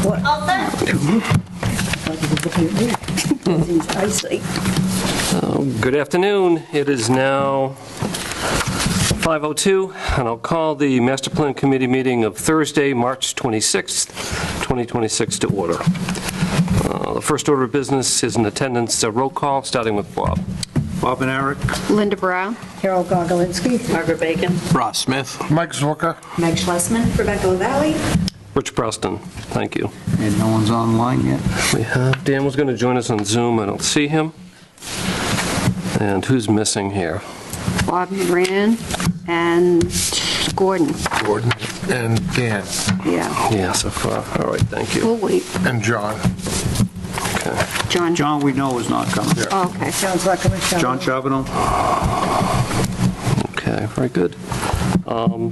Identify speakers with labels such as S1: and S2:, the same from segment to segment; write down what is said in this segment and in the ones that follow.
S1: what?
S2: All set?
S3: Good afternoon. It is now 5:02, and I'll call the Master Plan Committee meeting of Thursday, March 26th, 2026 to order. The first order of business is an attendance roll call, starting with Bob.
S4: Bob and Eric.
S5: Linda Brown.
S1: Carol Gogolinsky.
S2: Margaret Bacon.
S4: Ross Smith.
S6: Mike Zwicker.
S1: Meg Schlesman. Rebecca Lavalley.
S3: Rich Preston, thank you.
S4: And no one's online yet.
S3: We have, Dan was going to join us on Zoom. I don't see him. And who's missing here?
S5: Bob Moran and Gordon.
S6: Gordon and Dan
S5: Yeah,
S3: Yeah, so far. All right, thank you.
S5: we'll wait.
S6: and John.
S3: Okay.
S5: John.
S4: John, we know, is not coming.
S5: Oh, okay.
S1: John Zuckerman.
S4: John Charbonneau.
S3: Okay, very good.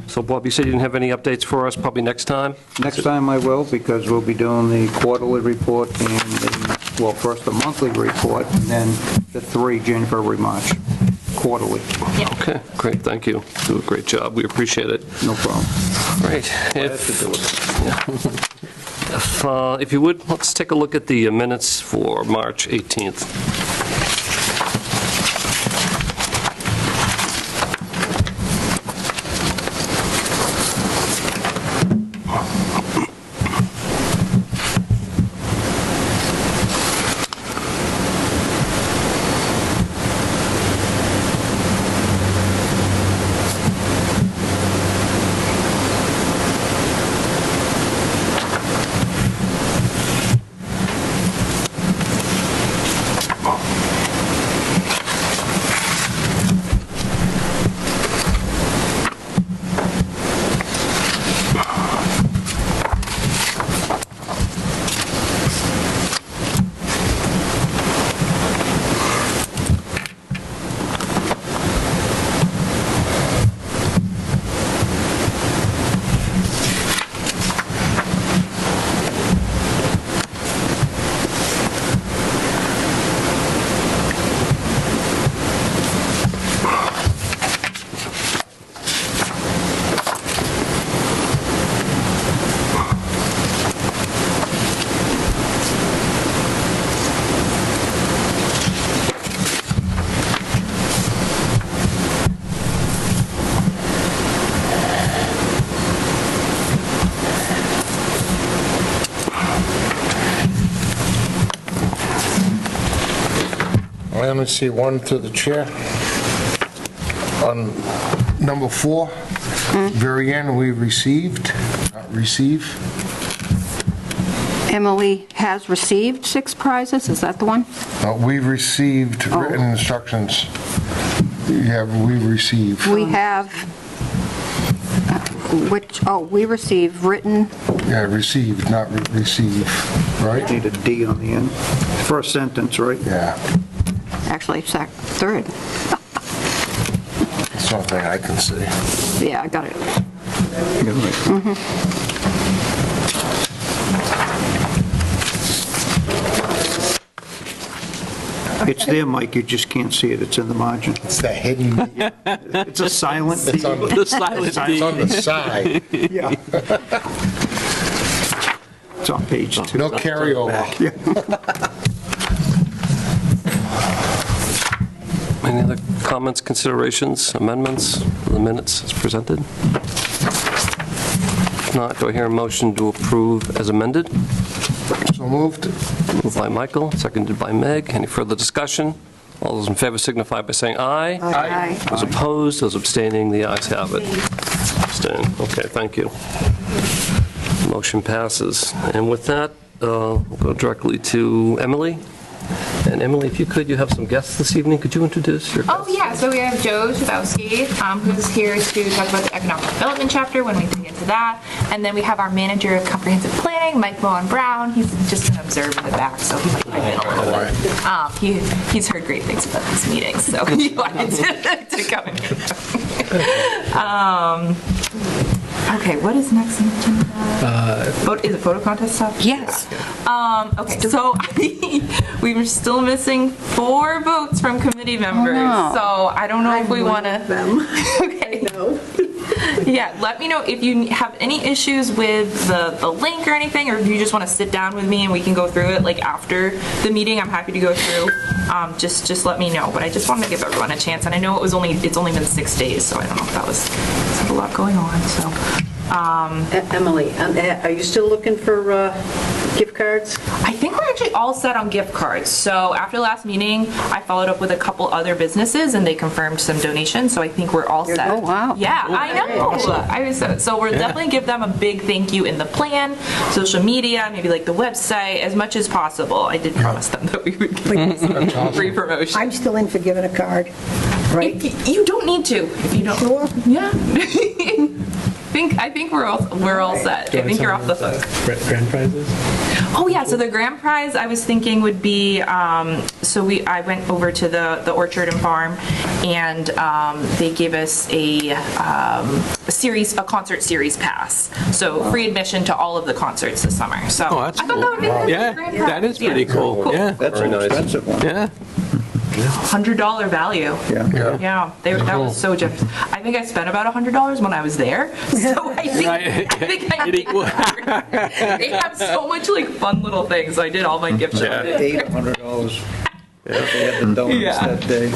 S3: So Bob, you said you didn't have any updates for us, probably next time?
S4: Next time I will, because we'll be doing the quarterly report and the, well, first the monthly report, and then the three, January, March, quarterly.
S3: Okay, great, thank you. Do a great job, we appreciate it.
S4: No problem.
S3: Great. If you would, let's take a look at the minutes for March 18th.
S6: I only see one to the chair. On number 4, very end, we received, not receive.
S5: Emily has received 6 prizes, is that the one?
S6: We received written instructions. Yeah, we received.
S5: We have, we received written,
S6: Yeah, received, not receive, right?
S4: Need a D on the end. First sentence, right?
S6: Yeah,
S5: actually, third.
S6: that's something I can see.
S5: Yeah, I got it.
S4: Yeah, right. It's there, Mike, you just can't see it, it's in the margin.
S6: It's the hidden,
S4: It's a silent D.
S6: it's on the,
S7: The silent
S6: it's
S7: D.
S6: on the side.
S4: Yeah. It's on page 2.
S6: No carryover.
S3: Any other comments, considerations, amendments to the minutes as presented? If not, do I hear a motion to approve as amended?
S6: So moved.
S3: Moved by Michael, seconded by Meg. Any further discussion? All those in favor signify by saying aye.
S5: Aye.
S3: Those opposed, those abstaining, the ayes have it. Abstain. Okay, thank you. Motion passes. And with that, we'll go directly to Emily. And Emily, if you could, you have some guests this evening. Could you introduce your guests?
S8: Oh, yeah. So we have Joe Shabowski, who's here to talk about the economic development chapter when we dig into that. And then we have our manager of comprehensive planning, Mike Mohan Brown. He's just an observer in the back, so he might pipe in a little bit. He's heard great things about these meetings, so he wanted to come and hear them. Okay, what is next on the agenda? Is it photo contest stuff?
S5: Yes.
S8: Okay, so we were still missing 4 votes from committee members.
S5: no.
S8: So I don't know if we want to.
S1: them.
S8: Okay.
S1: No.
S8: Yeah, let me know if you have any issues with the link or anything, or if you just want to sit down with me and we can go through it like after the meeting. I'm happy to go through. Just let me know. But I just wanted to give everyone a chance, and I know it's only been 6 days, so I don't know if that was a lot going on. So.
S1: Emily, are you still looking for gift cards?
S8: I think we're actually all set on gift cards. So after the last meeting, I followed up with a couple other businesses and they confirmed some donations. So I think we're all set.
S5: Oh, wow.
S8: Yeah, I know. So we'll definitely give them a big thank you in the plan, social media, maybe like the website, as much as possible. I did promise them that we would give them some free promotion.
S1: I'm still in for giving a card, right?
S8: You don't need to if you don't.
S1: Sure.
S8: Yeah. I think we're all set. I think you're off the hook.
S2: Grand prizes?
S8: Oh yeah, so the grand prize I was thinking would be, I went over to the Orchard and Farm, and they gave us a concert series pass. So free admission to all of the concerts this summer. So
S2: Oh, that's
S8: I thought that would be a
S2: Yeah,
S8: grand prize.
S2: that is pretty cool. Yeah.
S4: That's an
S3: Very nice.
S4: expensive one.
S2: Yeah.
S8: $100 value.
S4: Yeah.
S8: Yeah, that was so generous. I think I spent about $100 when I was there. So I think I
S2: It
S8: made
S2: equal-
S8: They have so much like fun little things. So I did all my gift shopping.
S4: $800. They had the donuts
S8: Yeah.
S4: that day.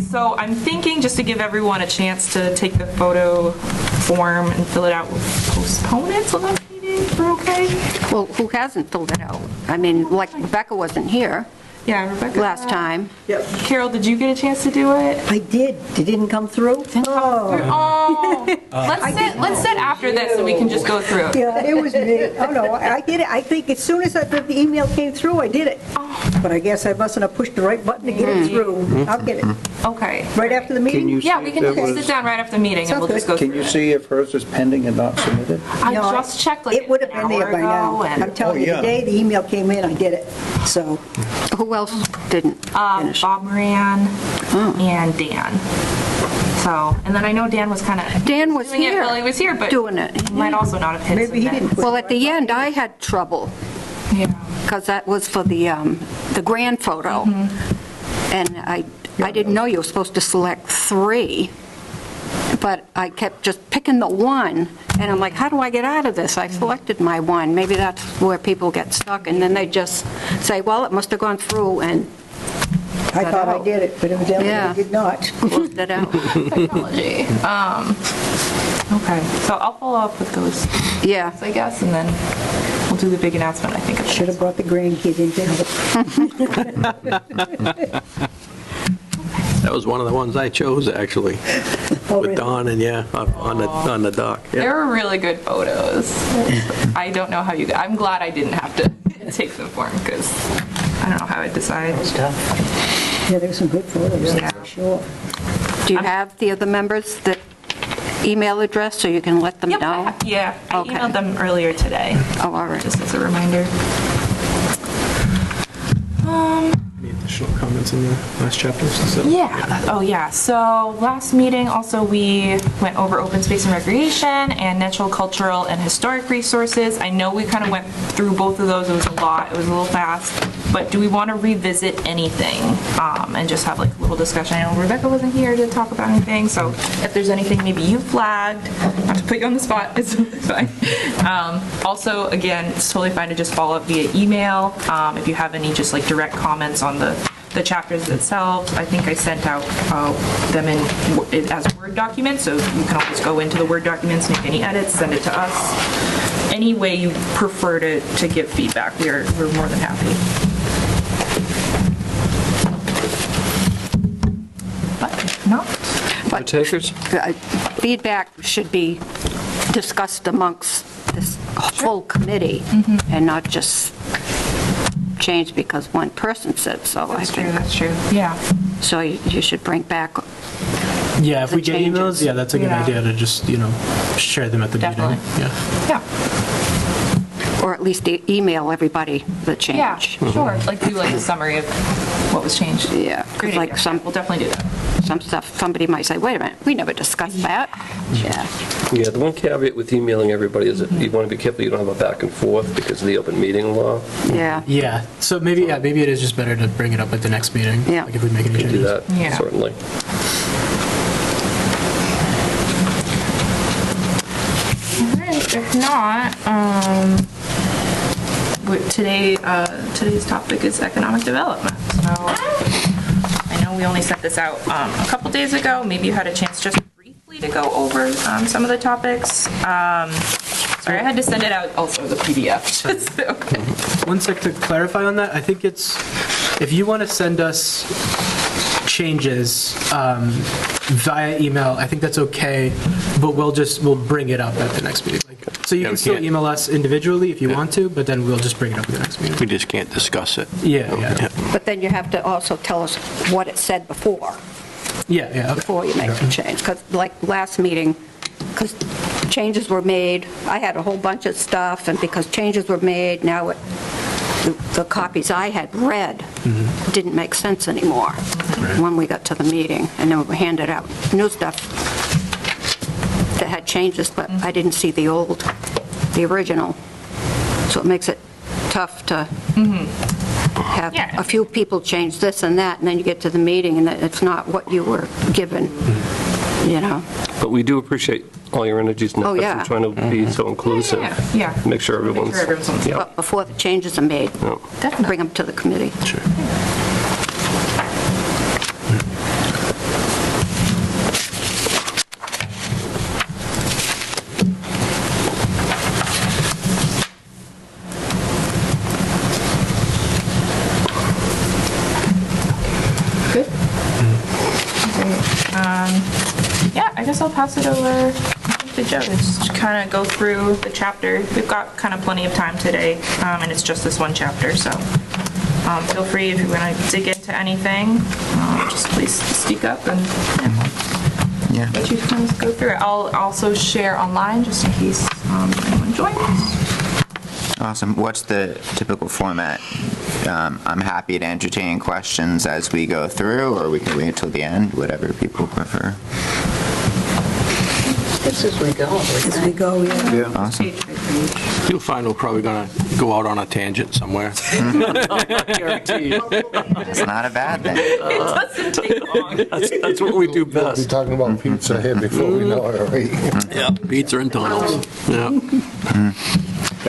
S8: So I'm thinking, just to give everyone a chance to take the photo form and fill it out, postpone it till next meeting, if we're okay?
S5: Well, who hasn't filled it out? I mean, like Rebecca wasn't here
S8: Yeah, Rebecca.
S5: last time.
S8: Carol, did you get a chance to do it?
S1: I did. It didn't come through? Oh.
S8: Oh, let's sit after this and we can just go through it.
S1: Yeah, it was me. Oh, no, I did it. I think as soon as the email came through, I did it. But I guess I mustn't have pushed the right button to get it through. I'll get it.
S8: Okay.
S1: Right after the
S4: Can
S1: meeting?
S4: you
S8: Yeah,
S4: see
S8: we
S4: if
S8: can
S4: there
S8: just
S4: was-
S8: sit down right after the meeting and we'll just go
S4: Can
S8: through
S4: you
S8: it.
S4: see if hers is pending and not submitted?
S8: I
S1: No,
S8: just checked like
S1: It would have
S8: an
S1: been there
S8: hour
S1: by now.
S8: ago, and-
S1: I'm telling you,
S4: yeah.
S1: the day the email came in, I did it. So,
S5: Who else didn't finish?
S8: Bob Moran and Dan. So, and then I know Dan was kind of
S5: Dan was
S8: doing it
S5: here,
S8: while he was here, but
S5: doing it.
S8: he might also not have hit
S1: maybe he
S8: submit.
S1: didn't put
S5: Well, at the end, I had trouble,
S8: Yeah.
S5: because that was for the grand photo. And I didn't know you were supposed to select 3, but I kept just picking the one, and I'm like, how do I get out of this? I selected my one. Maybe that's where people get stuck, and then they just say, well, it must have gone through, and
S1: I thought I did it, but evidently
S5: Yeah.
S1: I did not.
S5: closed it out.
S8: Technology. Okay, so I'll follow up with those,
S5: Yeah.
S8: I guess, and then we'll do the big announcement, I think.
S1: Should have brought the grandkid in to help.
S2: That was one of the ones I chose, actually,
S1: Oh,
S2: with
S1: really?
S2: Don and, on the dock.
S8: They
S2: Yeah.
S8: were really good photos. I don't know how I'm glad I didn't have to take the form, because I don't know how I'd decide.
S1: Yeah, there's some good photos, that's for sure.
S5: Do you have the other members' that email address, so you can let them
S8: Yep,
S5: know?
S8: yeah, I
S5: Okay.
S8: emailed them earlier today,
S5: Oh, all right.
S8: just as a reminder.
S2: Any additional comments in the last chapter?
S8: Yeah, so last meeting also we went over open space and recreation and natural, cultural, and historic resources. I know we kind of went through both of those, it was a lot, it was a little fast, but do we want to revisit anything and just have like a little discussion? I know Rebecca wasn't here to talk about anything, so if there's anything maybe you flagged, not to put you on the spot, it's fine. Also, again, it's totally fine to just follow up via email. If you have any just like direct comments on the chapters itself, I think I sent out them as Word documents, so you can always go into the Word documents, make any edits, send it to us. Any way you prefer to give feedback, we're more than happy. But if not,
S3: Partakers?
S5: Feedback should be discussed amongst this full committee and not just changed because one person said so, I
S8: that's true,
S5: think.
S8: that's true, yeah.
S5: So you should bring back,
S7: Yeah, if
S5: the
S7: we get emails,
S5: changes.
S7: yeah, that's a good
S8: Yeah.
S7: idea to just, share them at the meeting.
S8: Definitely.
S7: Yeah.
S8: Yeah,
S5: or at least email everybody the
S8: yeah,
S5: change.
S8: sure, like do like a summary of what was changed.
S5: Yeah, 'cause
S8: Great
S5: like
S8: idea.
S5: some-
S8: We'll definitely do that.
S5: Some stuff, somebody might say, wait a minute, we never discussed that. Yeah.
S3: Yeah, the one caveat with emailing everybody is that you want to be careful you don't have a back and forth because of the open meeting law.
S5: Yeah.
S7: Yeah, so maybe it is just better to bring it up at the next meeting.
S5: Yeah.
S7: Like if we make any
S3: You can do
S7: changes.
S3: that,
S8: Yeah.
S3: certainly.
S8: if not, today's topic is economic development. So I know we only sent this out a couple days ago. Maybe you had a chance just briefly to go over some of the topics. Sorry, I had to send it out also as a PDF. Okay.
S7: One sec to clarify on that, I think it's, if you want to send us changes via email, I think that's okay, but we'll bring it up at the next meeting. So you
S2: Yeah,
S7: can
S2: we
S7: still
S2: can't-
S7: email us individually if you want to, but then we'll just bring it up at the next meeting.
S2: We just can't discuss it.
S7: Yeah.
S5: But then you have to also tell us what it said before
S7: Yeah.
S5: before you make the change. Because like last meeting, because changes were made, I had a whole bunch of stuff, and because changes were made, now the copies I had read didn't make sense anymore when we got to the meeting. And then we handed out new stuff that had changes, but I didn't see the original. So it makes it tough to have
S8: Yeah.
S5: a few people change this and that, and then you get to the meeting and it's not what you were given, you know?
S3: But we do appreciate all your energies and
S5: Oh,
S3: efforts
S5: yeah.
S3: in trying to be so inclusive.
S8: Yeah.
S3: Make sure everyone's.
S8: on the
S3: Yeah.
S5: But before the changes are made,
S3: Yeah.
S8: Definitely.
S5: bring them to the committee.
S7: Sure.
S8: Good. Yeah, I guess I'll pass it over to Joe to just kind of go through the chapter. We've got kind of plenty of time today, and it's just this one chapter, so feel free if you want to dig into anything, just please speak up and let you kind of go through it. I'll also share online just in case anyone joins.
S9: Awesome. What's the typical format? I'm happy to entertain questions as we go through, or we can wait till the end, whatever people prefer.
S5: This is we go.
S1: As we go, yeah.
S4: Yeah.
S9: Awesome.
S2: You'll find we're probably going to go out on a tangent somewhere.
S9: It's not a bad thing.
S8: It doesn't take long.
S3: That's what we do
S6: We'll be
S3: best.
S6: talking about pizza here before we know it, right?
S2: Yeah, pizza and tunnels. Yeah.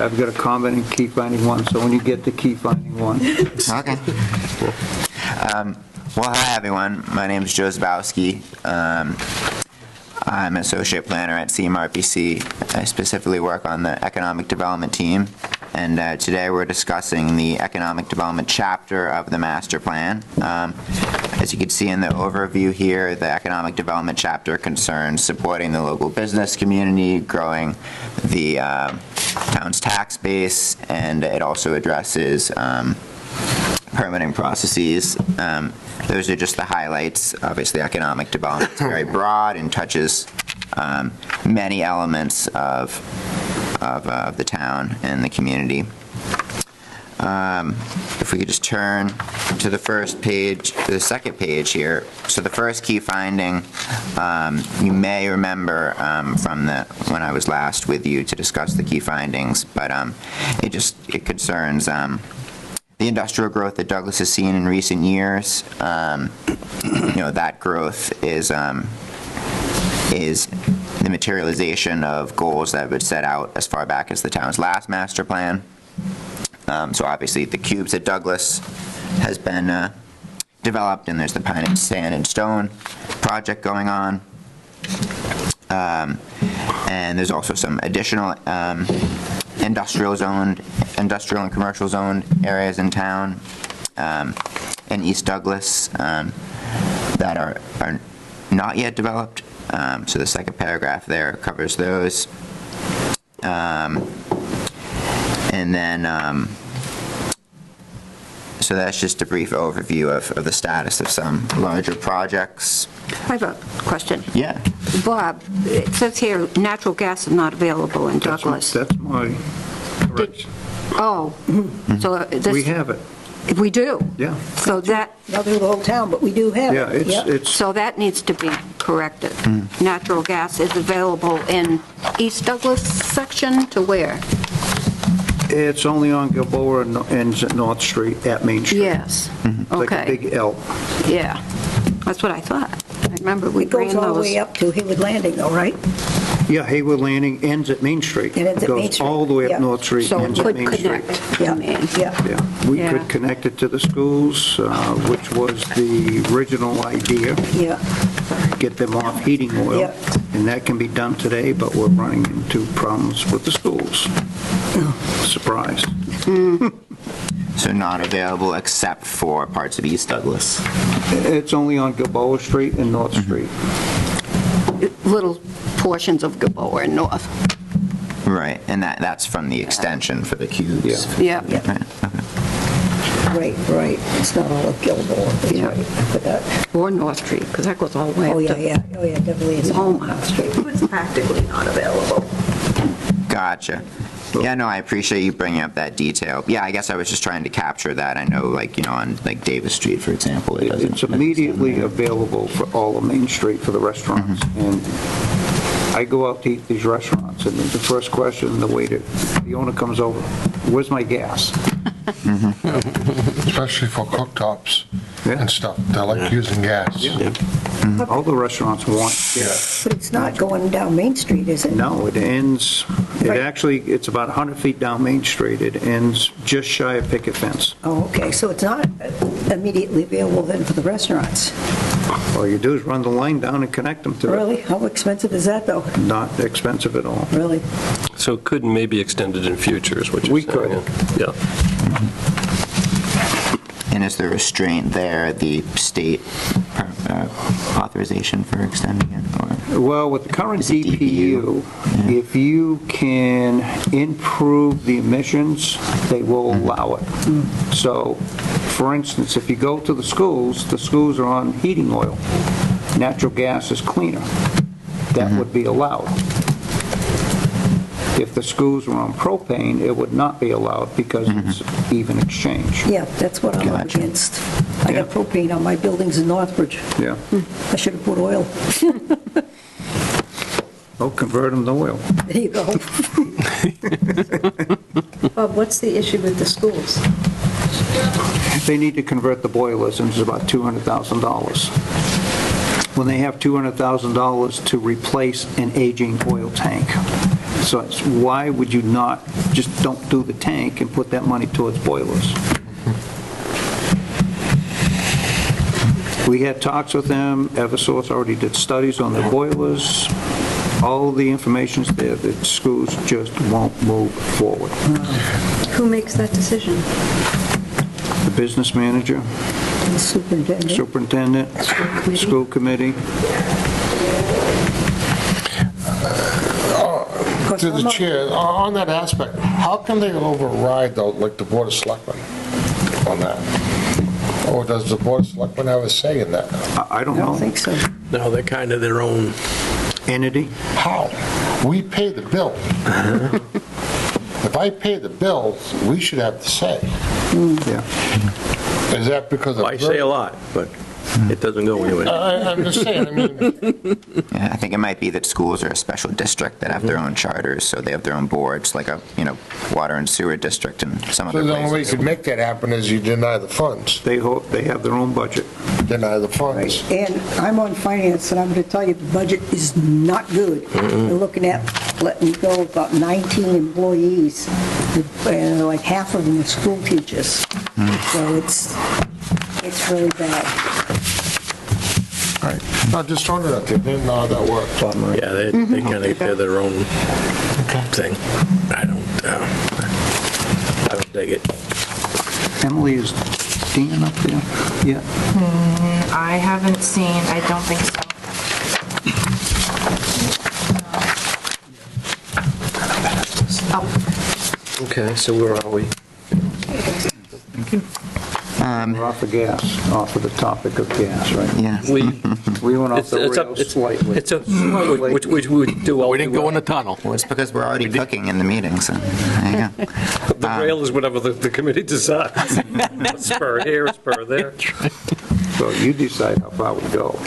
S4: I've got a comment in key finding one, so when you get to key finding one.
S9: Okay. Well, hi, everyone. My name is Joe Zabowski. I'm an associate planner at CMRPC. I specifically work on the economic development team, and today we're discussing the economic development chapter of the master plan. As you can see in the overview here, the economic development chapter concerns supporting the local business community, growing the town's tax base, and it also addresses permitting processes. Those are just the highlights. Obviously, economic development is very broad and touches many elements of the town and the community. If we could just turn to the first page, the second page here. So the first key finding, you may remember from when I was last with you to discuss the key findings, but it concerns the industrial growth that Douglas has seen in recent years. That growth is the materialization of goals that have been set out as far back as the town's last master plan. So obviously the cubes at Douglas has been developed, and there's the Pine, Sand, and Stone project going on. And there's also some additional industrial and commercial zoned areas in town in East Douglas that are not yet developed. So the second paragraph there covers those. And then, so that's just a brief overview of the status of some larger projects.
S5: I have a question.
S9: Yeah.
S5: Bob, it says here, natural gas is not available in
S4: That's
S5: Douglas.
S4: my correction.
S5: Oh, so this...
S4: We have it,
S5: We do?
S4: yeah.
S5: So that,
S1: Not through the whole town, but we do have
S4: Yeah,
S1: it.
S4: it's,
S5: so that needs to be corrected. Natural gas is available in East Douglas section to where?
S4: it's only on Gilboa and North Street at Main Street.
S5: Yes.
S4: It's like a
S5: Okay,
S4: big L.
S5: yeah. That's what I thought. I remember we
S1: It goes
S5: ran
S1: all the
S5: those.
S1: way up to Hayward Landing though, right?
S4: Yeah, Hayward Landing ends at Main Street.
S1: It ends at Main
S4: Goes
S1: Street,
S4: all the way
S1: yeah.
S4: up North Street,
S5: So it
S4: ends at
S5: could
S4: Main Street.
S5: connect.
S1: Yeah,
S5: I mean.
S1: yeah.
S4: Yeah, we
S5: Yeah.
S4: could connect it to the schools, which was the original idea,
S1: Yeah,
S4: get them off heating oil.
S1: Yeah.
S4: And that can be done today, but we're running into problems with the schools. Surprise.
S9: So not available except for parts of East Douglas.
S4: It's only on Gilboa Street and North Street.
S5: Little portions of Gilboa and North.
S9: Right, and that's from the extension for the cubes.
S4: Yeah.
S5: Yeah.
S9: Right, okay.
S1: right. It's not all of Gilmore, that's
S5: Yeah.
S1: right. I forgot.
S5: Or North Street, because that goes all the way
S1: Oh,
S5: up
S1: yeah,
S5: to
S1: definitely is.
S5: Walmart.
S1: It's practically not available.
S9: Gotcha. Yeah, no, I appreciate you bringing up that detail. Yeah, I guess I was just trying to capture that. I know, like, on like Davis Street, for example, it doesn't.
S4: It's immediately available for all of Main Street for the restaurants. And I go out to eat these restaurants, and the first question, the owner comes over, where's my gas?
S6: Especially for cooktops
S4: Yeah.
S6: and stuff. They like using gas.
S4: All the restaurants want gas.
S1: But it's not going down Main Street, is it?
S4: No, it ends,
S1: Right.
S4: it's about 100 feet down Main Street. It ends just shy of picket fence.
S1: Oh, okay, so it's not immediately available then for the restaurants?
S4: All you do is run the line down and connect them to it.
S1: Really? How expensive is that, though?
S4: Not expensive at all.
S1: Really?
S3: So it could maybe extend it in future, is what you're
S4: We
S3: saying?
S4: could.
S3: Yeah.
S9: And is the restraint there the state authorization for extending it? Or?
S4: Well, with the current
S9: Is it
S4: DPU, if you can improve the emissions, they will allow it. So, for instance, if you go to the schools are on heating oil. Natural gas is cleaner. That would be allowed. If the schools were on propane, it would not be allowed because it's even exchange.
S1: Yeah, that's what I'm up
S9: Gotcha.
S1: against. I got
S4: Yeah.
S1: propane on my buildings in Northbridge.
S4: Yeah.
S1: I should have put oil.
S4: Oh, convert them to oil.
S1: There you go.
S10: Bob, what's the issue with the schools?
S4: They need to convert the boilers, and it's about $200,000. When they have $200,000 to replace an aging oil tank. So it's, why would you not just don't do the tank and put that money towards boilers? We had talks with them, Eversource already did studies on the boilers. All the information's there, the schools just won't move forward.
S10: Who makes that decision?
S4: The business manager,
S1: The superintendent.
S4: superintendent, school committee.
S6: To the chair, on that aspect, how can they override, though, like the Board of Selectmen on that? Or does the Board of Selectmen have a say in that?
S4: I don't
S1: I
S4: know.
S1: don't think so.
S2: No, they're kind of their own.
S4: Entity?
S6: How? We pay the bill. If I pay the bill, we should have the say.
S4: Yeah.
S6: Is that because of...
S2: I say a lot, but it doesn't go anywhere.
S6: I'm just saying, I mean,
S9: Yeah, I think it might be that schools are a special district that have their own charters, so they have their own boards, like a, water and sewer district and some
S6: so
S9: other
S6: the only way you
S9: places.
S6: can make that happen is you deny the funds.
S4: They have their own budget.
S6: Deny the
S1: Right,
S6: funds.
S1: and I'm on finance, and I'm going to tell you, the budget is not good. We're looking at letting go about 19 employees, and like half of them are school teachers. So it's really bad.
S6: Right. No, just throwing it out there, didn't know how that worked.
S2: Yeah, they kind of, they're their own thing. I don't dig it.
S4: Emily, is Dan up there? Yeah.
S8: I haven't seen, I don't think so.
S3: Okay, so where are we?
S4: We're off of gas, off of the topic of gas, right?
S9: Yeah.
S4: We went off the rails slightly.
S3: Which we do all.
S2: We didn't go in the tunnel.
S9: It's because we're already cooking in the meeting, so there you go.
S3: The rail is whatever the committee decides. Spur here, spur there.
S4: So you decide how far we go.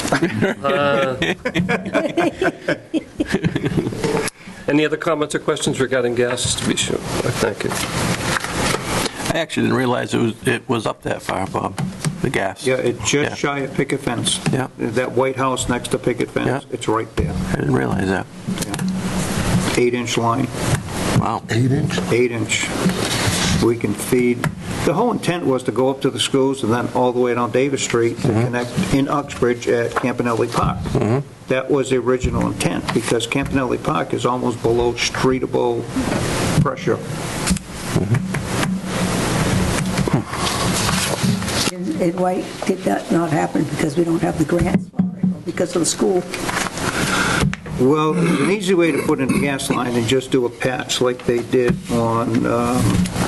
S3: Any other comments or questions regarding gas, just to be sure? Thank you.
S2: I actually didn't realize it was up that far, Bob, the gas.
S4: Yeah, it's
S2: Yeah.
S4: just shy of picket fence.
S2: Yeah.
S4: That white house next to picket fence,
S2: Yeah.
S4: it's right there.
S2: I didn't realize that.
S4: Yeah. 8-inch line.
S2: Wow.
S6: 8-inch?
S4: 8-inch. We can feed, the whole intent was to go up to the schools and then all the way down Davis Street to connect in Uxbridge at Campanelli Park. That was the original intent, because Campanelli Park is almost below streetable pressure.
S1: And why did that not happen? Because we don't have the grants for it, or because of the school?
S4: Well, there's an easy way to put in a gas line and just do a patch like they did on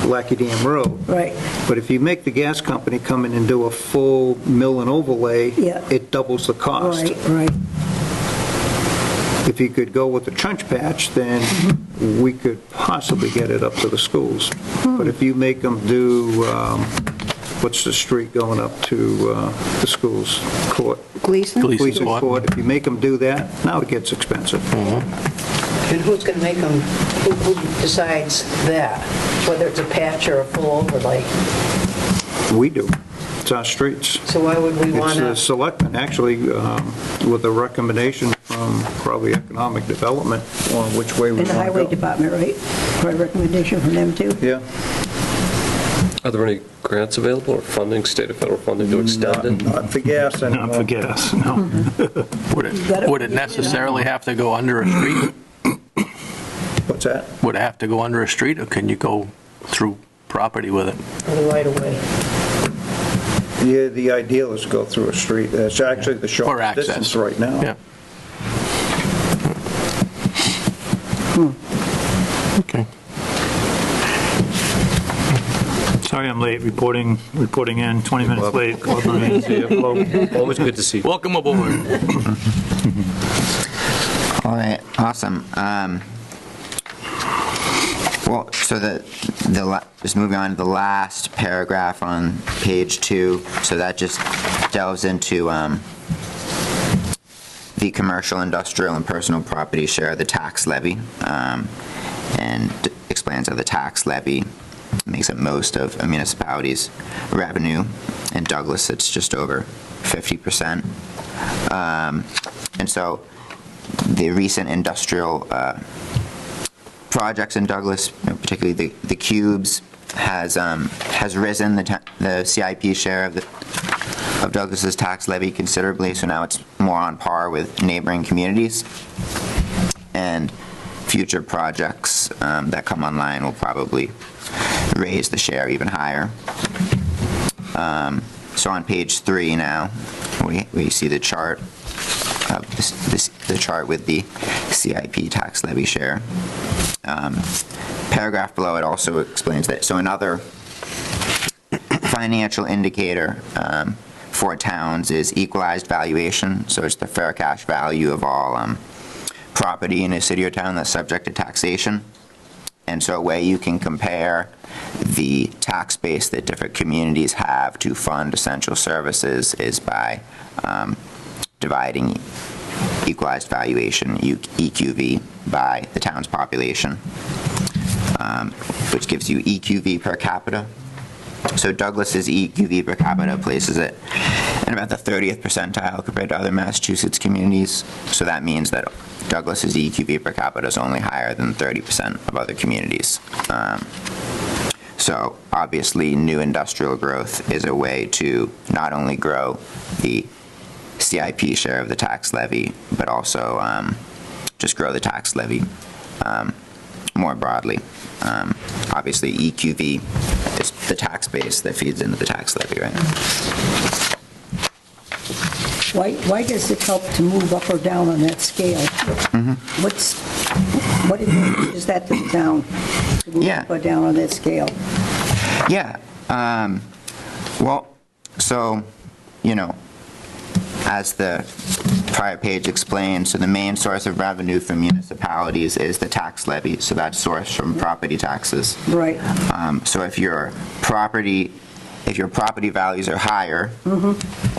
S4: Lackey Dam Road.
S1: Right.
S4: But if you make the gas company come in and do a full mill and overlay,
S1: Yeah.
S4: it doubles the cost.
S1: Right.
S4: If you could go with the trench patch, then we could possibly get it up to the schools. But if you make them do, what's the street going up to the schools? Court.
S5: Gleason?
S2: Gleason Court.
S4: If you make them do that, now it gets expensive.
S11: And who's going to make them, who decides that? Whether it's a patch or a full overlay?
S4: We do. It's our streets.
S11: So why would we want
S4: It's the
S11: to?
S4: selectmen, actually, with a recommendation from probably economic development on which way we
S1: And
S4: want
S1: the
S4: to
S1: highway
S4: go.
S1: department, right? For a recommendation from them too?
S4: Yeah.
S3: Are there any grants available or funding, state or federal funding to extend it?
S4: Not for gas anymore.
S12: Not for gas, no.
S2: Would it necessarily have to go under a street?
S4: What's that?
S2: Would it have to go under a street, or can you go through property with it?
S11: Or the right of way?
S4: Yeah, the ideal is to go through a street. It's actually the
S2: Or
S4: short
S2: access.
S4: distance right now.
S2: Yeah. Okay.
S12: Sorry I'm late, reporting in, 20 minutes late.
S3: Always good to see you.
S2: Welcome aboard.
S9: All right, awesome. Well, so just moving on to the last paragraph on page 2, so that just delves into the commercial, industrial, and personal property share of the tax levy, and explains how the tax levy makes up most of a municipality's revenue. In Douglas, it's just over 50%. And so the recent industrial projects in Douglas, particularly the Cubes, has risen the CIP share of Douglas's tax levy considerably, so now it's more on par with neighboring communities. And future projects that come online will probably raise the share even higher. So on page 3 now, we see the chart, the chart with the CIP tax levy share. Paragraph below it also explains that. So another financial indicator for towns is equalized valuation. So it's the fair cash value of all property in a city or town that's subject to taxation. And so a way you can compare the tax base that different communities have to fund essential services is by dividing equalized valuation, EQV, by the town's population, which gives you EQV per capita. So Douglas's EQV per capita places it in about the 30th percentile compared to other Massachusetts communities. So that means that Douglas's EQV per capita is only higher than 30% of other communities. So obviously new industrial growth is a way to not only grow the CIP share of the tax levy, but also just grow the tax levy more broadly. Obviously EQV is the tax base that feeds into the tax levy, right?
S1: Why does it help to move up or down on that scale? What is that to the town, to move
S9: Yeah.
S1: up or down on that scale?
S9: Yeah. Well, so, as the prior page explained, so the main source of revenue for municipalities is the tax levy, so that's sourced from property taxes.
S1: Right.
S9: So if your property values are higher,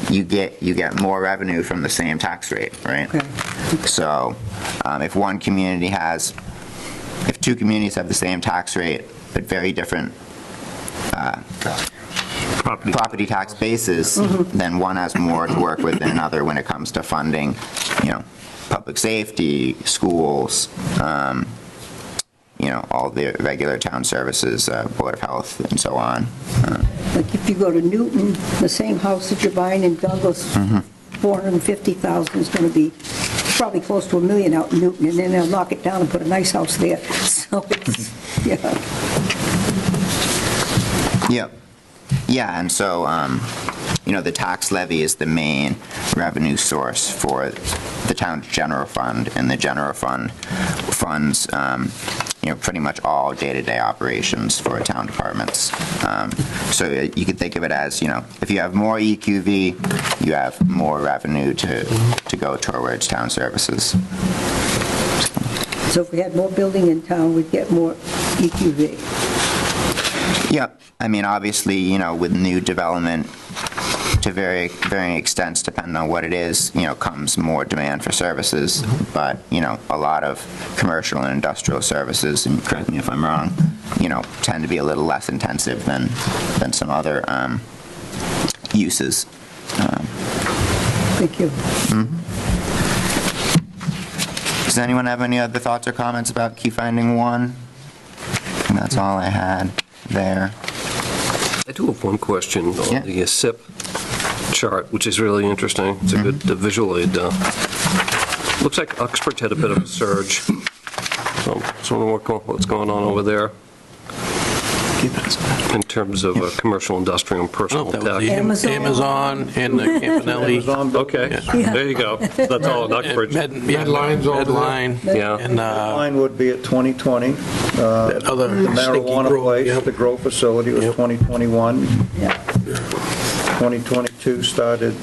S9: you get more revenue from the same tax rate, right?
S1: Okay.
S9: So if two communities have the same tax rate but very different property tax bases, then one has more to work with than another when it comes to funding, public safety, schools, all the regular town services, Board of Health, and so on.
S1: Like if you go to Newton, the same house that you're buying in Douglas, 450,000 is going to be probably close to $1 million out in Newton, and then they'll knock it down and put a nice house there. So it's, yeah.
S9: Yep. Yeah, and so, the tax levy is the main revenue source for the town's general fund, and the general fund funds, pretty much all day-to-day operations for town departments. So you could think of it as, if you have more EQV, you have more revenue to go towards town services.
S1: So if we had more building in town, we'd get more EQV.
S9: Yep. I mean, obviously, with new development, to varying extents, depending on what it is, comes more demand for services. But, a lot of commercial and industrial services, and correct me if I'm wrong, tend to be a little less intensive than some other uses.
S1: Thank you.
S9: Does anyone have any other thoughts or comments about key finding 1? And that's all I had there.
S3: I do have one question on the SIP chart, which is really interesting. It's a good visual aid. Looks like Uxbridge had a bit of a surge. So I wonder what's going on over there in terms of commercial, industrial, and personal
S2: That was
S3: tax.
S2: the Amazon and the Campanelli.
S3: Okay, there you go. That's all in Uxbridge.
S6: Medline's over there.
S2: Medline.
S3: Yeah.
S2: And
S4: Mine would be at 2020.
S2: that other
S4: The
S2: stinky
S4: marijuana
S2: grove,
S4: place,
S2: yeah.
S4: the grow facility was 2021.
S1: Yeah.
S4: 2022 started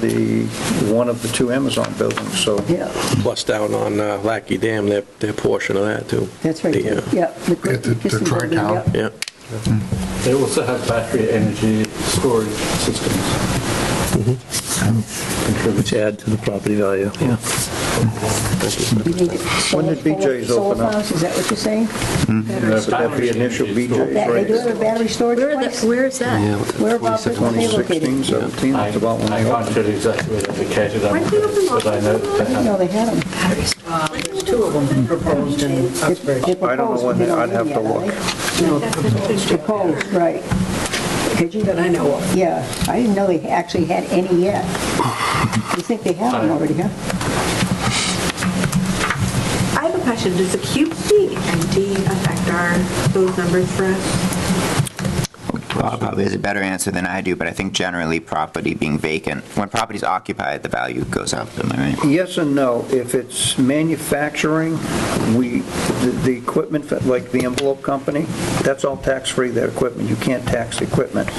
S4: one of the 2 Amazon buildings, so.
S1: Yeah,
S2: Plus down on Lackey Dam, their portion of that, too.
S1: that's right.
S2: The,
S1: Yeah. The
S6: Detroit
S1: building,
S6: Tower.
S1: yeah.
S2: Yeah.
S12: They also have battery energy storage systems. Which add to the property value, yeah.
S1: You need it
S4: When did BJ's open up?
S1: solar farms, is that what you're saying?
S4: Would that be initial BJ's,
S1: They do
S4: right?
S1: have a battery storage place?
S10: Where is that?
S3: Yeah,
S1: Where about are they
S4: 2016,
S1: located?
S4: 17, that's about when
S12: I
S4: they
S12: can't
S4: opened.
S12: tell you exactly where they're located, but I know that
S1: I didn't know they had them.
S11: There's 2 of them proposed in Uxbridge.
S1: They're
S4: I don't know when
S1: proposed, but
S4: I'd have
S1: they're
S4: to
S1: not in
S4: look.
S1: yet, are they? Proposed, right.
S11: That I know of.
S1: Yeah, I didn't know they actually had any yet. You think they have them already, huh?
S10: I have a question. Does the QPMD affect those numbers for us?
S9: Bob probably has a better answer than I do, but I think generally property being vacant, when property's occupied, the value goes up, am I right?
S4: Yes and no. If it's manufacturing, the equipment, like the envelope company, that's all tax-free, that equipment. You can't tax the equipment.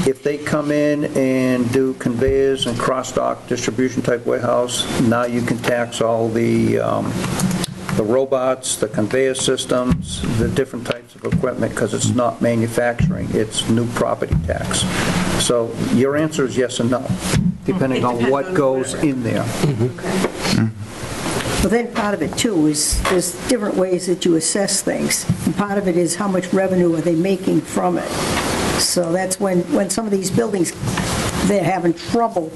S4: If they come in and do conveyors and cross-dock distribution type warehouse, now you can tax all the robots, the conveyor systems, the different types of equipment, because it's not manufacturing, it's new property tax. So your answer is yes and no, depending on what goes in there.
S1: Well, then part of it too is there's different ways that you assess things. And part of it is how much revenue are they making from it. So that's when some of these buildings, they're having trouble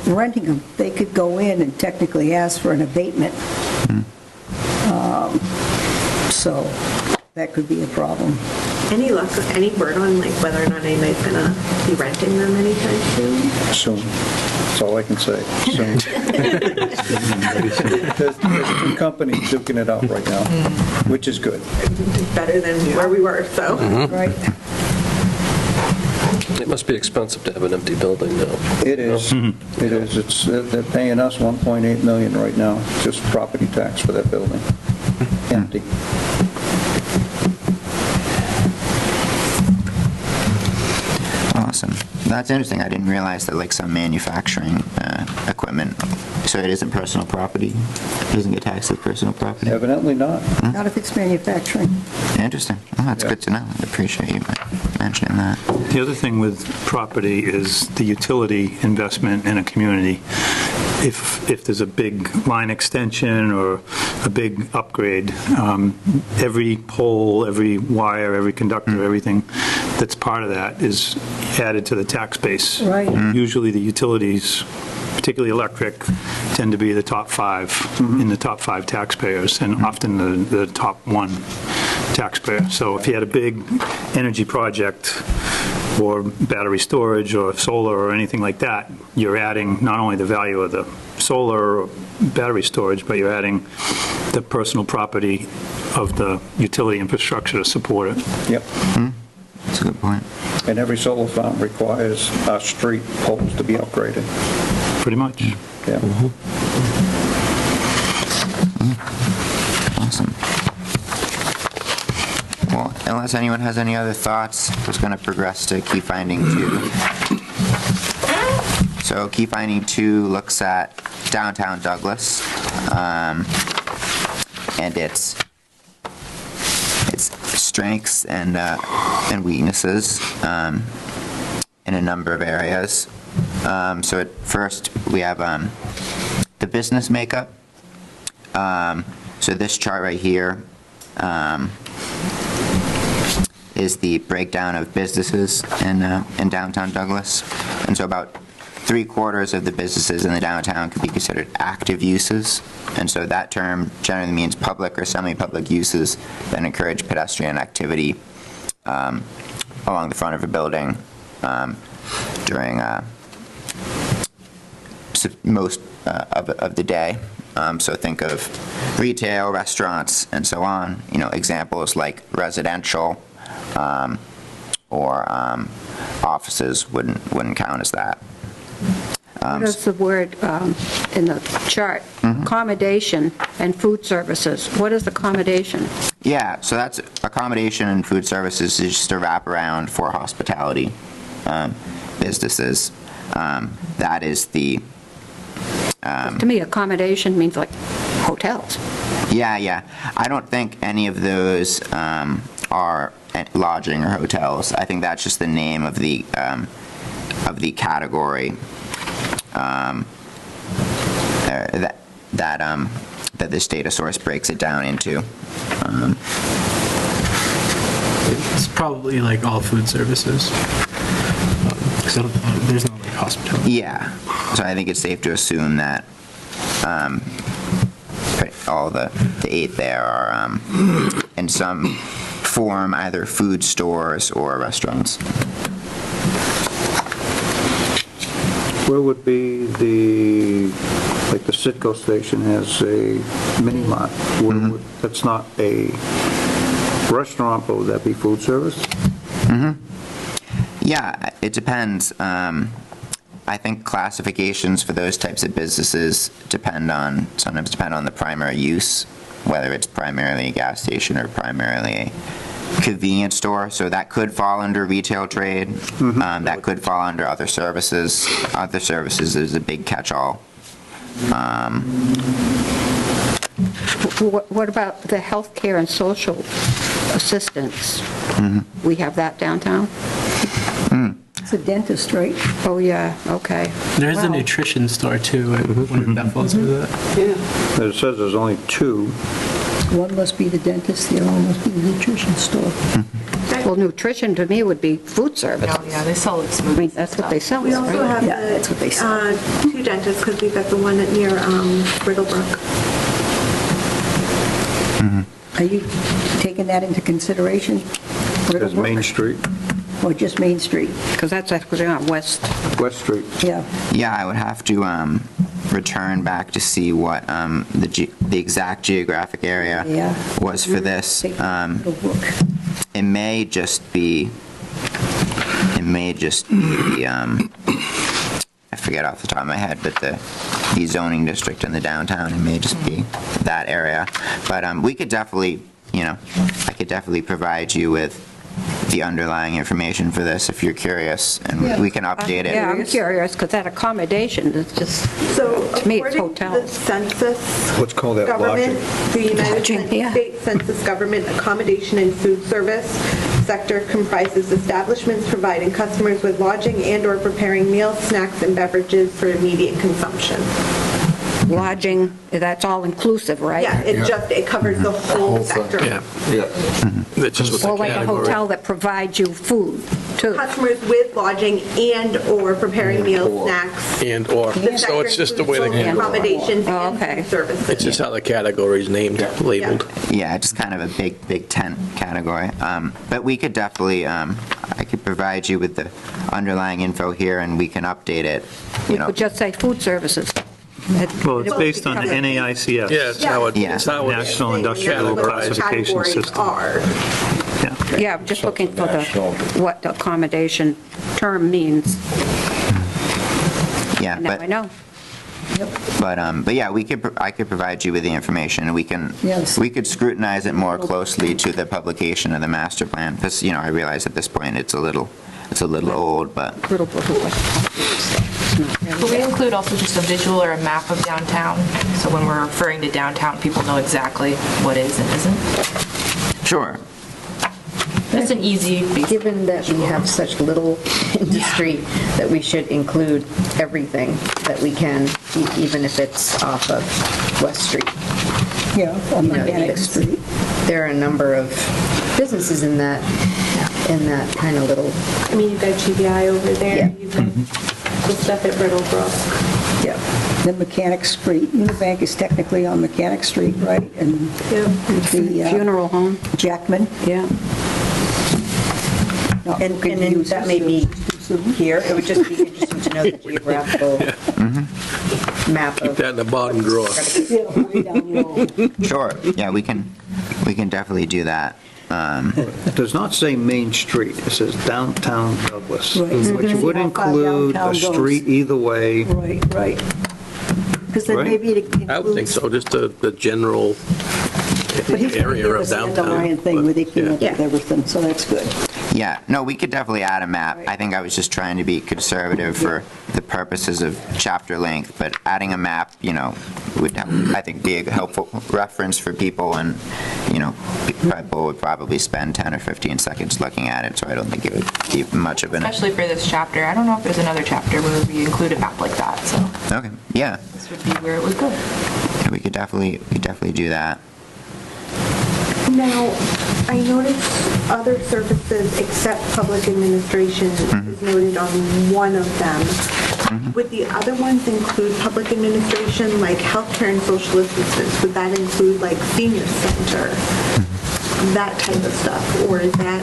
S1: renting them, they could go in and technically ask for an abatement. So that could be a problem.
S10: Any luck, any word on like whether or not anybody's gonna be renting them anytime soon?
S4: Soon. That's all I can say. Soon. There's 2 companies duking it out right now, which is good.
S10: Better than where we were, so.
S1: Right.
S3: It must be expensive to have an empty building now.
S4: It is. It is. They're paying us $1.8 million right now, just property tax for that building. Empty.
S9: Awesome. That's interesting. I didn't realize that like some manufacturing equipment, so it isn't personal property? It doesn't get taxed as personal property?
S4: Evidently not.
S1: Not if it's manufacturing.
S9: Interesting. Oh, that's good to know. I appreciate you mentioning that.
S12: The other thing with property is the utility investment in a community. If there's a big line extension or a big upgrade, every pole, every wire, every conductor, everything that's part of that is added to the tax base.
S1: Right.
S12: Usually the utilities, particularly electric, tend to be the top 5 in the top 5 taxpayers, and often the top 1. taxpayer. So if you had a big energy project or battery storage or solar or anything like that, you're adding not only the value of the solar or battery storage, but you're adding the personal property of the utility infrastructure to support it.
S4: Yep.
S9: That's a good point.
S4: And every solar farm requires our street poles to be upgraded.
S12: Pretty much.
S4: Yeah.
S9: Awesome. Well, unless anyone has any other thoughts, we're just going to progress to key finding 2. So key finding 2 looks at downtown Douglas and its strengths and weaknesses in a number of areas. So at first we have the business makeup. So this chart right here is the breakdown of businesses in downtown Douglas. And so about 3/4 of the businesses in the downtown could be considered active uses. And so that term generally means public or semi-public uses that encourage pedestrian activity along the front of a building during most of the day. So think of retail, restaurants, and so on. You know, examples like residential or offices wouldn't count as that.
S5: What is the word in the chart? Accommodation and food services. What is accommodation?
S9: Yeah, so that's accommodation and food services is just a wraparound for hospitality businesses. That is the...
S5: to me, accommodation means like hotels.
S9: Yeah. I don't think any of those are lodging or hotels. I think that's just the name of the category that this data source breaks it down into.
S7: It's probably like all food services. Because there's no like hospitality.
S9: Yeah, so I think it's safe to assume that all the 8 there are in some form either food stores or restaurants.
S4: Where would be like the Citgo station has a mini mart? That's not a restaurant, but would that be food service?
S9: Yeah, it depends. I think classifications for those types of businesses sometimes depend on the primary use, whether it's primarily a gas station or primarily a convenience store. So that could fall under retail trade. That could fall under other services. Other services is a big catch-all.
S5: What about the healthcare and social assistance? We have that downtown?
S1: It's a dentist, right?
S5: Oh, yeah, okay.
S7: There's a
S5: Wow.
S7: nutrition store too. I wonder if that falls into that.
S10: Yeah.
S4: It says there's only 2.
S1: One must be the dentist, the other one must be the nutrition store.
S5: Well, nutrition to me would be food service.
S8: Oh, yeah, they sell smoothies.
S5: I mean, that's what they sell,
S10: We also
S5: right?
S10: have
S1: Yeah, that's what they say.
S10: 2 dentists, because we've got the one near Brittlebrook.
S1: Are you taking that into consideration?
S4: There's Main Street,
S1: Or just Main Street?
S5: Because that's actually on West.
S4: West Street.
S1: Yeah.
S9: Yeah, I would have to return back to see what the exact geographic area
S1: Yeah.
S9: was for this.
S1: Take a look.
S9: It may just be I forget off the top of my head, but the zoning district in the downtown, it may just be that area. But we could definitely, I could definitely provide you with the underlying information for this if you're curious, and we can update it.
S5: Yeah, I'm curious, because that accommodation is just,
S10: So
S5: to me, it's
S10: according to the
S5: hotels.
S10: census
S4: Let's call that
S10: government,
S4: lodging.
S10: the United
S5: Lodging, yeah.
S10: States Census Government Accommodation and Food Service sector comprises establishments providing customers with lodging and/or preparing meals, snacks, and beverages for immediate consumption.
S5: lodging, that's all inclusive, right?
S10: Yeah, it covers the whole sector.
S2: That's just what
S5: Or
S2: the
S5: like a
S2: category.
S5: hotel that provides you food, too.
S10: Customers with lodging and/or preparing meals, snacks.
S2: And/or,
S10: The
S2: so it's just the way
S10: sector includes
S2: they,
S10: both accommodations
S5: Oh,
S10: and
S5: okay.
S10: food services.
S2: it's just how the category is named, labeled.
S9: Yeah, just kind of a big tent category. But we could definitely, I could provide you with the underlying info here, and we can update it, you
S5: You
S9: know.
S5: could just say food services.
S12: Well, it's based on the NAICS.
S2: Yeah, it's how it,
S9: Yeah.
S2: it's how it's
S12: National Industrial
S2: categorized.
S12: Classification
S10: Categories
S12: System.
S10: are.
S5: Yeah, just looking for what the accommodation term means.
S9: Yeah,
S5: Now I know.
S9: but yeah, I could provide you with the information, and
S1: Yes.
S9: we could scrutinize it more closely to the publication of the master plan, because, you know, I realize at this point it's a little old, but
S5: Little bit of what-
S8: Will we include also just a visual or a map of downtown? So when we're referring to downtown, people know exactly what is and isn't?
S9: sure.
S8: It's an easy, basic.
S13: Given that we have such little industry, that we should include everything that we can, even if it's off of West Street.
S1: Yeah, on
S13: You know,
S1: Mechanic
S13: because
S1: Street.
S13: There are a number of businesses in that kind of little,
S10: I mean, you've got GBI over there,
S13: Yeah.
S10: you've got the stuff at Brittlebrook.
S1: Yeah. Then Mechanic Street, Unibank is technically on Mechanic Street, right? And the
S5: Funeral home,
S1: Jackman.
S5: yeah.
S1: not
S11: And
S1: looking to
S11: then
S1: use
S11: that
S1: this
S11: may be
S1: soon.
S11: here, it would just be interesting to know the geographical map
S2: Keep
S11: of.
S2: that in the bottom drawer.
S1: Yeah, way down low.
S9: Sure, yeah, we can definitely do that.
S4: It does not say Main Street, it says downtown Douglas,
S1: Right.
S4: which would
S1: How far
S4: include
S1: downtown
S4: a
S1: goes.
S4: street either way.
S1: Right. Because then
S4: Right?
S1: maybe it includes...
S2: I would think so, just the general
S1: But he's going to
S2: area
S1: give
S2: of
S1: us the
S2: downtown.
S1: underlying thing where they came up
S11: Yeah.
S1: with everything, so that's good.
S9: Yeah, no, we could definitely add a map. I think I was just trying to be conservative for the purposes of chapter length, but adding a map, you know, would, I think, be a helpful reference for people, and, you know, people would probably spend 10 or 15 seconds looking at it, so I don't think it would be much of an...
S8: Especially for this chapter. I don't know if there's another chapter where we include a map like that, so
S9: Okay, yeah,
S8: this would be where it would go.
S9: we could definitely do that.
S10: Now, I noticed other services except public administration is noted on one of them. Would the other ones include public administration, like healthcare and social assistance? Would that include like senior center, that type of stuff? Or is that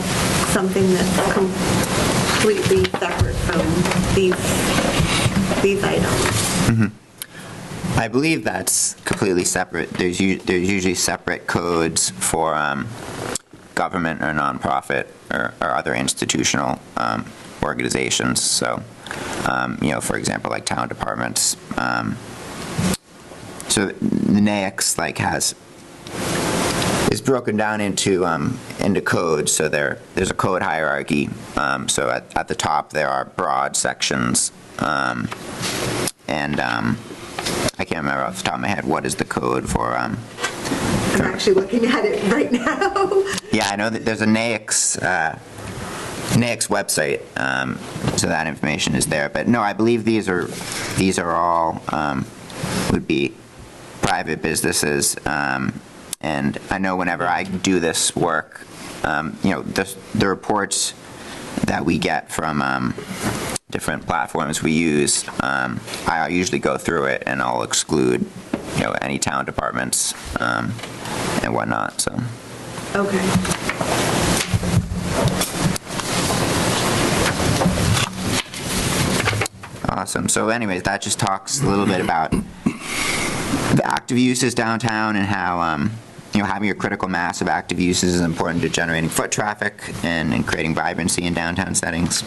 S10: something that's completely separate from these items?
S9: I believe that's completely separate. There's usually separate codes for government or nonprofit or other institutional organizations. So, you know, for example, like town departments. So the NAICS is broken down into codes. So there's a code hierarchy. So at the top there are broad sections, and I can't remember off the top of my head what is the code for.
S10: I'm actually looking at it right now.
S9: Yeah, I know that there's a NAICS website, so that information is there. But no, I believe these are all would be private businesses, and I know whenever I do this work, you know, the reports that we get from different platforms we use, I usually go through it and I'll exclude, you know, any town departments and whatnot. So.
S10: Okay.
S9: Awesome. So anyways, that just talks a little bit about the active uses downtown and how, you know, having a critical mass of active uses is important to generating foot traffic and creating vibrancy in downtown settings.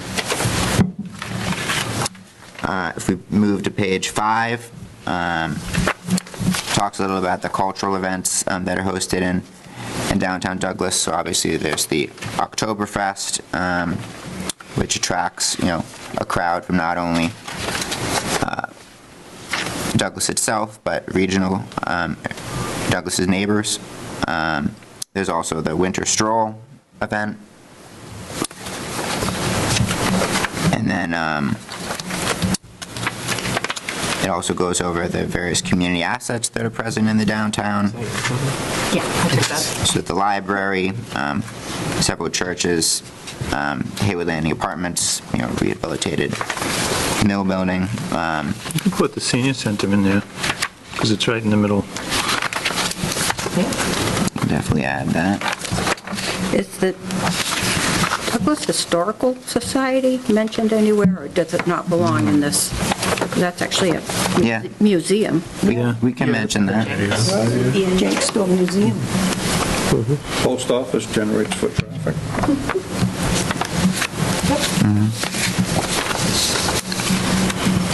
S9: If we move to page 5, talks a little about the cultural events that are hosted in downtown Douglas. So obviously there's the Oktoberfest, which attracts, you know, a crowd from not only Douglas itself, but regional Douglas's neighbors. There's also the Winter Stroll event. And then It also goes over the various community assets that are present in the downtown.
S8: Yeah, I took that.
S9: So the library, several churches, Haywood Landing Apartments, rehabilitated mill building.
S12: You can put the senior center in there, because it's right in the middle.
S9: Definitely add that.
S5: Is the Douglas Historical Society mentioned anywhere, or does it not belong in this? That's actually a
S9: Yeah.
S5: museum.
S9: We can mention that.
S1: The Jenks Store Museum.
S4: Post office generates foot traffic.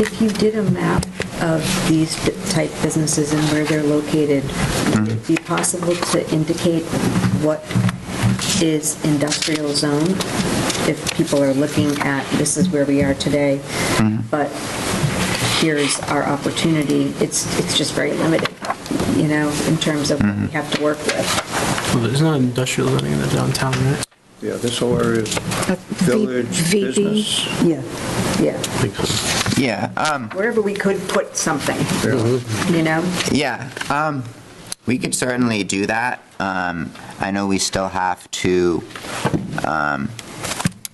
S13: If you did a map of these type businesses and where they're located, would it be possible to indicate what is industrial zoned? If people are looking at, this is where we are today, but here's our opportunity, it's just very limited, in terms of what we have to work with.
S7: Well, there's not industrial zoning in the downtown, right?
S4: Yeah, this whole area is village, business.
S1: Yeah.
S13: Yeah,
S9: Yeah.
S13: wherever we could put something,
S9: Yeah, we could certainly do that. I know we still have to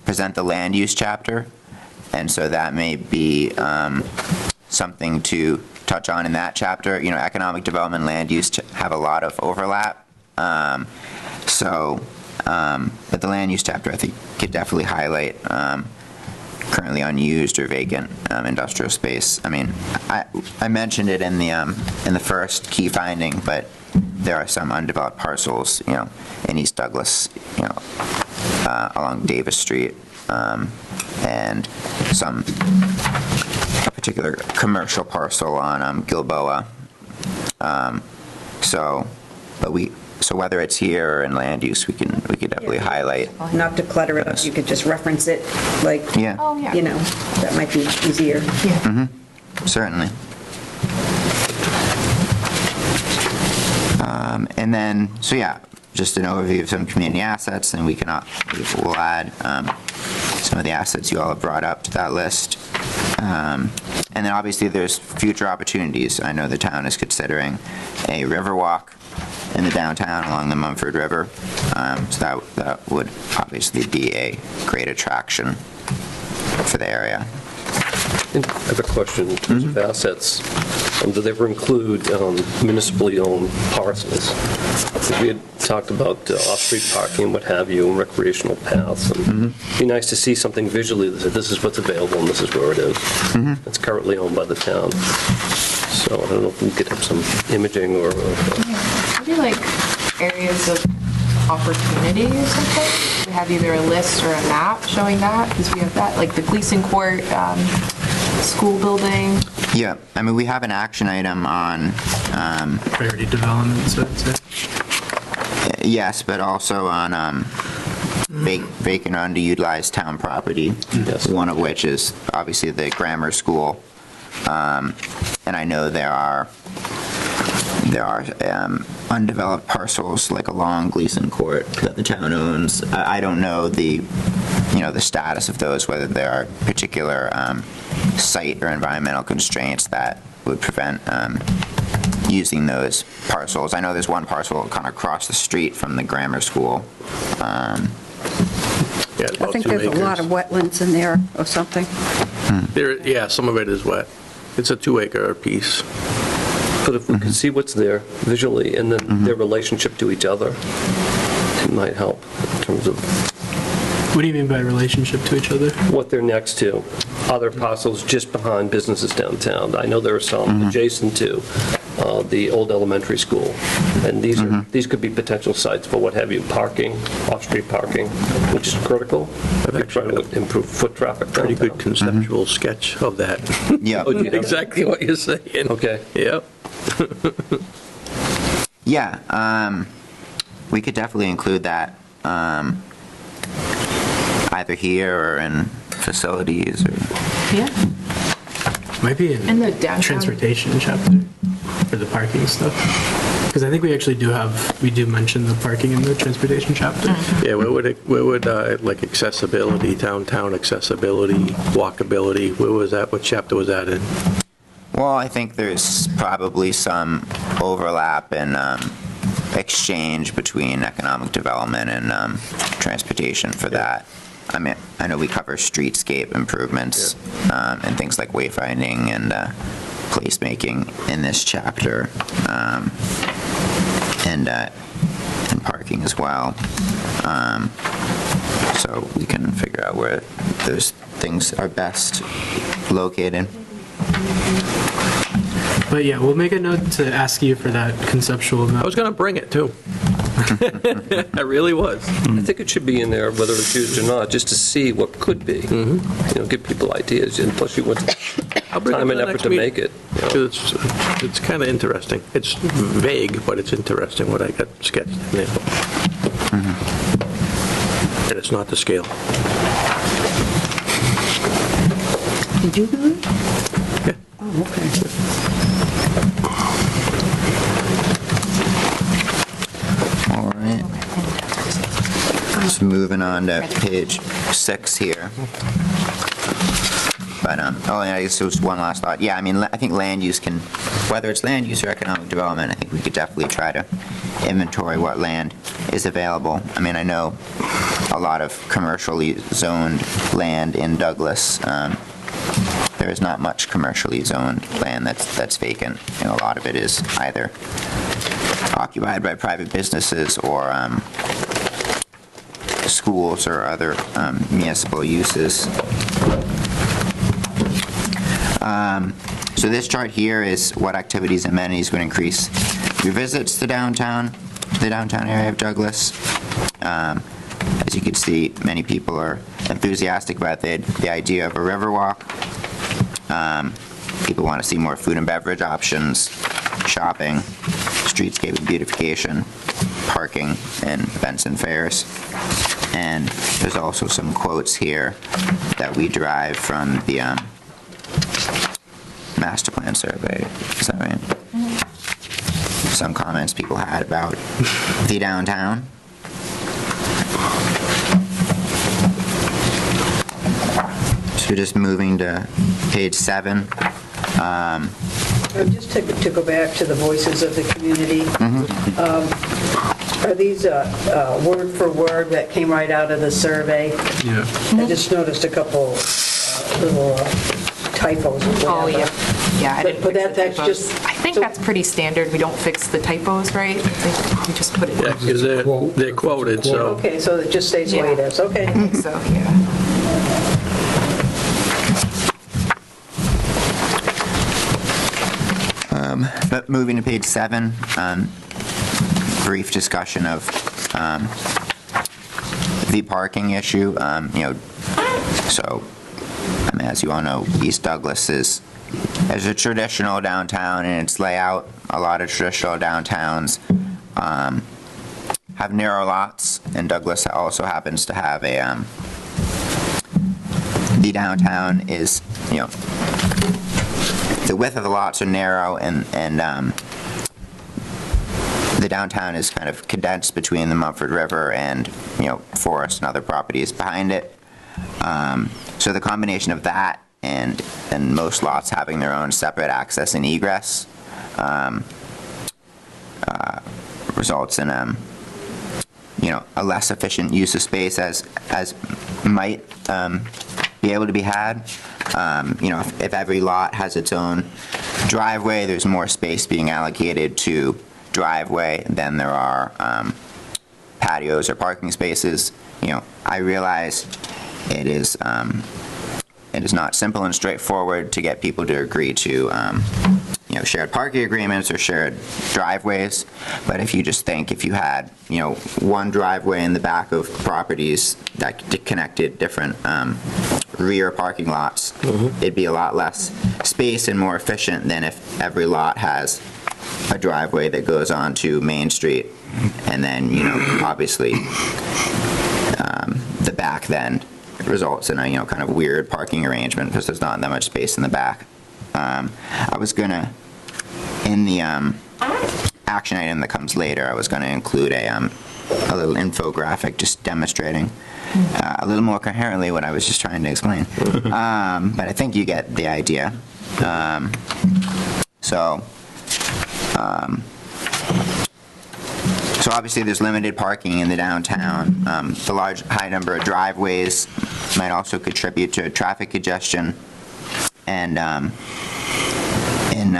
S9: present the land use chapter, and so that may be something to touch on in that chapter. Economic development and land use have a lot of overlap. But the land use chapter, I think, could definitely highlight currently unused or vacant industrial space. I mean, I mentioned it in the first key finding, but there are some undeveloped parcels, in East Douglas, along Davis Street, and a particular commercial parcel on Gilboa. So whether it's here or in land use, we could definitely highlight.
S13: not to clutter it up, you could just reference it,
S9: Yeah.
S8: Oh, yeah.
S13: that might be easier.
S8: Yeah.
S9: Certainly. And then, just an overview of some community assets, and we'll add some of the assets you all have brought up to that list. And then obviously there's future opportunities. I know the town is considering a river walk in the downtown along the Mumford River. So that would obviously be a great attraction for the area.
S3: And I have a question in terms of assets. Do they ever include municipally owned parcels? We had talked about off-street parking and what have you, and recreational paths. And it'd be nice to see something visually that said, this is what's available and this is where it is. It's currently owned by the town. So I don't know if we could have some imaging or...
S8: Maybe like areas of opportunity or something. We have either a list or a map showing that, because we have that, like the Gleason Court school building.
S9: Yeah, I mean, we have an action item on...
S7: Priority development, so I'd say.
S9: Yes, but also on vacant or underutilized town property, one of which is obviously the grammar school. And I know there are undeveloped parcels like along Gleason Court that the town owns. I don't know the status of those, whether there are particular site or environmental constraints that would prevent using those parcels. I know there's one parcel kind of across the street from the grammar school.
S5: I think there's a lot of wetlands in there or something.
S2: Yeah, some of it is wet. It's a 2-acre piece.
S3: But if we could see what's there visually and then their relationship to each other, it might help in terms of...
S7: What do you mean by relationship to each other?
S3: What they're next to. Other parcels just behind businesses downtown. I know there are some adjacent to the old elementary school. And these could be potential sites for what have you, parking, off-street parking, which is critical. We're trying to improve foot traffic downtown.
S2: Pretty good conceptual sketch of that.
S9: Yeah.
S2: Exactly what you're saying.
S3: Okay.
S2: Yep.
S9: Yeah, we could definitely include that either here or in facilities or...
S8: Yeah.
S7: Might be
S8: In the downtown.
S7: transportation chapter for the parking stuff. Because I think we actually do mention the parking in the transportation chapter.
S2: Yeah, where would like accessibility, downtown accessibility, walkability, where was that? What chapter was that in?
S9: Well, I think there's probably some overlap in exchange between economic development and transportation for that. I mean, I know we cover streetscape improvements and things like wayfinding and placemaking in this chapter, and parking as well. So we can figure out where those things are best located.
S7: But yeah, we'll make a note to ask you for that conceptual map.
S2: I was going to bring it, too. I really was.
S3: I think it should be in there, whether it's used or not, just to see what could be. You know, give people ideas, and plus you want
S2: I'll bring it
S3: time
S2: to
S3: and
S2: the
S3: effort
S2: next
S3: to
S2: meeting.
S3: make it. You know.
S2: 'Cause it's kind of interesting. It's vague, but it's interesting what I got sketched in there. And it's not the scale.
S1: Did you do it?
S2: Yeah.
S1: Oh, okay.
S9: All right. Just moving on to page 6 here. But, oh, and I guess there was one last thought. Yeah, I mean, I think land use can, whether it's land use or economic development, I think we could definitely try to inventory what land is available. I mean, I know a lot of commercially zoned land in Douglas. There is not much commercially zoned land that's vacant, and a lot of it is either occupied by private businesses or schools or other municipal uses. So this chart here is what activities and amenities would increase your visits to the downtown area of Douglas. As you can see, many people are enthusiastic about the idea of a river walk. People want to see more food and beverage options, shopping, streetscape and beautification, parking, and events and fairs. And there's also some quotes here that we derive from the master plan survey. Is that right? Some comments people had about the downtown. So just moving to page 7.
S11: Just to go back to the voices of the community, are these word for word that came right out of the survey?
S7: Yeah.
S11: I just noticed a couple little typos or whatever.
S8: Oh, yeah. Yeah, I didn't
S11: But
S8: fix the
S11: that's
S8: typos.
S11: just...
S8: I think that's pretty standard. We don't fix the typos, right? We just put it.
S2: Yeah, because they're quoted, so.
S11: Okay, so it just stays the way it is, okay.
S8: I think so, yeah.
S9: But moving to page 7, brief discussion of the parking issue. So, I mean, as you all know, East Douglas is a traditional downtown in its layout. A lot of traditional downtowns have narrow lots, and Douglas also happens to have the downtown is, the width of the lots are narrow, and the downtown is kind of condensed between the Mumford River and, forest and other properties behind it. So the combination of that and most lots having their own separate access and egress results in a less efficient use of space as might be able to be had. If every lot has its own driveway, there's more space being allocated to driveway than there are patios or parking spaces. I realize it is not simple and straightforward to get people to agree to shared parking agreements or shared driveways, but if you just think if you had one driveway in the back of properties that connected different rear parking lots, it'd be a lot less space and more efficient than if every lot has a driveway that goes onto Main Street, and then obviously the back then results in a kind of weird parking arrangement because there's not that much space in the back. I was gonna, in the action item that comes later, I was gonna include a little infographic just demonstrating a little more coherently what I was just trying to explain. But I think you get the idea. So, so obviously there's limited parking in the downtown. The large, high number of driveways might also contribute to traffic congestion. And in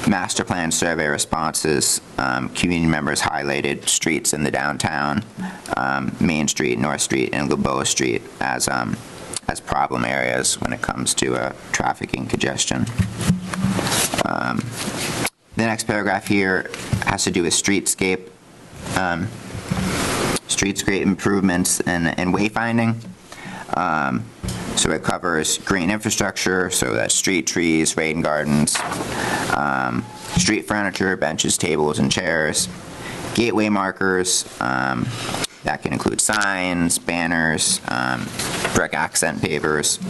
S9: master plan survey responses, community members highlighted streets in the downtown, Main Street, North Street, and Gilboa Street as problem areas when it comes to traffic and congestion. The next paragraph here has to do with streetscape improvements and wayfinding. So it covers green infrastructure, so that's street trees, rain gardens, street furniture, benches, tables, and chairs, gateway markers, that can include signs, banners, brick accent pavers,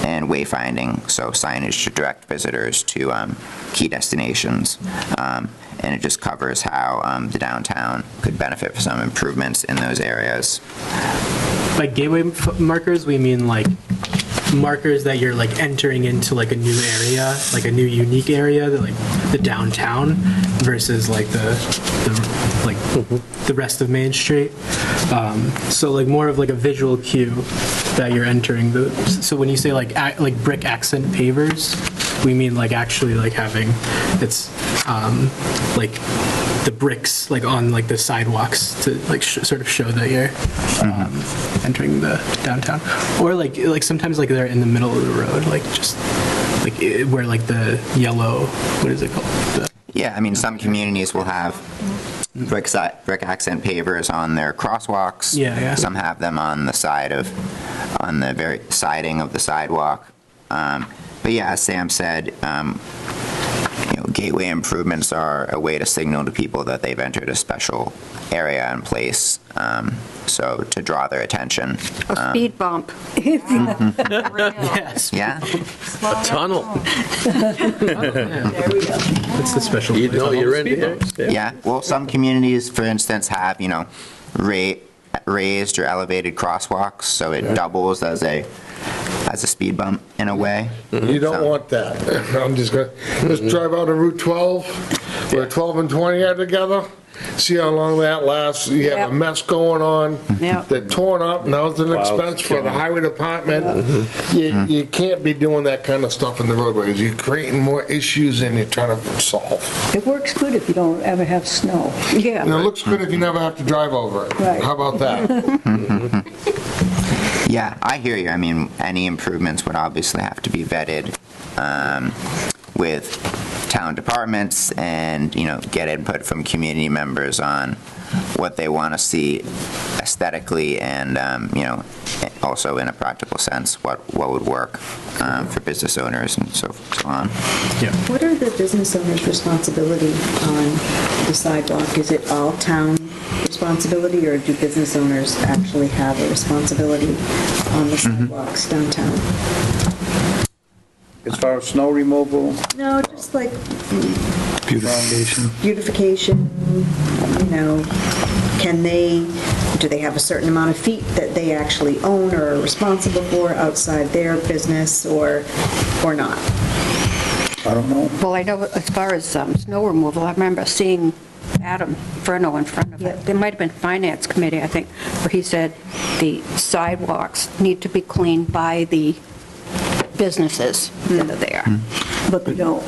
S9: and wayfinding, so signage to direct visitors to key destinations. And it just covers how the downtown could benefit from some improvements in those areas.
S7: Like gateway markers, we mean like markers that you're like entering into like a new area, like a new unique area, that like the downtown versus like the rest of Main Street. So like more of like a visual cue that you're entering. So when you say like brick accent pavers, we mean like actually like having it's like the bricks like on like the sidewalks to like sort of show that you're entering the downtown, or like sometimes like they're in the middle of the road, like just like where like the yellow, what is it called?
S9: Yeah, I mean some communities will have brick accent pavers on their crosswalks.
S7: Yeah.
S9: Some have them on the very siding of the sidewalk. But yeah, as Sam said, gateway improvements are a way to signal to people that they've entered a special area and place, so to draw their attention.
S5: A speed bump.
S7: Yes.
S9: Yeah.
S2: A tunnel.
S1: There we go.
S7: It's the special.
S2: You know you're in here.
S9: Yeah. Well, some communities, for instance, have raised or elevated crosswalks, so it doubles as a speed bump in a way.
S6: You don't want that. I'm just going to drive out of Route 12, where 12 and 20 are together. See how long that lasts. You have a mess going on.
S5: Yep.
S6: They're torn up. Now it's an expense for the highway department. You can't be doing that kind of stuff in the roadways. You're creating more issues than you're trying to solve.
S1: It works good if you don't ever have snow.
S5: Yeah.
S6: And it looks good if you never have to drive over it.
S1: Right.
S6: How about that?
S9: Yeah, I hear you. I mean, any improvements would obviously have to be vetted with town departments and, get input from community members on what they want to see aesthetically and, also in a practical sense, what would work for business owners and so on.
S7: Yeah.
S13: What are the business owners' responsibility on the sidewalk? Is it all town responsibility, or do business owners actually have a responsibility on the sidewalks downtown?
S4: As far as snow removal,
S13: No, just like
S12: Beautification.
S13: beautification, do they have a certain amount of feet that they actually own or are responsible for outside their business or not?
S4: I don't know.
S5: Well, I know as far as snow removal, I remember seeing Adam Furno in front of it. There might have been Finance Committee, I think, where he said the sidewalks need to be cleaned by the businesses that are there.
S1: But they don't.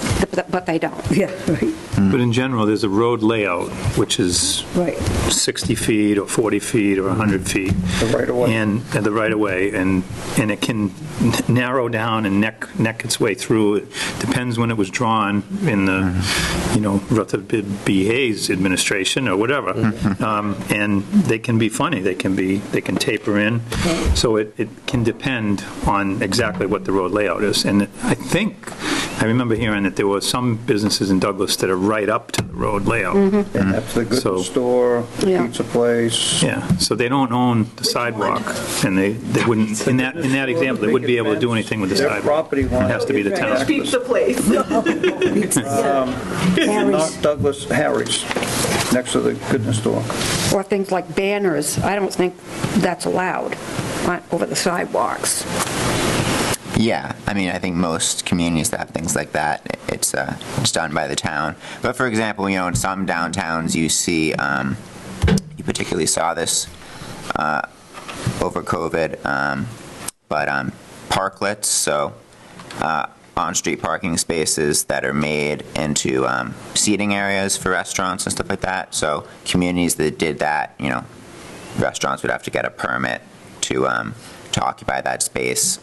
S5: But they don't.
S1: Yeah, right.
S12: But in general, there's a road layout, which is
S1: Right.
S12: 60 feet or 40 feet or 100 feet.
S4: The right-of-way.
S12: And the right-of-way, and it can narrow down and neck its way through. It depends when it was drawn in the, Rutherford B. Hayes administration or whatever. And they can be funny. They can taper in. So it can depend on exactly what the road layout is. And I remember hearing that there were some businesses in Douglas that are right up to the road layout.
S4: And that's the goods store,
S5: Yeah.
S4: pizza place.
S12: Yeah, so they don't own the sidewalk, and they wouldn't, in that example, they wouldn't be able to do anything with the
S4: Their
S12: sidewalk.
S4: property
S12: It
S4: line.
S12: has to be the town.
S10: Pizza place.
S4: Not Douglas, Harry's, next to the goodness store.
S5: Or things like banners, I don't think that's allowed over the sidewalks.
S9: Yeah, I mean, I think most communities that have things like that, it's done by the town. But for example, you know, in some downtowns, you see, you particularly saw this over COVID, but parklets, so on-street parking spaces that are made into seating areas for restaurants and stuff like that. So communities that did that, you know, restaurants would have to get a permit to occupy that space.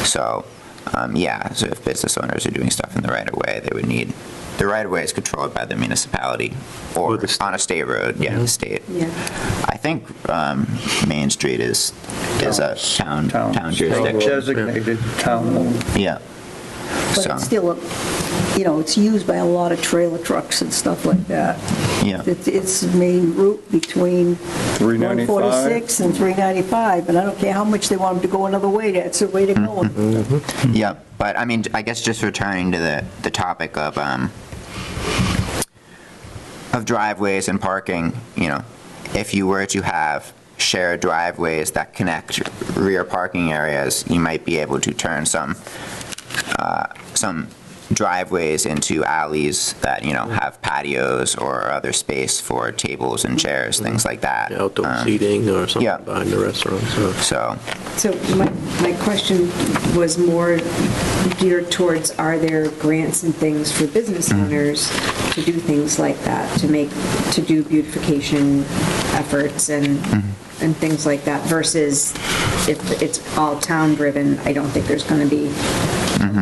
S9: So if business owners are doing stuff in the right-of-way, they would need, the right-of-way is controlled by the municipality or on a state road, the state.
S13: Yeah.
S9: I think Main Street is a town jurisdiction.
S4: Designated town.
S9: Yeah.
S1: But
S9: So,
S1: it's still, you know, it's used by a lot of trailer trucks and stuff like that.
S9: yeah.
S1: It's the main route between
S4: 395.
S1: 146 and 395, and I don't care how much they want them to go another way, that's the way to go.
S9: Yeah, but I mean, I guess just returning to the topic of driveways and parking, you know, if you were to have shared driveways that connect rear parking areas, you might be able to turn some driveways into alleys that, you know, have patios or other space for tables and chairs, things like that.
S2: Outdoor seating or something
S9: yeah.
S2: behind the restaurant, so.
S13: So my question was more geared towards, are there grants and things for business owners to do things like that, to do beautification efforts and things like that, versus if it's all town-driven, I don't think there's going to be,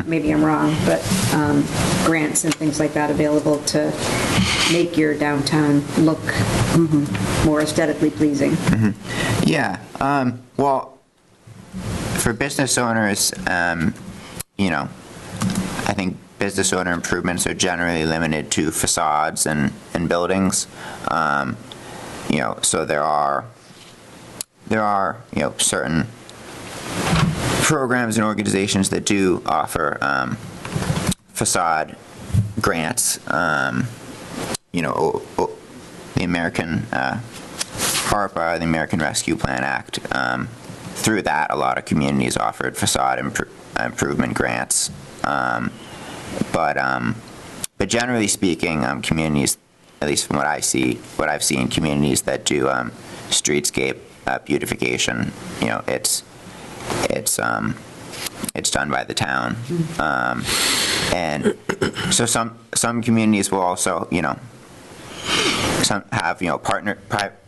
S13: maybe I'm wrong, but grants and things like that available to make your downtown look more aesthetically pleasing.
S9: Yeah, well, for business owners, you know, I think business owner improvements are generally limited to facades and buildings. You know, so there are, you know, certain programs and organizations that do offer facade grants. You know, the American ARPA, the American Rescue Plan Act. Through that, a lot of communities offered facade improvement grants. But generally speaking, communities, at least from what I've seen, communities that do streetscape beautification, you know, it's done by the town. And so some communities will also, you know, some have, you know,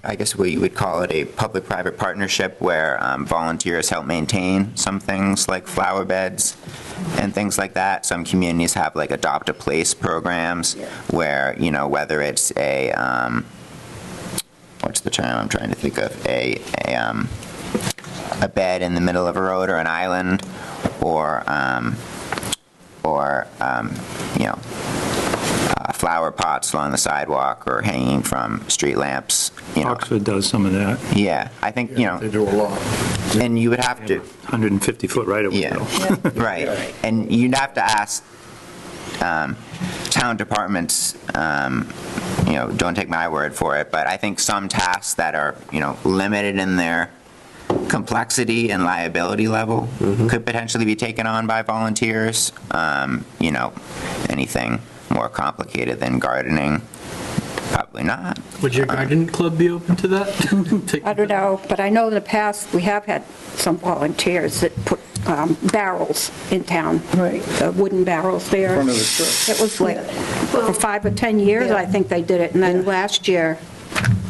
S9: I guess we would call it a public-private partnership where volunteers help maintain some things like flower beds and things like that. Some communities have like adopt a place programs where, you know, whether it's a, what's the term I'm trying to think of, a bed in the middle of a road or an island, or you know, flower pots along the sidewalk or hanging from street lamps. You know.
S12: Oxford does some of that.
S9: Yeah, I think, you know.
S6: They do a lot.
S9: And you would have to.
S12: 150-foot right-of-way.
S9: Yeah, right. And you'd have to ask town departments, you know, don't take my word for it, but I think some tasks that are, you know, limited in their complexity and liability level could potentially be taken on by volunteers. You know, anything more complicated than gardening, probably not.
S7: Would your garden club be open to that?
S5: I don't know, but I know in the past, we have had some volunteers that put barrels in town.
S1: Right.
S5: Wooden barrels there.
S4: Front of the church.
S5: It was like, for 5 or 10 years, I think they did it, and then last year,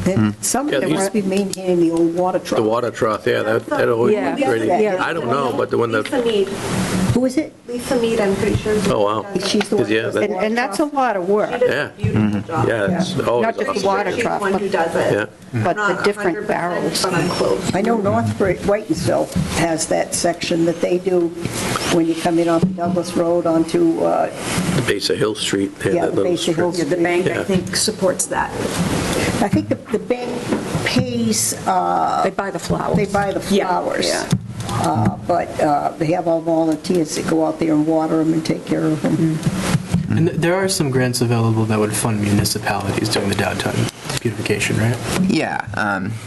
S1: And some of
S2: Yeah,
S1: them
S2: these-
S1: must be maintaining the old water
S2: The
S1: truck.
S2: water trough, yeah, that always
S5: Yeah.
S2: was pretty,
S1: Yeah.
S2: I don't know, but the one that,
S10: Lisa Mead.
S1: Who is it?
S10: Lisa Mead, I'm pretty sure.
S2: Oh, wow.
S1: She's the one.
S2: Yeah,
S1: that does
S2: that-
S1: the water
S5: and that's a
S1: trough.
S5: lot of work.
S10: She does
S2: Yeah.
S10: a beautiful job.
S2: yeah, it's always
S5: Not just
S2: awesome.
S5: the water
S10: She's
S5: truck,
S10: one who does it.
S2: Yeah.
S5: but the
S10: Not
S5: different
S10: 100%,
S5: barrels.
S10: But I'm close.
S1: I know Northbridge, Whitensville has that section that they do when you come in off Douglas Road onto,
S2: The base of Hill Street. they have
S1: yeah,
S2: that little
S1: base of Hill
S2: strip.
S13: The
S1: Street.
S13: bank, I
S2: Yeah.
S13: think, supports that.
S1: I think the bank pays,
S5: They buy the flowers.
S1: they buy the
S13: Yeah,
S1: flowers.
S13: yeah.
S1: But they have all volunteers that go out there and water them and take care of them.
S7: And there are some grants available that would fund municipalities doing the downtown beautification, right?
S9: Yeah,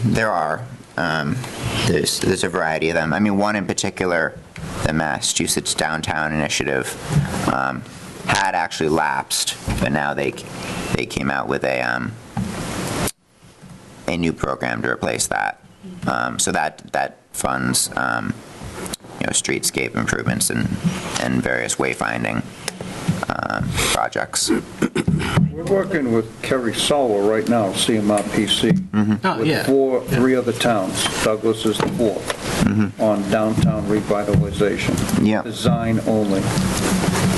S9: there are. There's a variety of them. I mean, one in particular the Massachusetts Downtown Initiative had actually lapsed, but now they came out with a new program to replace that. So that funds streetscape improvements and various wayfinding projects.
S4: We're working with Kerry Sowell right now, CMRPC,
S7: Oh, yeah.
S4: with three other towns. Douglas is the fourth, on downtown revitalization.
S9: Yeah.
S4: Design only.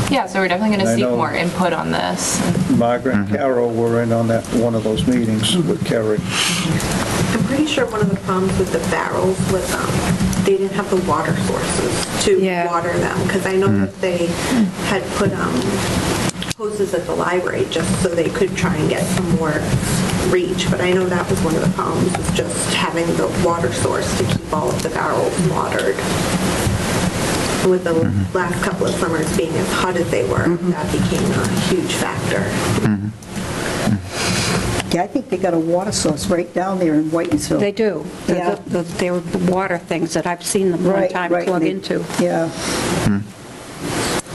S8: Yeah, so we're definitely going
S4: I
S8: to seek
S4: know.
S8: more input on this.
S4: Margaret and Carol were in on one of those meetings with Kerry.
S10: I'm pretty sure one of the problems with the barrels was they didn't have the water sources to water them, because I know that they had put hoses at the library just so they could try and get some more reach, but I know that was one of the problems, was just having the water source to keep all of the barrels watered. With the last couple of summers being as hot as they were, that became a huge factor.
S1: Yeah, I think they got a water source right down there in Whitensville.
S5: They do.
S1: Yeah.
S5: They're the water things that I've seen them one
S1: Right,
S5: time
S1: right,
S5: plug
S1: they-
S5: into.
S1: Yeah.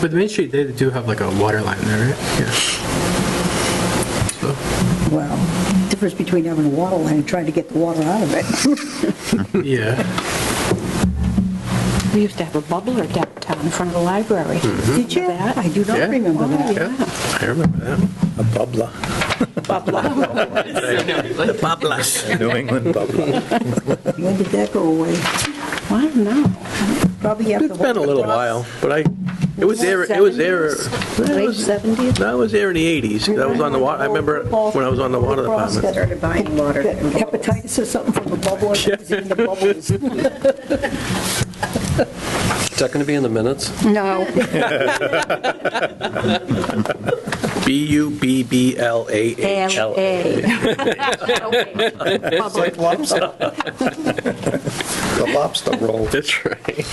S7: But the Main Street, they do have like a water line there, right? Yeah. So,
S1: Well, difference between having a water line and trying to get the water out of it.
S7: yeah.
S5: We used to have a bubbler downtown in front of the library.
S1: Did you?
S5: Remember that?
S1: I do not
S2: Yeah.
S1: remember that.
S2: Yeah, I remember that.
S12: A bubbler.
S2: The Bablas.
S12: New England bubbler.
S1: When did that go away?
S5: I don't know.
S1: Probably after.
S2: It's been a little while, but it was there,
S5: Late 70s?
S2: No, it was there in the 80s. That was on the water, I remember when I was on the water
S1: Ross
S2: department.
S1: started buying water. Hepatitis or something from the bubble. It was in the bubbles.
S3: Is that going to be in the minutes?
S5: No.
S2: Bubbllah.
S5: L.A.
S4: It's like lobster. The lobster roll.
S2: That's right.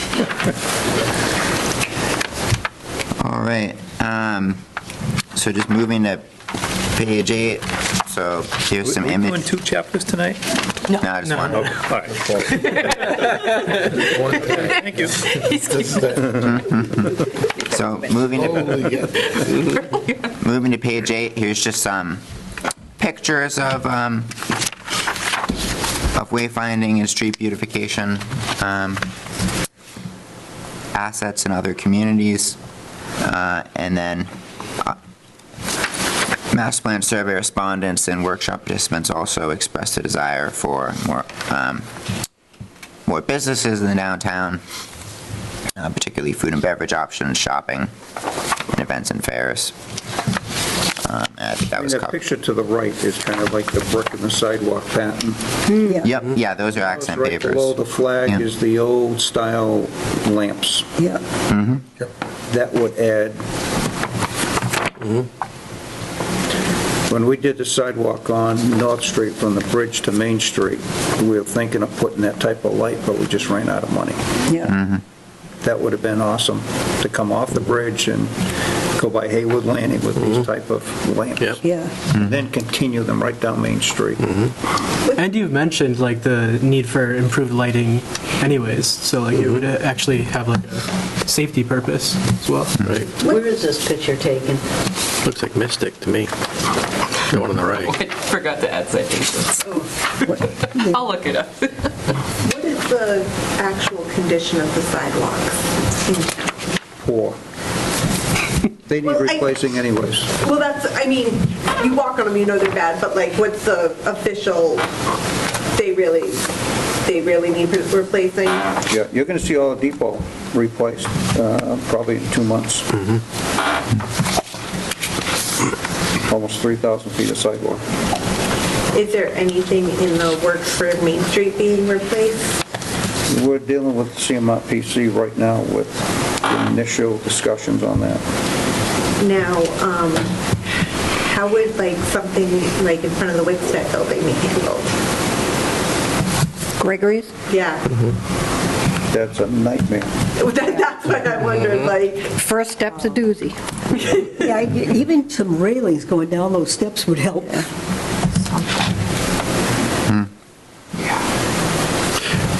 S9: All right, so just moving to page 8, so here's some
S12: We're doing
S9: image.
S12: 2 chapters tonight?
S9: No, just one.
S12: All right. Thank you.
S9: So moving to page 8, here's just some pictures of wayfinding and street beautification assets in other communities, and then Master Plan Survey respondents and workshop participants also expressed a desire for more businesses in the downtown, particularly food and beverage options, shopping, and events and fairs. I think that was
S4: That
S9: covered.
S4: picture to the right is kind of like the brick in the sidewalk pattern.
S9: Yep, yeah, those are accent
S4: Right
S9: pavers.
S4: below the flag
S9: Yeah.
S4: is the old style lamps.
S1: Yeah.
S4: That would add. When we did the sidewalk on North Street from the bridge to Main Street, we were thinking of putting that type of light, but we just ran out of money.
S1: Yeah.
S4: That would have been awesome, to come off the bridge and go by Haywood Landing with these type of lamps.
S2: Yep.
S1: Yeah.
S4: And then continue them right down Main Street.
S7: And you've mentioned like the need for improved lighting anyways, so like it would actually have like a safety purpose as well.
S2: Right.
S11: Where is this picture taken?
S2: Looks like Mystic to me. The one on the right.
S14: I forgot to add citations. I'll look it up.
S10: What is the actual condition of the sidewalks in town?
S4: Poor. They need
S10: Well,
S4: replacing anyways.
S10: Well, that's, I mean, you walk on them, you know they're bad, but like, what's the official, they really need replacing?
S4: Yeah, you're going to see all the depot replaced probably in 2 months. Almost 3,000 feet of sidewalk.
S10: Is there anything in the works for Main Street being replaced?
S4: We're dealing with CMRPC right now with initial discussions on that.
S10: Now, how would like something like in front of the Wickstead building be handled?
S5: Gregory's?
S10: Yeah,
S4: That's a nightmare.
S10: that's what I wondered, like,
S5: First step's a doozy.
S1: Yeah, even some railings going down those steps would help.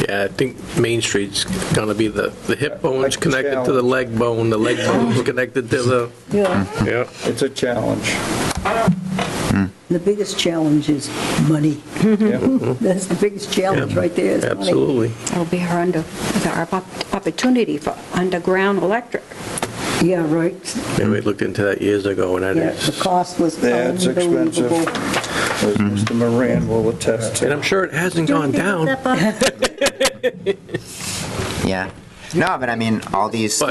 S2: Yeah, Yeah, I think Main Street's gonna be the hip bone's connected to the leg bone's connected to the, yeah.
S4: It's a challenge.
S1: The biggest challenge is money. That's the biggest challenge right there, is money.
S2: Absolutely.
S5: It'll be our opportunity for underground electric.
S1: Yeah, right.
S2: Yeah, we looked into that years ago, and that
S1: Yeah,
S2: is,
S1: the cost was
S4: That's expensive.
S1: unbelievable.
S4: As Mr. Moran will attest to.
S2: and I'm sure it hasn't gone down.
S9: Yeah. No, but I mean, all these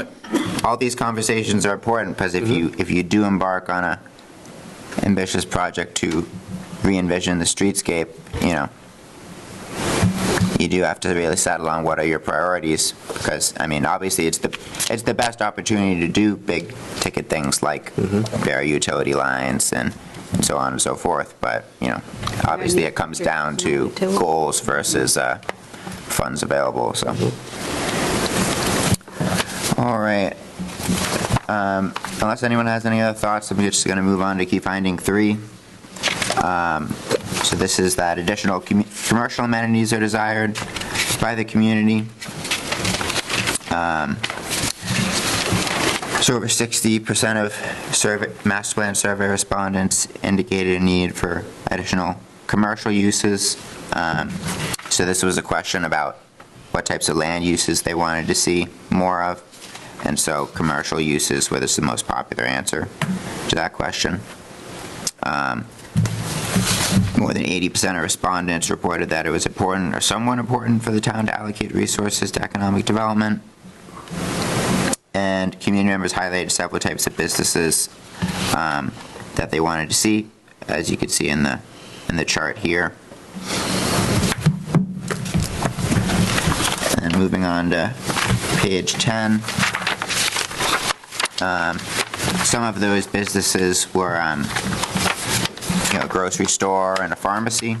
S9: conversations are important, because if you do embark on a ambitious project to re-envision the streetscape, you know, you do have to really settle on what are your priorities, because, I mean, obviously, it's the best opportunity to do big ticket things like bury utility lines and so on and so forth, but, you know, obviously it comes down to goals versus funds available, so. All right. Unless anyone has any other thoughts, I'm just going to move on to key finding 3. So this is that additional commercial amenities are desired by the community. So over 60% of master plan survey respondents indicated a need for additional commercial uses. So this was a question about what types of land uses they wanted to see more of. And so commercial uses was the most popular answer to that question. More than 80% of respondents reported that it was important or somewhat important for the town to allocate resources to economic development. And community members highlighted several types of businesses that they wanted to see, as you can see in the chart here. And moving on to page 10. Some of those businesses were a grocery store and a pharmacy.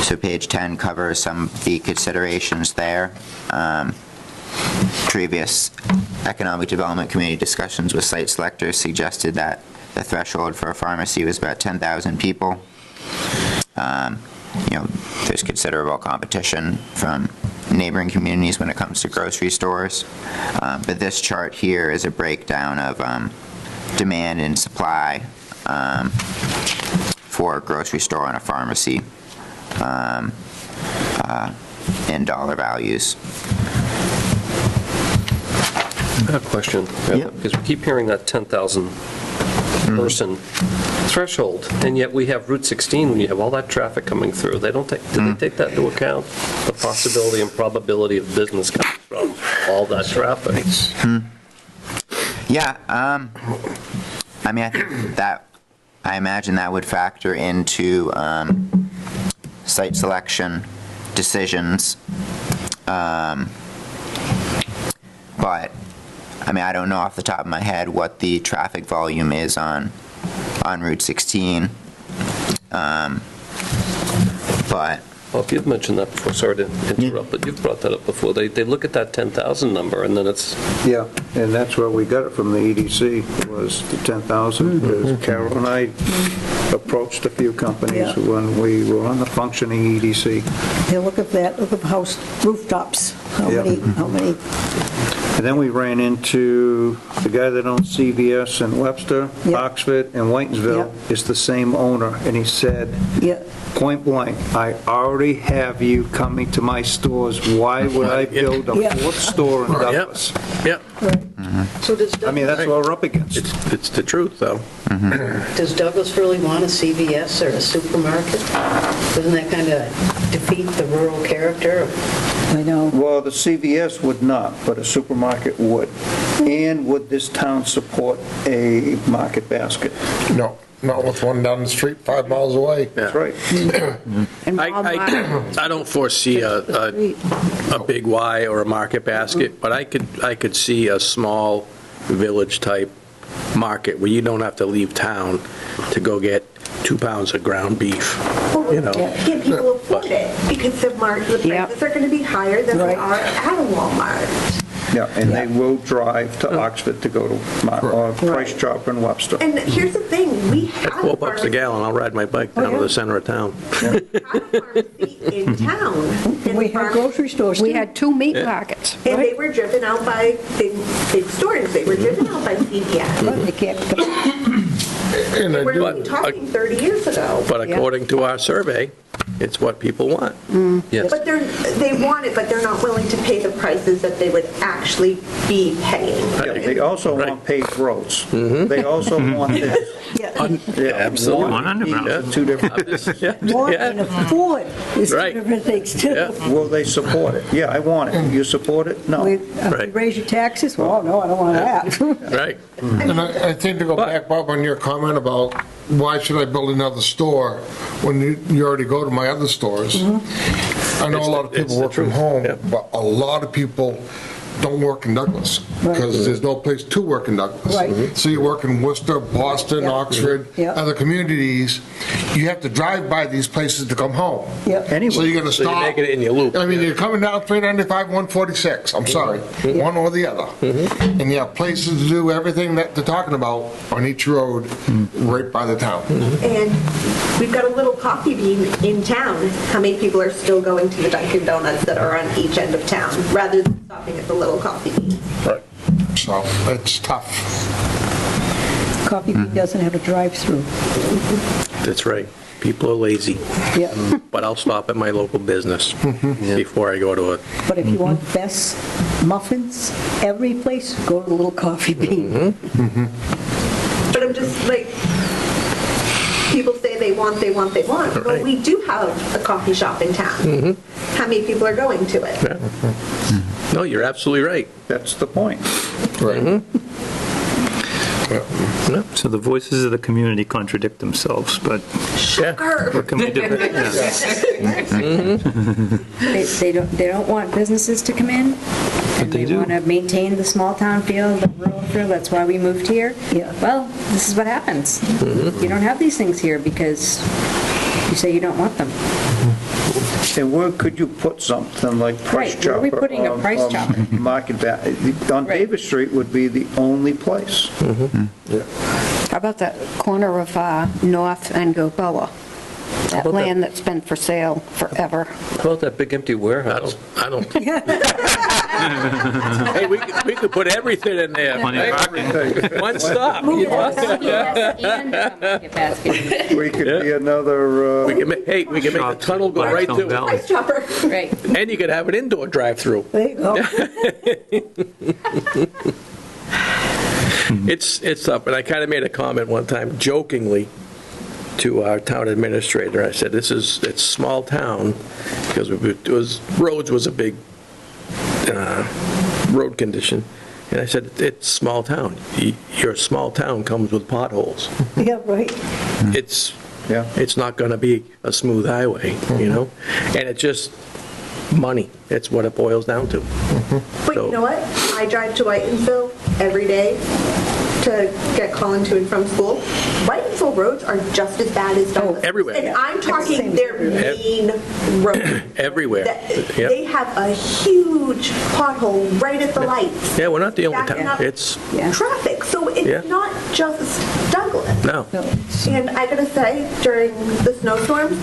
S9: So page 10 covers some of the considerations there. Previous Economic Development Committee discussions with site selectors suggested that the threshold for a pharmacy was about 10,000 people. There's considerable competition from neighboring communities when it comes to grocery stores. But this chart here is a breakdown of demand and supply for a grocery store and a pharmacy in dollar values.
S3: I have a question.
S9: Yeah.
S3: Because we keep hearing that 10,000 person threshold, and yet we have Route 16 when you have all that traffic coming through. They don't take, do they take that into account? The possibility and probability of business coming from all that traffic?
S9: Yeah, I mean, I think that, I imagine that would factor into site selection decisions. But, I mean, I don't know off the top of my head what the traffic volume is on Route 16. But...
S3: Well, if you've mentioned that before, sorry to interrupt, but you've brought that up before. They look at that 10,000 number, and then it's...
S4: Yeah, and that's where we got it from the EDC, was the 10,000. Because Carol and I approached a few companies when we were on the functioning EDC.
S1: Hey, look at that, look at house rooftops, how many?
S4: And then we ran into the guy that owns CVS in Webster, Oxford, and Whitensville is the same owner, and he said, point blank, I already have you coming to my stores. Why would I build a fourth store in Douglas?
S11: So does
S4: I mean, that's what we're up against.
S2: It's the truth, though.
S11: Does Douglas really want a CVS or a supermarket? Doesn't that kind of defeat the rural character?
S1: I know.
S4: Well, the CVS would not, but a supermarket would. And would this town support a market basket?
S6: No, not with one down the street 5 miles away.
S4: That's right.
S2: I don't foresee a big Y or a market basket, but I could see a small village-type market where you don't have to leave town to go get 2 pounds of ground beef, you know.
S10: Can people afford it? Because the prices are going to be higher than they are at a Walmart.
S4: Yeah, and they will drive to Oxford to go to Price Chopper and Webster.
S10: And here's the thing, we
S2: At
S10: have
S2: $4 a gallon, I'll ride my bike down to the center of town.
S10: in town. and
S1: We had grocery stores,
S5: We
S1: too.
S5: had 2 meat markets.
S10: And they were driven out by big stores. They were driven out by CVS.
S1: But they can't come.
S6: And I
S10: We're
S6: do,
S10: only talking 30 years ago.
S2: But according to our survey, it's what people want.
S3: Yes.
S10: But they want it, but they're not willing to pay the prices that they would actually be paying.
S4: Yeah, they also want paved roads. They also want this.
S1: Yeah.
S2: Absolutely.
S12: One underground.
S4: These are two different.
S1: Want and afford is two
S2: Right.
S1: different things, too.
S2: Yeah.
S4: Will they support it? Yeah, I want it. You support it? No.
S2: Right.
S1: Raise your taxes? Well, no, I don't want that.
S2: Right.
S6: and I think to go back, Bob, on your comment about why should I build another store when you already go to my other stores? I know a lot of
S2: It's
S6: people
S2: the
S6: work from
S2: truth.
S6: home,
S2: Yeah.
S6: but a lot of people don't work in Douglas because there's no place to work in Douglas.
S1: Right.
S6: So you work in Worcester, Boston,
S1: Yeah.
S6: Oxford,
S1: Yeah.
S6: other communities. You have to drive by these places to come home.
S1: Yeah.
S6: So you're going to
S2: So you're
S6: stop.
S2: making it in your loop.
S6: I mean, you're coming down 395, 146, I'm sorry, one or the other. And you have places to do everything that they're talking about on each road right by the town.
S10: And we've got a little coffee bean in town. How many people are still going to the Dunkin' Donuts that are on each end of town, rather than stopping at the little coffee bean?
S6: Right. So it's tough.
S1: Coffee Bean doesn't have a drive-through.
S2: That's right. People are lazy.
S1: Yeah.
S2: But I'll stop at my local business before I go to it.
S1: But if you want the best muffins, every place, go to the little Coffee Bean.
S10: But I'm just like, people say they want. Well,
S2: Right.
S10: we do have a coffee shop in town. How many people are going to it?
S2: No, you're absolutely right.
S4: That's the point.
S6: Right.
S12: So the voices of the community contradict themselves, but what can we do? Yeah.
S13: They don't want businesses to come in, and
S12: they
S13: they
S12: do.
S13: want to maintain the small town feel, the rural feel, that's why we moved here.
S1: Yeah.
S13: Well, this is what happens. You don't have these things here because you say you don't want them.
S4: And where could you put something like Price
S13: Right,
S4: Chopper?
S13: where are we putting a Price Chopper?
S4: Market on
S13: Right.
S4: Davis Street would be the only place.
S5: How about that corner of North and Gilboa? That
S3: about that?
S5: land that's been for sale forever.
S3: How about that big empty warehouse?
S2: I don't. Hey, we could put everything in there.
S12: Plenty of parking.
S2: One stop.
S13: And Market Basket.
S4: We could be another,
S2: We can make the tunnel go right
S12: Blackstone
S2: to
S12: Valley.
S10: Price Chopper.
S13: Right.
S2: it. And you could have an indoor drive-through.
S1: There you go.
S2: It's up, and I kind of made a comment one time jokingly to our town administrator. I said, it's small town, because roads was a big road condition. And I said, it's small town. Your small town comes with potholes.
S1: Yeah, right.
S2: It's
S4: yeah.
S2: not going to be a smooth highway, you know? And it's just money. It's what it boils down to.
S10: But you know what? I drive to Whitensville every day to get Colin to and from school. Whitensville roads are just as bad as Douglas.
S2: Everywhere.
S10: And I'm talking their main road.
S2: Everywhere.
S10: That-
S2: Yep.
S10: They have a huge pothole right at the lights.
S2: Yeah, we're not the only
S10: backing
S2: town.
S10: up
S2: It's,
S10: traffic. So it's
S2: Yeah.
S10: not just Douglas.
S2: no.
S10: And I gotta say, during the snowstorms,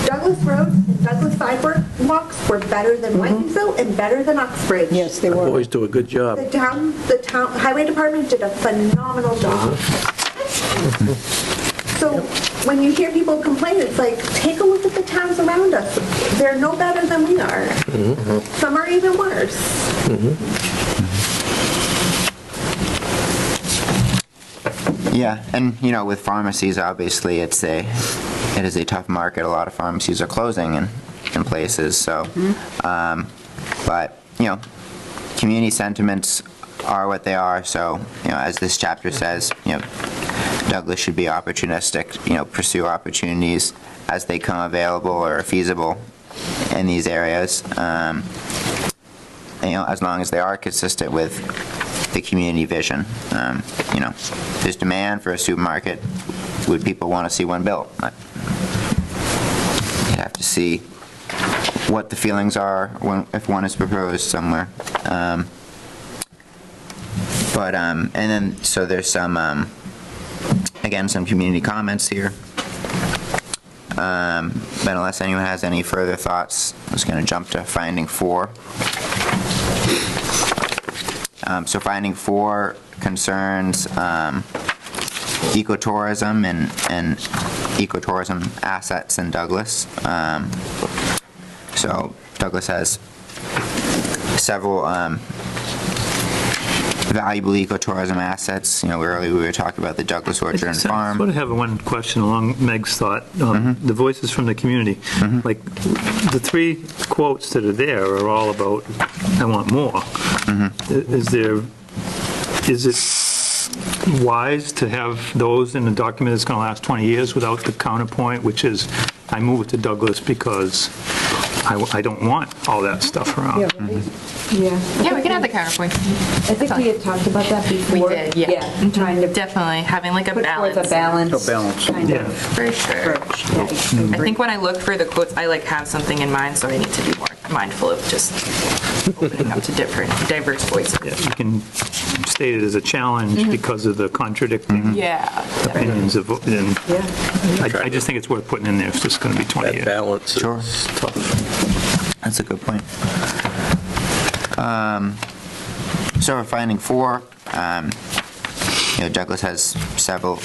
S10: Douglas Road, Douglas sidewalks were better than Whitensville and better than Uxbridge.
S1: Yes, they were.
S2: Boys do a good job.
S10: The town highway department did a phenomenal job. So when you hear people complain, it's like, take a look at the towns around us. They're no better than we are. Some are even worse.
S9: Yeah, and with pharmacies, obviously, it is a tough market. A lot of pharmacies are closing in places. So, but community sentiments are what they are. So, as this chapter says, Douglas should be opportunistic. Pursue opportunities as they come available or feasible in these areas. As long as they are consistent with the community vision. There's demand for a supermarket. Would people want to see one built? You'd have to see what the feelings are if one is proposed somewhere. But, and then, so there's some, again, some community comments here. But unless anyone has any further thoughts, I'm just going to jump to finding 4. So finding 4 concerns ecotourism and ecotourism assets in Douglas. So Douglas has several valuable ecotourism assets. You know, earlier we were talking about the Douglas Orchard and Farm.
S12: I sort of have one question along Meg's thought. The voices from the community. Like, the 3 quotes that are there are all about, I want more. Is it wise to have those in a document that's going to last 20 years without the counterpoint, which is, I moved to Douglas because I don't want all that stuff around?
S8: Yeah, we can have the counterpoint.
S13: I think we had talked about that before.
S8: We did, yeah.
S13: Trying to
S8: Definitely, having like a
S13: put
S8: balance.
S13: forth a balance.
S4: A balance.
S13: Kind
S12: Yeah.
S13: of
S8: For sure.
S13: approach. Yeah,
S8: I think when I look for the quotes, I like have something in mind, so I need to be more mindful of just opening up to different, diverse voices.
S12: Yeah, you can state it as a challenge because of the contradicting
S8: Yeah.
S12: opinions of, and I just think it's worth putting in there if it's going to be 20
S2: That
S12: years.
S2: balance
S9: Sure.
S2: is tough.
S9: That's a good point. So we're finding 4. Douglas has several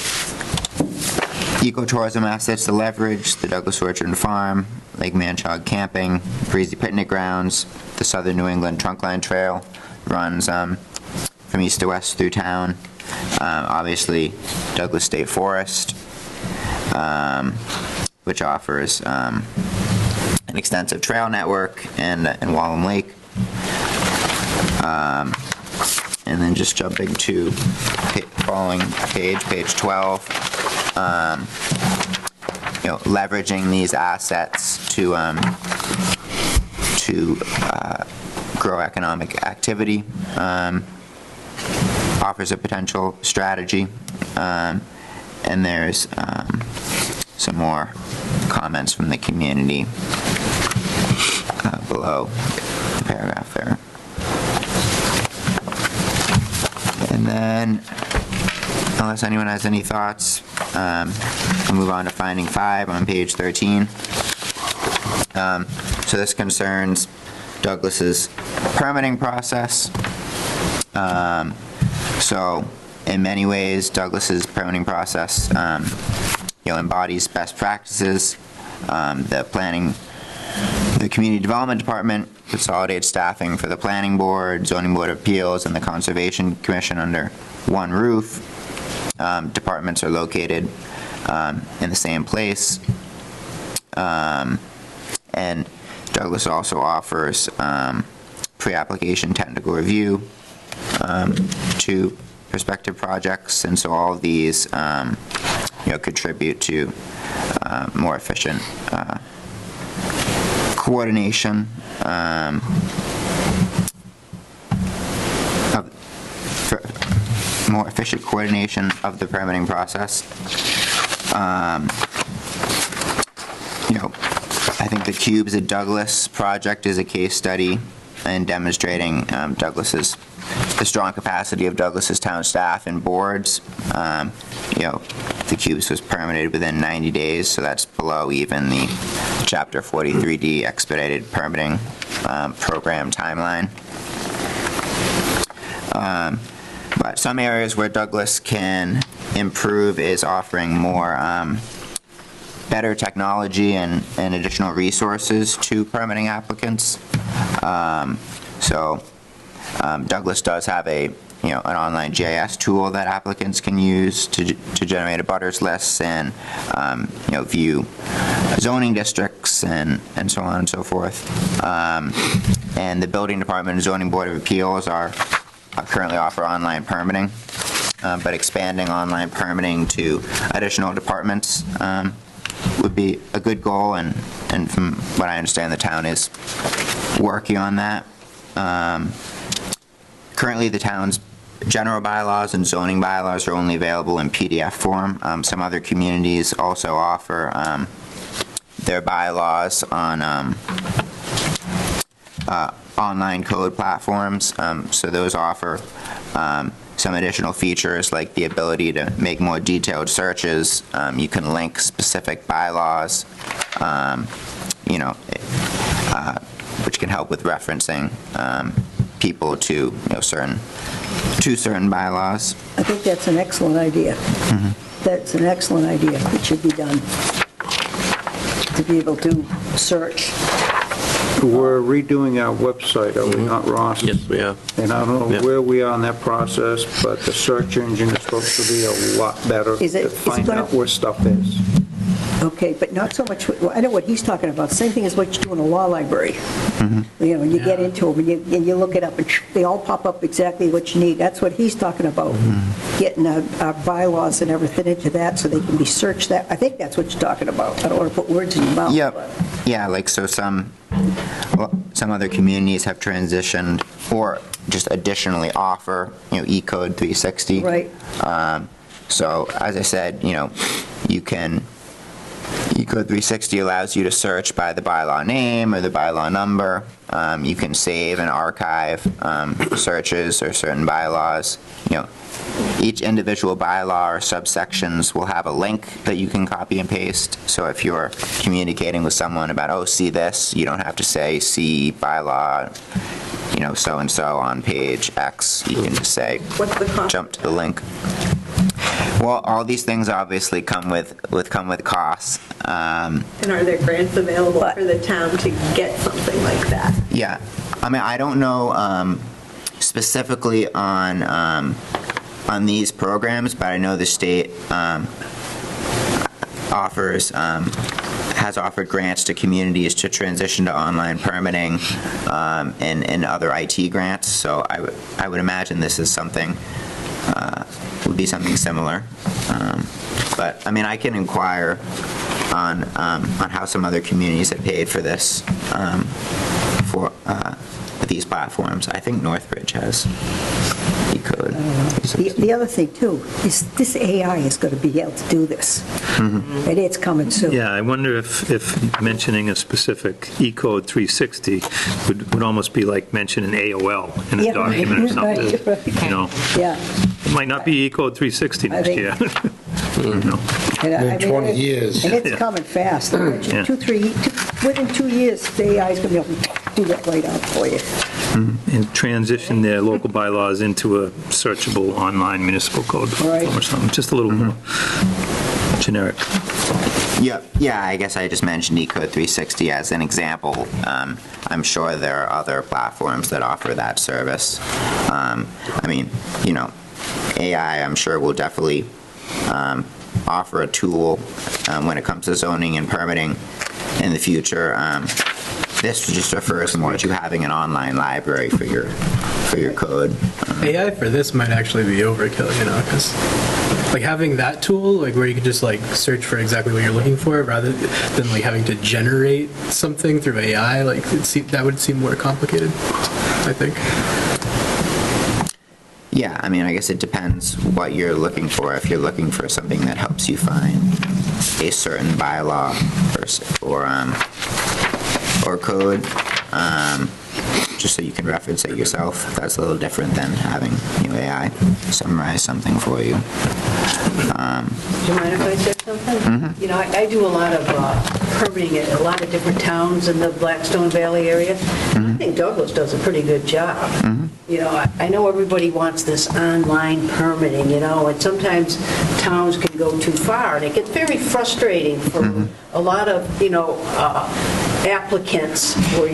S9: ecotourism assets to leverage: the Douglas Orchard and Farm, Lake Manchog Camping, Breezy Picnic Grounds, the Southern New England Trunkline Trail runs from east to west through town. Obviously, Douglas State Forest, which offers an extensive trail network, and Wallem Lake. And then just jumping to following page 12, leveraging these assets to grow economic activity, offers a potential strategy. And there's some more comments from the community below the paragraph there. And then, unless anyone has any thoughts, we'll move on to finding 5 on page 13. So this concerns Douglas's permitting process. So in many ways, Douglas's permitting process embodies best practices. The Community Development Department consolidates staffing for the Planning Board, Zoning Board of Appeals, and the Conservation Commission under one roof. Departments are located in the same place. And Douglas also offers pre-application technical review to prospective projects, and so all of these contribute to more efficient coordination of the permitting process. I think the Cubes at Douglas project is a case study in demonstrating the strong capacity of Douglas's town staff and boards. The Cubes was permitted within 90 days, so that's below even the Chapter 43D expedited permitting program timeline. But some areas where Douglas can improve is offering more better technology and additional resources to permitting applicants. Douglas does have an online GIS tool that applicants can use to generate abutters lists and view zoning districts and so on and so forth. And the Building Department and Zoning Board of Appeals currently offer online permitting, but expanding online permitting to additional departments would be a good goal, and from what I understand, the town is working on that. Currently, the town's general bylaws and zoning bylaws are only available in PDF form. Some other communities also offer their bylaws on online code platforms. So those offer some additional features like the ability to make more detailed searches. You can link specific bylaws, you know, which can help with referencing people to, you know, certain bylaws.
S1: I think that's an excellent idea. That's an excellent idea. It should be done. To be able to search.
S4: We're redoing our website, are we not, Ross?
S3: Yes, we are.
S4: And I don't know
S3: Yeah.
S4: where we are in that process, but the search engine is supposed to be a lot better
S1: Is it-
S4: to
S1: is it
S4: find
S1: gonna-
S4: out where stuff is.
S1: Okay, but not so much, well, I know what he's talking about, same thing as what you do in a law library. You know, you get into them and you look it up and they all pop up exactly what you need. That's what he's talking about, getting our bylaws and everything into that so they can be searched. That I think that's what you're talking about. I don't want to put words in your mouth.
S9: Yep.
S1: but-
S9: Yeah, like so some other communities have transitioned or just additionally offer, you know, E-code 360.
S1: Right.
S9: So as I said, you know, E-code 360 allows you to search by the bylaw name or the bylaw number. You can save and archive searches or certain bylaws. You know, each individual bylaw or subsections will have a link that you can copy and paste. So if you're communicating with someone about, oh, see this, you don't have to say, see bylaw, you know, so-and-so on page X. You can just say,
S10: What's the cost?
S9: jump to the link. Well, all these things obviously come with costs.
S10: And are there grants available for the town to get something like that?
S9: Yeah, I mean, I don't know specifically on these programs, but I know the state has offered grants to communities to transition to online permitting and other IT grants. So I would imagine this is something. Would be something similar, but I mean I can inquire on how some other communities have paid for this for these platforms. I think Northbridge has E-code.
S1: The other thing too, is this AI is going to be able to do this. And it's coming soon.
S12: Yeah, I wonder if mentioning a specific E-code 360 would almost be like mentioning AOL in a
S1: Yeah,
S12: document or something.
S1: right.
S12: You know,
S1: Yeah.
S12: it might not be E-code 360 next
S1: think-
S12: year. You know.
S1: And I
S6: In
S1: mean,
S6: 20 years.
S1: And it's
S12: Yeah.
S1: coming fast. I bet you
S12: Yeah.
S1: within 2 years, the AI is going to be able to do that right out for you.
S12: And transition their local bylaws into a searchable online municipal code
S1: Right.
S12: or something, just a little more generic.
S9: Yeah, I guess I just mentioned E-code 360 as an example. I'm sure there are other platforms that offer that service. I mean, you know, AI, I'm sure will definitely offer a tool when it comes to zoning and permitting in the future. This just refers more to having an online library for your code.
S7: AI for this might actually be overkill, you know, because like having that tool, like where you can just like search for exactly what you're looking for rather than like having to generate something through AI, like that would seem more complicated, I think.
S9: Yeah, I mean, I guess it depends what you're looking for. If you're looking for something that helps you find a certain bylaw or code, just so you can reference it yourself, that's a little different than having AI summarize something for you.
S11: Do you mind if I say something? You know, I do a lot of permitting in a lot of different towns in the Blackstone Valley area. I think Douglas does a pretty good job. You know, I know everybody wants this online permitting, you know, and sometimes towns can go too far, and it gets very frustrating for a lot of, you know, applicants where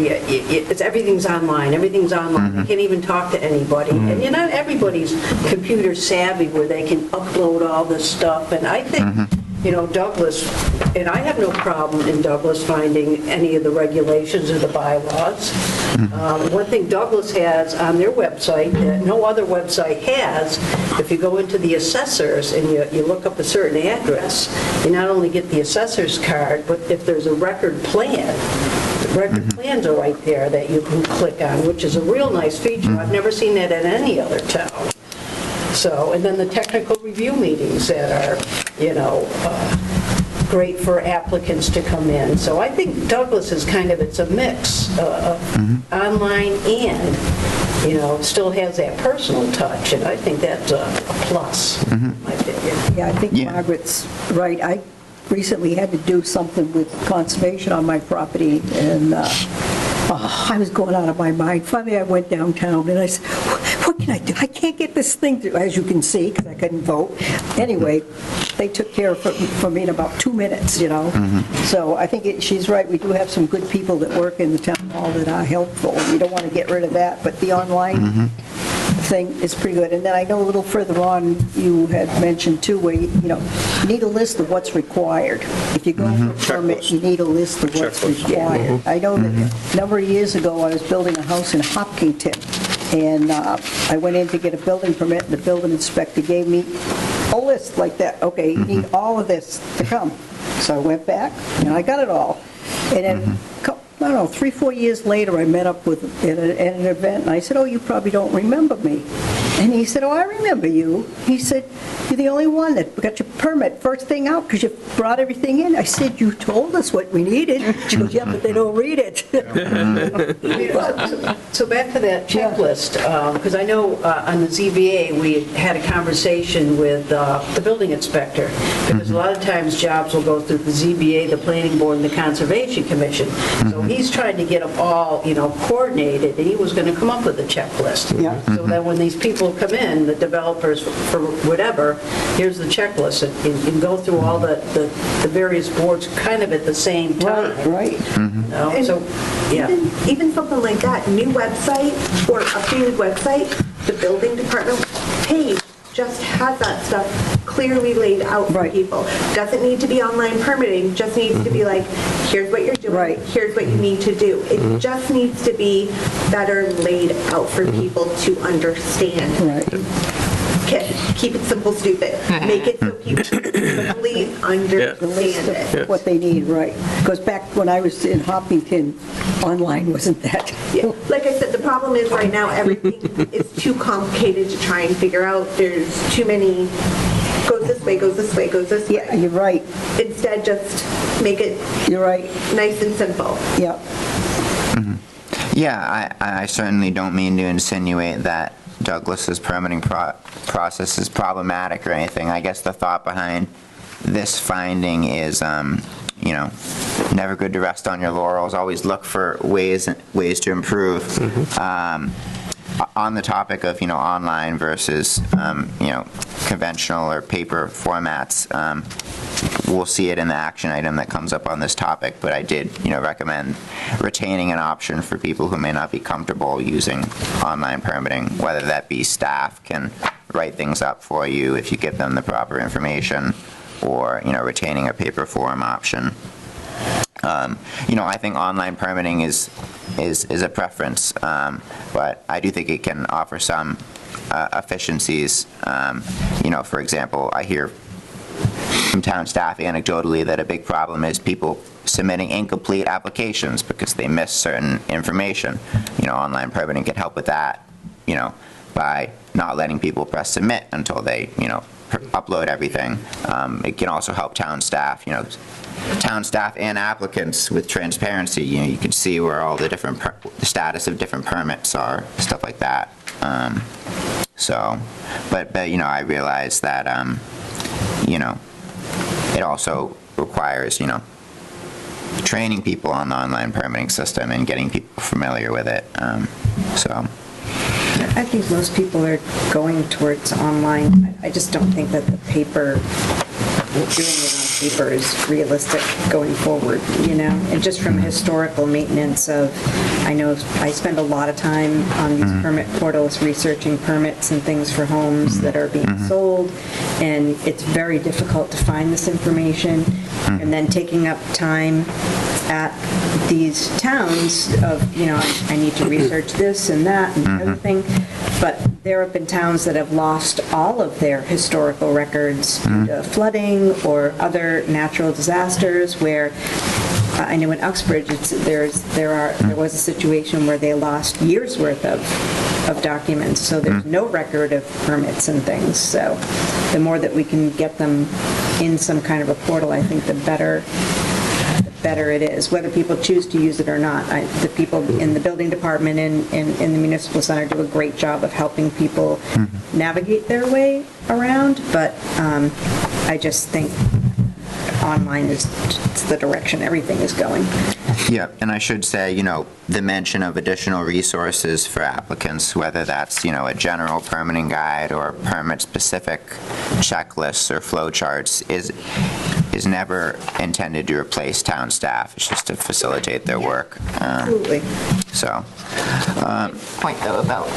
S11: everything's online, They can't even talk to anybody. And you're not everybody's computer savvy where they can upload all this stuff. And I think, you know, Douglas, and I have no problem in Douglas finding any of the regulations or the bylaws. One thing Douglas has on their website that no other website has, if you go into the assessors and you look up a certain address, you not only get the assessor's card, but if there's a record plan, the record plans are right there that you can click on, which is a real nice feature. I've never seen that in any other town. So, and then the technical review meetings that are, you know, great for applicants to come in. So I think Douglas is kind of, it's a mix of online and, still has that personal touch, and I think that's a plus, in my opinion.
S1: Yeah, I think Margaret's right. I recently had to do something with conservation on my property, and I was going out of my mind. Finally, I went downtown, and I said, what can I do? I can't get this thing through, as you can see, because I couldn't vote. Anyway, they took care of it for me in about 2 minutes, So I think she's right. We do have some good people that work in the town hall that are helpful. We don't want to get rid of that, but the online thing is pretty good. And then I know a little further on, you had mentioned too, where, you need a list of what's required. If you go for a permit, you need a list of what's required. I know that a number of years ago, I was building a house in Hopkinton, and I went in to get a building permit, and the building inspector gave me a list like that. Okay, you need all of this to come. So I went back, and I got it all. And then, I don't know, 3-4 years later, I met up with at an event, and I said, oh, you probably don't remember me. And he said, oh, I remember you. He said, you're the only one that got your permit first thing out because you brought everything in. I said, you told us what we needed. She goes, yeah, but they don't read it.
S11: So back to that checklist, because I know on the ZBA, we had a conversation with the building inspector, because a lot of times jobs will go through the ZBA, the planning board, and the Conservation Commission. So he's trying to get them all, coordinated, and he was going to come up with a checklist. So that when these people come in, the developers for whatever, here's the checklist, and go through all the various boards kind of at the same time.
S1: Right.
S11: So, yeah.
S10: Even something like that, new website or updated website, the building department page just has that stuff clearly laid out for people. Doesn't need to be online permitting, just needs to be like, here's what you're doing, here's what you need to do. It just needs to be better laid out for people to understand. Keep it simple, stupid. Make it so people simply understand it.
S1: What they need, right. Because back when I was in Hopkinton, online wasn't that.
S10: Like I said, the problem is right now, everything is too complicated to try and figure out. There's too many, goes this way, goes this way, goes this way.
S1: Yeah, you're right.
S10: Instead, just make it nice and simple.
S1: Yeah.
S9: Yeah, I certainly don't mean to insinuate that Douglas's permitting process is problematic or anything. I guess the thought behind this finding is, never good to rest on your laurels. Always look for ways to improve. On the topic of online versus conventional or paper formats, we'll see it in the action item that comes up on this topic. But I did recommend retaining an option for people who may not be comfortable using online permitting, whether that be staff can write things up for you if you give them the proper information, or retaining a paper form option. I think online permitting is a preference, but I do think it can offer some efficiencies. For example, I hear from town staff anecdotally that a big problem is people submitting incomplete applications because they miss certain information. Online permitting can help with that, by not letting people press submit until they, upload everything. It can also help town staff, and applicants with transparency. You can see where all the the status of different permits are, stuff like that. But I realize that, it also requires, training people on the online permitting system and getting people familiar with it.
S13: I think most people are going towards online. I just don't think that the paper, doing it on paper is realistic going forward, And just from historical maintenance I know I spend a lot of time on these permit portals researching permits and things for homes that are being sold, and it's very difficult to find this information, and then taking up time at these towns of, I need to research this and that and the other thing, but there have been towns that have lost all of their historical records due to flooding or other natural disasters, where I know in Uxbridge there was a situation where they lost years worth of documents, so there's no record of permits and things. So the more that we can get them in some kind of a portal, I think the better it is, whether people choose to use it or not. The people in the building department and in the municipal center do a great job of helping people navigate their way around, but I just think online is the direction everything is going.
S9: Yeah, and I should say, the mention of additional resources for applicants, whether that's, a general permitting guide or permit-specific checklists or flowcharts, is never intended to replace town staff. It's just to facilitate their work.
S13: Absolutely.
S9: So.
S8: Point though about,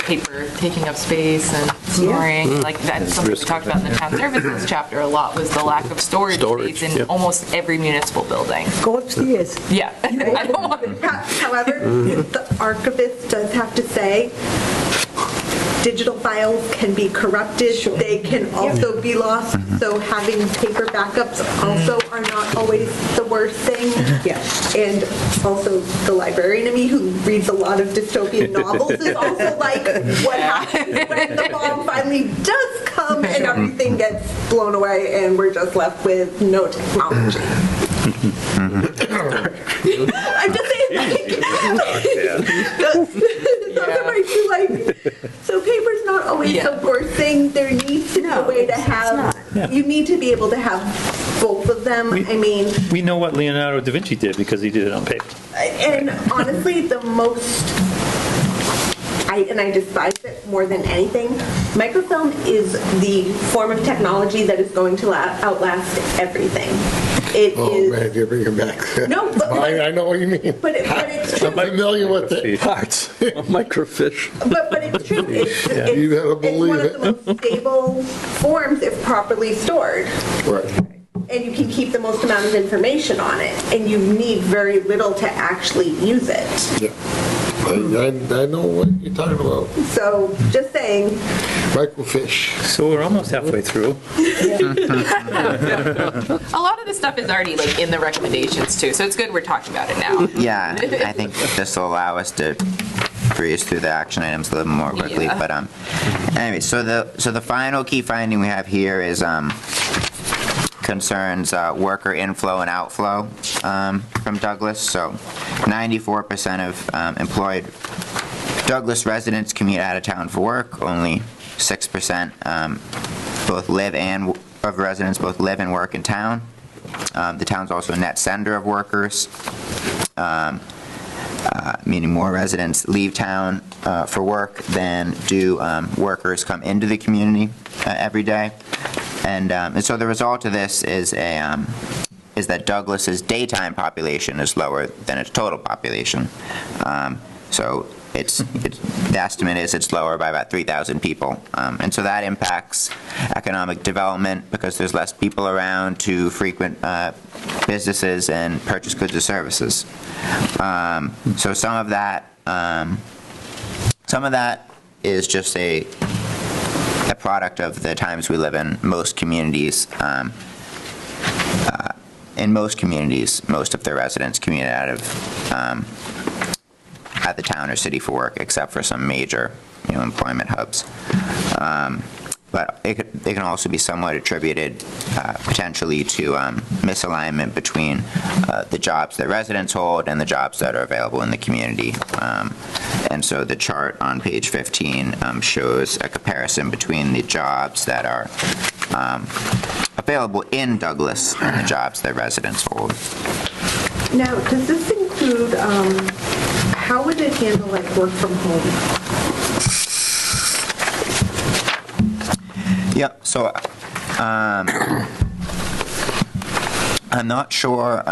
S8: paper taking up space and storing, like that's something we talked about in the town services chapter a lot, was the lack of storage space in almost every municipal building.
S1: Go upstairs.
S8: Yeah. I don't want
S10: However, the archivist does have to say, digital files can be corrupted, they can also be lost, so having paper backups also are not always the worst thing.
S1: Yes.
S10: And also the librarian in me, who reads a lot of dystopian novels, is also like, what happens when the bomb finally does come and everything gets blown away and we're just left with no technology. I'm just saying, those are my two, so paper's not always the worst thing. There needs to be a way to have, you need to be able to have both of them.
S12: We know what Leonardo da Vinci did because he did it on paper.
S10: And honestly, the most, I despise it more than anything, microfilm is the form of technology that is going to outlast everything. It is.
S6: Man, you're bringing back.
S10: No, but
S6: I know what you mean.
S10: But it's true.
S6: I'm familiar with it.
S2: Parts, microfiche.
S10: But it's true.
S6: You gotta
S10: It's
S6: believe
S10: one
S6: it.
S10: of the most stable forms if properly stored.
S6: Right.
S10: And you can keep the most amount of information on it, and you need very little to actually use it.
S6: Yeah. I know what you're talking about.
S10: So, just saying.
S6: Microfiche.
S12: So we're almost halfway through.
S8: A lot of this stuff is already in the recommendations too, so it's good we're talking about it now.
S9: Yeah, I think this will allow us to breeze through the action items a little more quickly.
S8: Yeah.
S9: But anyway, so the final key finding we have here is concerns worker inflow and outflow from Douglas. So 94% of employed Douglas residents commute out of town for work. Only 6% of residents both live and work in town. The town's also a net sender of workers, meaning more residents leave town for work than do workers come into the community every day. And so the result of this is that Douglas's daytime population is lower than its total population. So the estimate is it's lower by about 3,000 people. And so that impacts economic development because there's less people around to frequent businesses and purchase goods or services. So some of that is just a product of the times we live in. Most communities, most of their residents commute out of the town or city for work, except for some major, employment hubs. But it can also be somewhat attributed potentially to misalignment between the jobs that residents hold and the jobs that are available in the community. And so the chart on page 15 shows a comparison between the jobs that are available in Douglas and the jobs that residents hold.
S10: Now, does this include, how would it handle work from home?
S9: Yep, so I'm not sure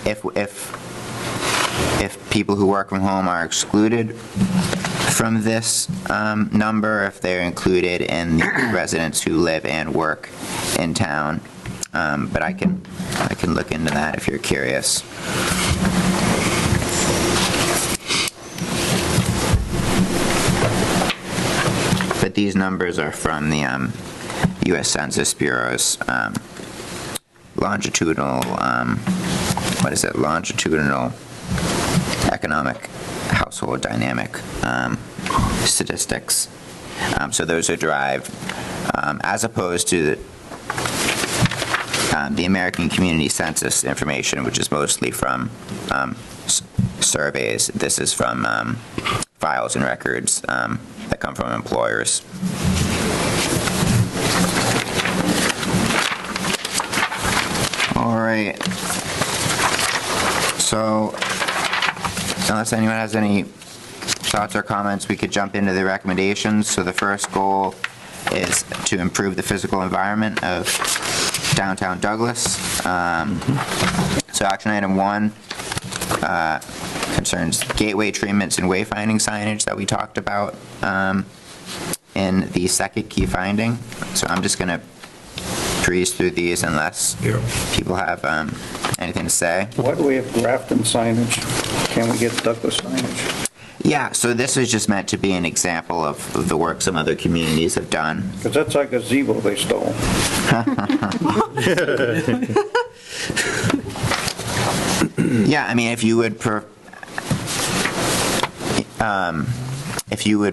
S9: if people who work from home are excluded from this number, if they're included in the residents who live and work in town. But I can look into that if you're curious. But these numbers are from the U.S. Census Bureau's longitudinal, longitudinal economic household dynamic statistics. So those are derived as opposed to the American Community Census information, which is mostly from surveys. This is from files and records that come from employers. All right. So, unless anyone has any thoughts or comments, we could jump into the recommendations. So the first goal is to improve the physical environment of downtown Douglas. So action item 1 concerns gateway treatments and wayfinding signage that we talked about in the second key finding. So I'm just going to breeze through these unless people have anything to say.
S4: Why do we have Grafton signage? Can we get Douglas signage?
S9: Yeah, so this is just meant to be an example of the work some other communities have done.
S4: Because that's like a gazebo they stole.
S9: Yeah, I mean, if you would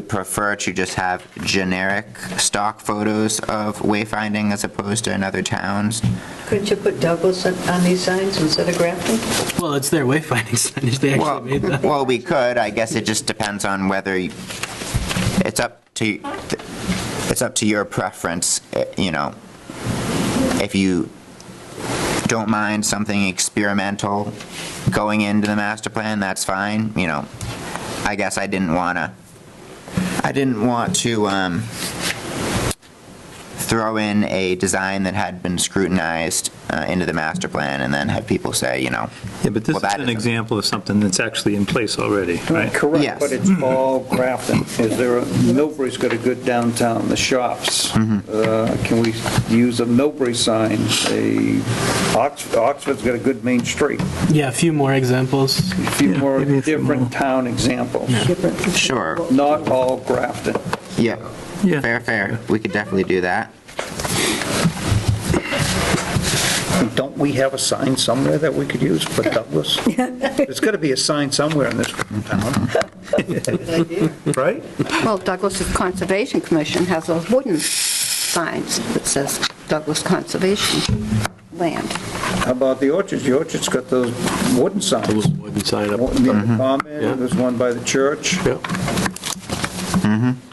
S9: prefer to just have generic stock photos of wayfinding as opposed to in other towns.
S11: Couldn't you put Douglas on these signs instead of Grafton?
S7: Well, it's their wayfinding signage. They actually made that.
S9: Well, we could. I guess it just depends on whether it's up to your preference. You know, if you don't mind something experimental going into the master plan, that's fine. You know, I guess I didn't want to throw in a design that had been scrutinized into the master plan and then have people say, you know.
S12: Yeah, but this is an example of something that's actually in place already, right?
S4: Correct,
S9: Yes.
S4: but it's all Grafton. Is there, Millbury's got a good downtown, the shops. Can we use a Millbury sign? Oxford's got a good main street.
S7: Yeah, a few more examples.
S4: A few more different town examples.
S9: Sure.
S4: Not all Grafton.
S9: Yeah.
S12: Yeah.
S9: Fair. We could definitely do that.
S4: Don't we have a sign somewhere that we could use for Douglas? There's got to be a sign somewhere in this town. Right?
S5: Well, Douglas's Conservation Commission has those wooden signs that says Douglas Conservation Land.
S4: How about the Orchards? The Orchard's got those wooden signs.
S2: Those wooden sign up.
S4: One near the common,
S2: Yeah.
S4: there's one by the church.
S2: Yeah.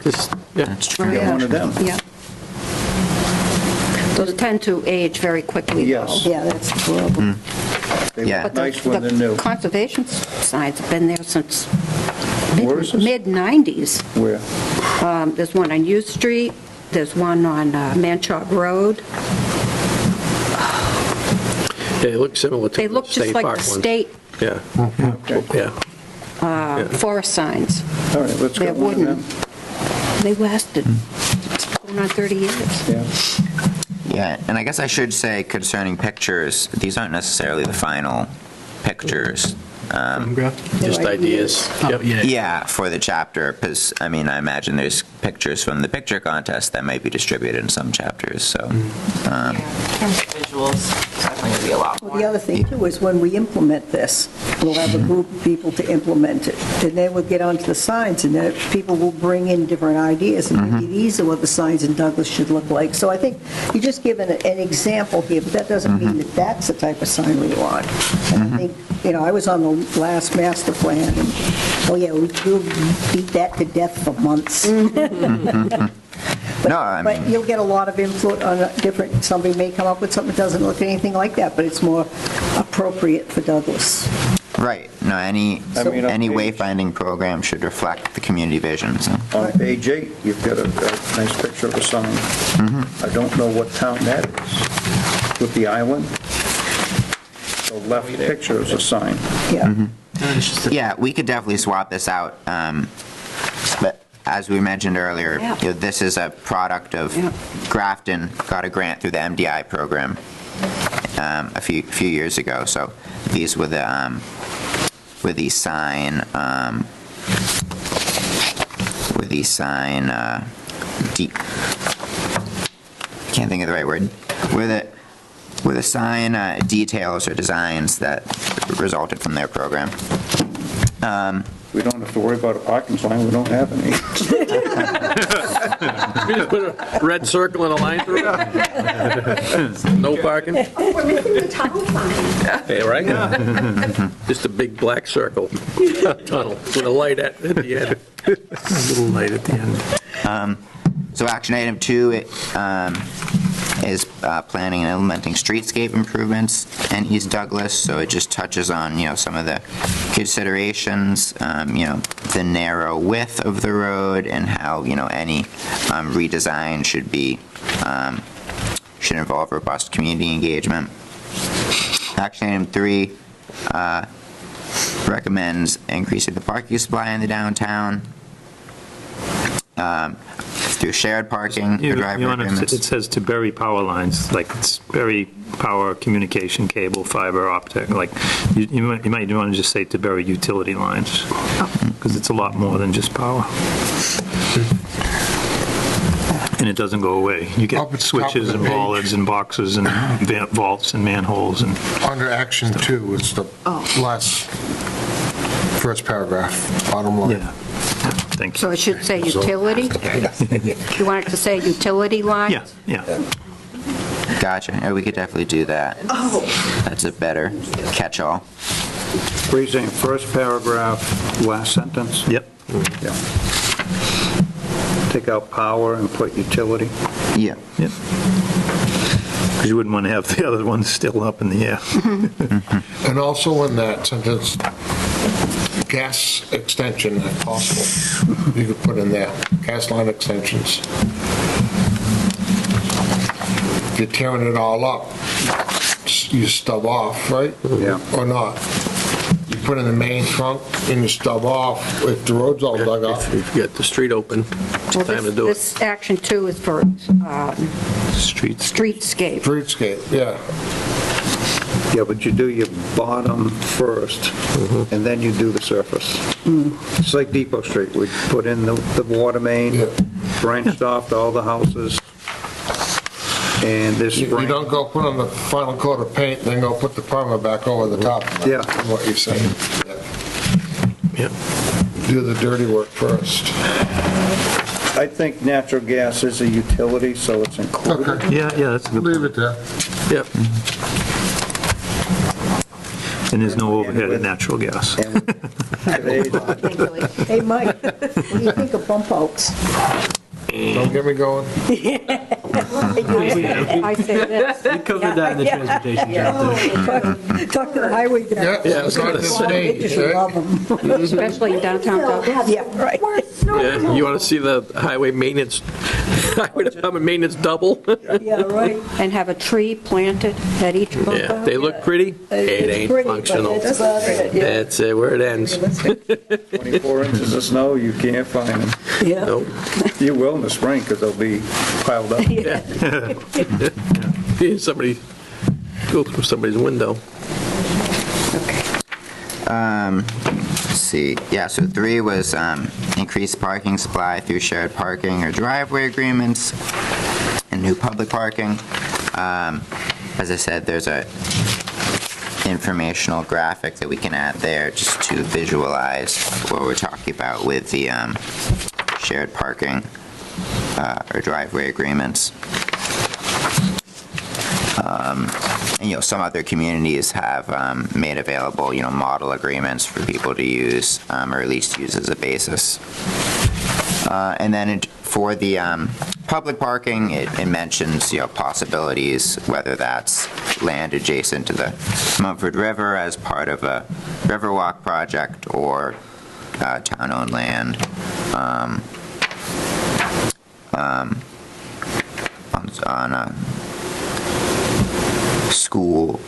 S2: Just, yeah.
S9: That's true.
S4: We got one of them.
S5: Yeah. Those tend to age very quickly, though.
S4: Yes.
S1: Yeah, that's the problem.
S4: They
S9: Yeah.
S4: look
S5: But
S4: nice when they're new.
S5: the conservation signs have been there since
S4: Where is this?
S5: mid-'90s.
S4: Where?
S5: There's one on U Street, there's one on Manchog Road.
S2: They look similar to
S5: They
S2: the
S5: look just
S2: state
S5: like
S2: park
S5: the
S2: ones.
S5: state
S2: Yeah. Yeah.
S5: forest signs.
S4: All right, let's
S5: They're
S4: get one of
S5: wooden.
S4: them.
S5: They lasted going on 30 years.
S4: Yeah.
S9: Yeah, and I guess I should say concerning pictures, these aren't necessarily the final pictures.
S2: Just ideas. Yep.
S9: Yeah, for the chapter, because, I mean, I imagine there's pictures from the picture contest that might be distributed in some chapters, so.
S14: Visuals, it's definitely going to be a lot
S1: Well,
S14: more.
S1: the other thing too is when we implement this, we'll have a group of people to implement it. And then we'll get onto the signs and then people will bring in different ideas. And maybe these are what the signs in Douglas should look like. So I think you're just giving an example here, but that doesn't mean that that's the type of sign we want. And I think, you know, I was on the last master plan and, oh yeah, we'll beat that to death for months.
S9: No, I mean.
S1: But you'll get a lot of input on different, somebody may come up with something that doesn't look anything like that, but it's more appropriate for Douglas.
S9: Right, no, any
S4: I mean, on page-
S9: wayfinding program should reflect the community vision, so.
S4: On page 8, you've got a nice picture of a sign. I don't know what town that is. With the island, the left picture is a sign.
S1: Yeah.
S9: Yeah, we could definitely swap this out, but as we mentioned earlier,
S5: Yeah.
S9: you know, this is a product of Grafton got a grant through the MDI program a few years ago, so these were the sign can't think of the right word, were the sign details or designs that resulted from their program.
S4: We don't have to worry about a parking sign, we don't have any.
S2: We just put a red circle and a line through it? No parking?
S10: Oh, we're missing the tunnel sign.
S2: Hey, right? Just a big black circle, tunnel, with a light at the end.
S12: A little light at the end.
S9: So action item 2 is planning and implementing streetscape improvements in East Douglas. So it just touches on, some of the considerations, the narrow width of the road and how, any redesign should involve robust community engagement. Action item 3 recommends increasing the parking supply in the downtown through shared parking or driveway agreements.
S12: It says to bury power lines, like it's bury power, communication, cable, fiber, optic, like you might want to just say to bury utility lines, because it's a lot more than just power. And it doesn't go away. You
S6: Up at
S12: get
S6: the
S12: switches
S6: top of
S12: and
S6: the page.
S12: bollards and boxes and vaults and manholes and.
S6: Under action 2, it's the first paragraph, bottom line.
S12: Yeah, thank you.
S5: So it should say utility? You want it to say utility lines?
S12: Yeah.
S9: Gotcha. Yeah, we could definitely do that.
S10: Oh.
S9: That's a better catch-all.
S4: What are you saying, first paragraph, last sentence?
S12: Yep.
S4: Yeah. Take out power and put utility.
S9: Yeah.
S12: Yep. Because you wouldn't want to have the other ones still up in the air.
S6: And also in that sentence, gas extension if possible. You could put in there, gas line extensions. If you're tearing it all up, you stub off, right?
S4: Yeah.
S6: Or not? You put in the main trunk and you stub off if the road's all dug up.
S2: If you get the street open, it's
S5: Well,
S2: time to do it.
S5: This action 2 is for
S12: Streets.
S5: streetscape.
S6: Streetscape, yeah.
S4: Yeah, but you do your bottom first, and then you do the surface. It's like Depot Street, we put in the water main,
S6: Yeah.
S4: branched off to all the houses, and this
S6: You
S4: spring.
S6: don't go put on the final coat of paint, then go put the primer back over the top.
S4: Yeah.
S6: What you're saying.
S2: Yep.
S6: Do the dirty work first.
S4: I think natural gas is a utility, so it's included.
S6: Okay.
S12: Yeah, that's a good
S6: Leave
S12: point.
S6: it there.
S2: Yep.
S12: And there's no overhead in natural gas.
S4: And today's-
S1: Hey, Mike, what do you think of bump outs?
S6: Don't get me going.
S5: I say this.
S7: We covered that in the transportation chapter.
S1: Talk to the highway guy.
S2: Yeah, I was gonna say,
S1: They just love them.
S5: Especially in downtown Douglas.
S1: Yeah, right.
S2: Yeah, you want to see the highway department maintenance double?
S1: Yeah, right.
S5: And have a tree planted at each bump
S2: Yeah,
S5: out.
S2: they look pretty, it
S1: It's
S2: ain't
S1: pretty, but
S2: functional.
S1: that's about it, yeah.
S2: That's where it ends.
S4: 24 inches of snow, you can't find them.
S1: Yeah.
S2: Nope.
S4: You will in the spring, because they'll be piled up.
S2: Somebody, go through somebody's window.
S9: Let's see. Yeah, so 3 was increase parking supply through shared parking or driveway agreements and new public parking. As I said, there's a informational graphic that we can add there just to visualize what we're talking about with the shared parking or driveway agreements. And, some other communities have made available, model agreements for people to use, or at least use as a basis. And then for the public parking, it mentions, possibilities, whether that's land adjacent to the Mumford River as part of a Riverwalk project or town-owned land. On a school,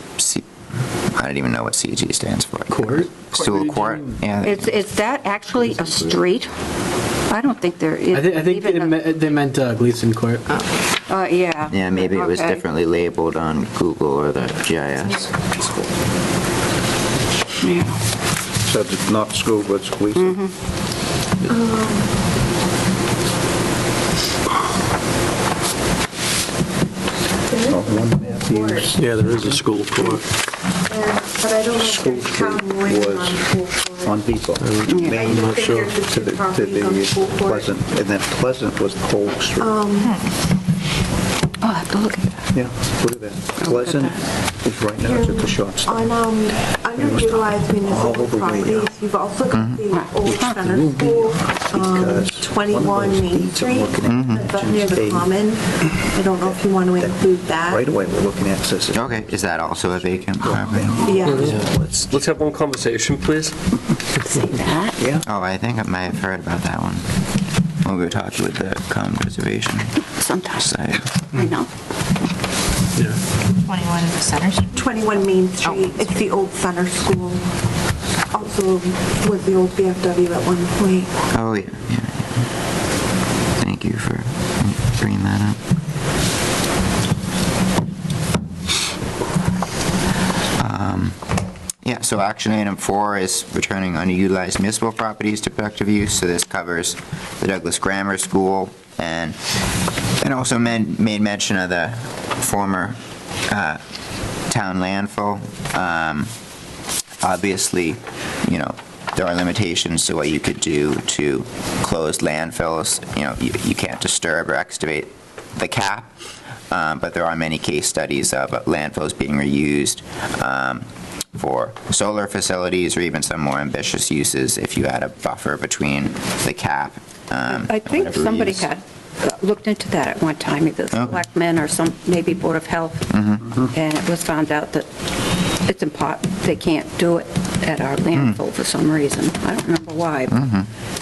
S9: I don't even know what CG stands for.
S2: Court?
S9: School court, yeah.
S5: Is that actually a street? I don't think there is.
S7: I think
S5: even
S7: they meant Gleason Court.
S5: Yeah.
S9: Yeah, maybe it was
S5: Okay.
S9: differently labeled on Google or the GIS.
S5: Yeah.
S4: Said it's not school, but it's Gleason.
S2: Yeah, there is a school court.
S10: But I don't know
S4: School
S10: if town
S4: Street
S10: Moynihan
S4: was
S10: on School Forest.
S4: on Depot. Main
S10: I don't think there's the
S4: to
S10: two
S4: the
S10: properties on School Forest.
S4: Pleasant, and then Pleasant was the whole street.
S5: Oh, I have to look at that.
S4: Yeah, look at that. Pleasant is right now, it's at the shop stop.
S10: On underutilized municipal
S4: over way
S10: properties,
S4: up.
S10: you've also got the old center school,
S4: Because
S10: 21
S4: one of those
S10: Main
S4: deeds I'm
S10: Street,
S4: looking at
S10: that's up near the
S4: mentions a-
S10: Common. I don't know if you want to include that.
S4: Right away, we're looking at says.
S9: Okay, is that also a vacant property?
S10: Yeah.
S3: Let's have one conversation, please.
S13: Say that.
S4: Yeah.
S9: Oh, I think I might have heard about that one. When we were talking with the Common Preservation
S5: Sometimes,
S9: Society.
S5: I know.
S8: 21 Center Street.
S10: 21 Main Street, it's the old center school. Also was the old VFW at one point.
S9: Oh, yeah, yeah. Thank you for bringing that up. Yeah, so action item 4 is returning underutilized municipal properties to productive use. So this covers the Douglas Grammar School and also made mention of the former town landfill. Obviously, you know, there are limitations to what you could do to closed landfills. You know, you can't disturb or excavate the cap, but there are many case studies of landfills being reused for solar facilities or even some more ambitious uses if you had a buffer between the cap.
S5: I think somebody had looked into that at one time, either selectmen or some, maybe Board of Health, and it was found out that it's important, they can't do it at our landfill for some reason. I don't remember why.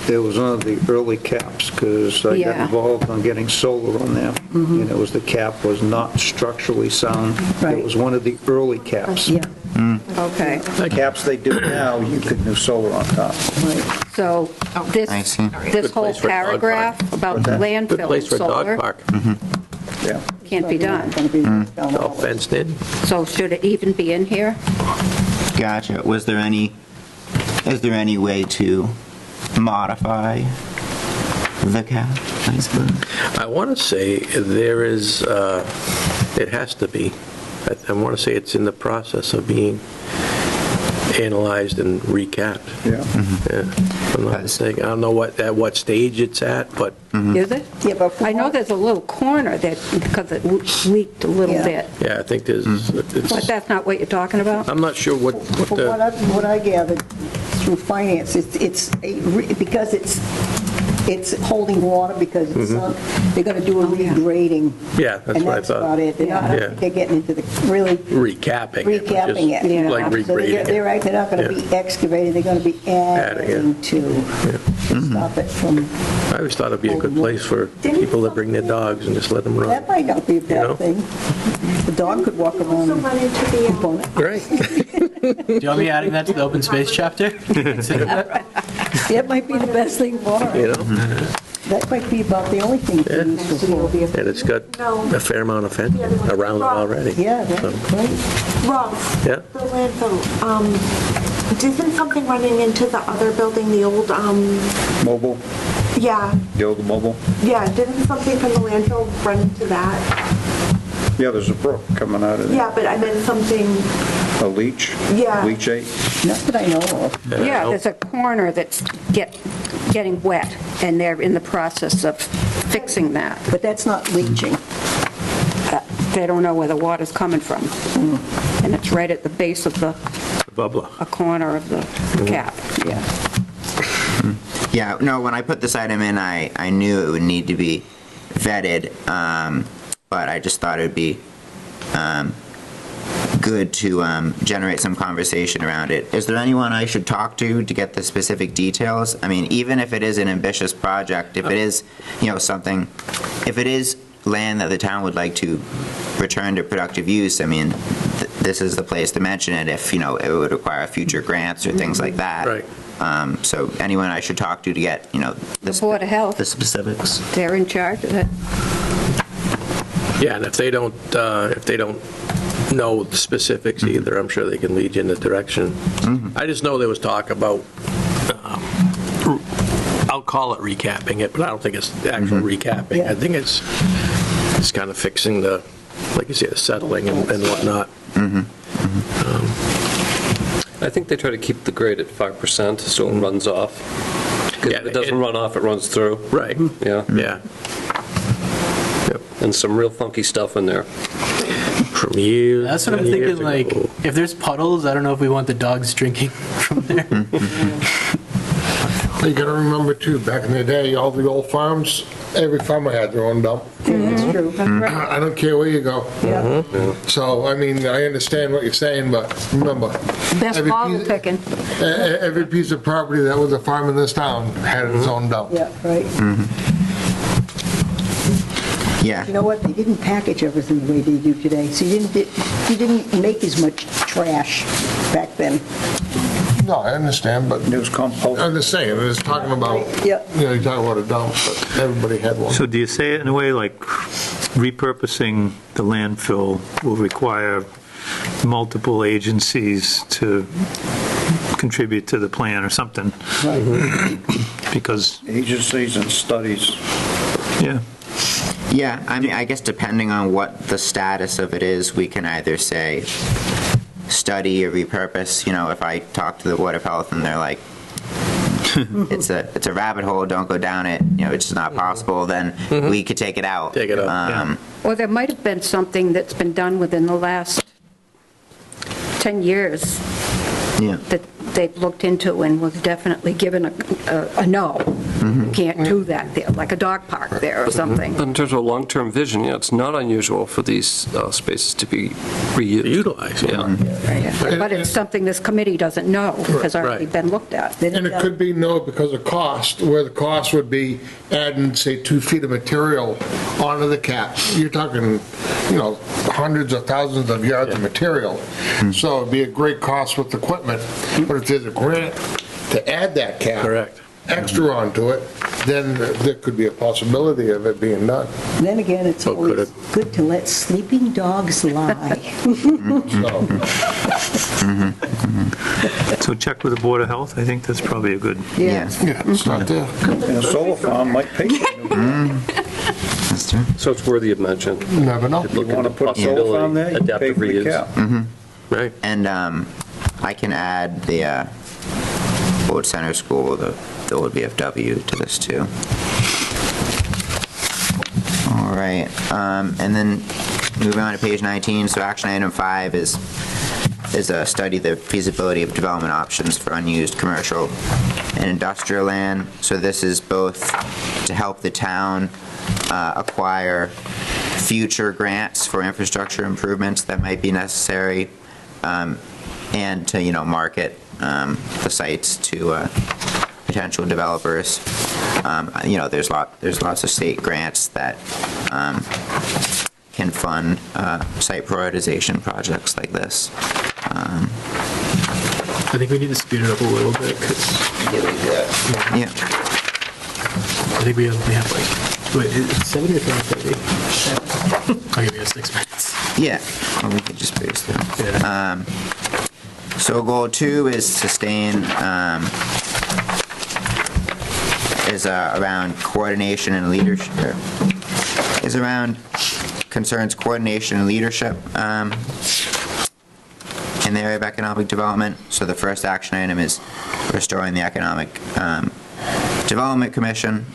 S4: It was one of the early caps, because I got
S5: Yeah.
S4: involved on getting solar on there, and it was, the cap was not structurally sound.
S1: Right.
S4: It was one of the early caps.
S1: Yeah,
S5: Okay,
S4: The caps they do now, you could do solar on top.
S1: right.
S5: so this,
S9: I see.
S5: this
S2: Good
S5: whole
S2: place for a dog park.
S5: paragraph about
S4: What's that?
S2: Good
S5: landfill
S2: place for a
S5: solar
S2: dog park.
S4: Yeah.
S5: can't be done.
S1: Gonna be down
S2: All
S1: all-
S2: fenced in.
S5: So should it even be in here?
S9: Gotcha. Is there any way to modify the cap, I suppose?
S2: I want to say there is, it has to be. I want to say it's in the process of being analyzed and recapped.
S4: Yeah.
S2: Yeah. I'm not mistaken. I don't know at what stage it's at, but
S5: Is it?
S1: Yeah, but for
S5: I know
S1: what-
S5: there's a little corner that, because it leaked a little
S1: Yeah.
S5: bit,
S2: yeah, I think there's,
S5: but
S2: it's,
S5: that's not what you're talking about?
S2: I'm not sure what
S1: From what I gathered through finance, because it's holding water, because it's sunk, they're going to do a regrading.
S2: Yeah, that's
S1: And
S2: what I
S1: that's
S2: thought.
S1: about it. I don't
S2: Yeah.
S1: think they're getting into the, really
S2: Recapping it. which is
S1: recapping it.
S5: Yeah.
S2: Like
S1: So
S2: regrading
S1: they're
S2: it.
S1: not going to be excavated, they're going to be
S2: Adding it.
S1: adding to stop it from,
S2: I always thought it'd be a good place for people to bring their dogs and just let them run.
S1: that might not be a
S2: know?
S1: bad thing. The dog could walk around
S10: Also
S1: and
S10: run into the,
S1: component.
S2: Right.
S7: Do you want me adding that to the open space chapter? Consider that?
S1: That might be the best thing for
S2: You
S1: it.
S2: know?
S1: That might be about the only thing to use it for.
S2: And it's got a fair amount of fencing around it already.
S1: Yeah, that's great.
S10: Ross,
S2: Yeah.
S10: the landfill, isn't something running into the other building, the old,
S4: Mobile,
S10: yeah,
S4: the old mobile.
S10: yeah, didn't something from the landfill run into that?
S4: Yeah, there's a brook coming out of there.
S10: Yeah, but I meant something,
S4: A leach.
S10: Yeah.
S4: Leachate.
S1: Not that I know of.
S5: Yeah, there's a corner that's getting wet, and they're in the process of fixing that.
S1: But that's not leaching.
S5: They don't know where the water's coming from. And it's right at the base of the,
S2: Bubbler.
S5: a corner of the cap.
S1: Yeah.
S9: Yeah, no, when I put this item in, I knew it would need to be vetted, but I just thought it would be good to generate some conversation around it. Is there anyone I should talk to get the specific details? I mean, even if it is an ambitious project, if it is, something, if it is land that the town would like to return to productive use, I mean, this is the place to mention it if, it would require future grants or things like that.
S2: Right.
S9: So anyone I should talk to get,
S5: The Board of Health,
S9: the specifics.
S5: they're in charge of it.
S2: Yeah, and if they don't know the specifics either, I'm sure they can lead you in the direction. I just know there was talk about, I'll call it recapping it, but I don't think it's actual recapping.
S1: Yeah.
S2: I think it's kind of fixing the, like you say, the settling and whatnot.
S3: I think they try to keep the grade at 5% so it runs off. Because if it doesn't run off, it runs through.
S2: Right.
S3: Yeah.
S2: Yeah. Yep.
S3: And some real funky stuff in there.
S2: From years.
S7: That's what I'm
S2: and years
S7: thinking, like,
S2: ago.
S7: if there's puddles, I don't know if we want the dogs drinking from there.
S6: You gotta remember too, back in the day, all the old farms, every farmer had their own dump.
S1: That's true.
S6: I don't care where you go.
S1: Yeah.
S6: So, I mean, I understand what you're saying, but remember,
S5: Best
S6: every
S5: bottle
S6: piece-
S5: picking.
S6: every piece of property that was a farm in this town had its own dump.
S1: Yeah, right.
S9: Yeah.
S1: You know what, they didn't package everything the way they do today, so you didn't make as much trash back then.
S6: No, I understand, but
S4: It was compost.
S6: I'm just saying, it's talking about,
S1: Yeah.
S6: you're talking about a dump, but everybody had one.
S12: So do you say it in a way like repurposing the landfill will require multiple agencies to contribute to the plan or something? Because,
S4: Agencies and studies.
S12: yeah.
S9: Yeah, I mean, I guess depending on what the status of it is, we can either say study or repurpose. You know, if I talk to the Board of Health and they're like, it's a rabbit hole, don't go down it, you know, it's just not possible, then we could take it out.
S2: Take it out.
S5: Or there might have been something that's been done within the last 10 years
S9: Yeah.
S5: that they've looked into and was definitely given a no. You can't do that there, like a dog park there or something.
S3: But in terms of long-term vision, yeah, it's not unusual for these spaces to be reused.
S2: Utilized, yeah.
S5: But it's something this committee doesn't know, has already
S2: Right.
S5: been looked at.
S6: And it could be no because of cost, where the cost would be adding, say, 2 feet of material onto the cap. You're talking, you know, hundreds of thousands of yards of material. So it'd be a great cost with equipment. But if there's a grant to add that cap.
S2: Correct.
S6: Extra onto it, then there could be a possibility of it being done.
S1: Then again, it's
S2: Oh, could
S1: always good to let sleeping dogs lie.
S6: So,
S12: So check with the Board of Health, I think that's probably a good,
S9: Yeah.
S6: yeah, it's not there.
S4: And a solar farm might pay for it.
S9: That's true.
S3: So it's worthy of mention.
S6: You never know.
S3: Look
S4: You want to
S3: into
S4: put a solar farm there, you pay
S3: adaptive
S4: for the
S3: reuse.
S4: cap.
S2: Right.
S9: And I can add the Old Center School, the old VFW to this too. All right, and then moving on to page 19, so action item 5 is a study the feasibility of development options for unused commercial and industrial land. So this is both to help the town acquire future grants for infrastructure improvements that might be necessary, and to, you know, market the sites to potential developers. You know, there's lots of state grants that can fund site prioritization projects like this.
S7: I think we need to speed it up a little bit, because
S9: Yeah.
S7: I think we have like, wait, is it 70 or 30? I'll give you 6 minutes.
S9: Yeah, or we could just breeze through.
S7: Yeah.
S9: So goal 2 is sustain, is around coordination and leadership, concerns coordination and leadership in the area of economic development. So the first action item is restoring the Economic Development Commission,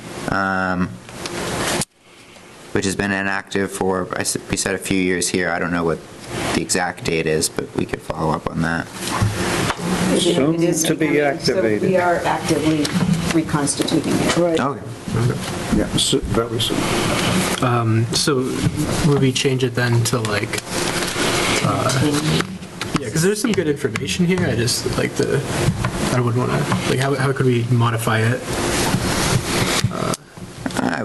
S9: which has been inactive for, we said a few years here. I don't know what the exact date is, but we could follow up on that.
S4: Soon
S13: It is
S4: to be
S13: becoming-
S4: activated.
S13: So we are actively reconstituting it.
S1: Right.
S9: Okay.
S4: Yeah, very soon.
S7: So would we change it then to like, yeah, because there's some good information here, I just like I would want to, like, how could we modify it?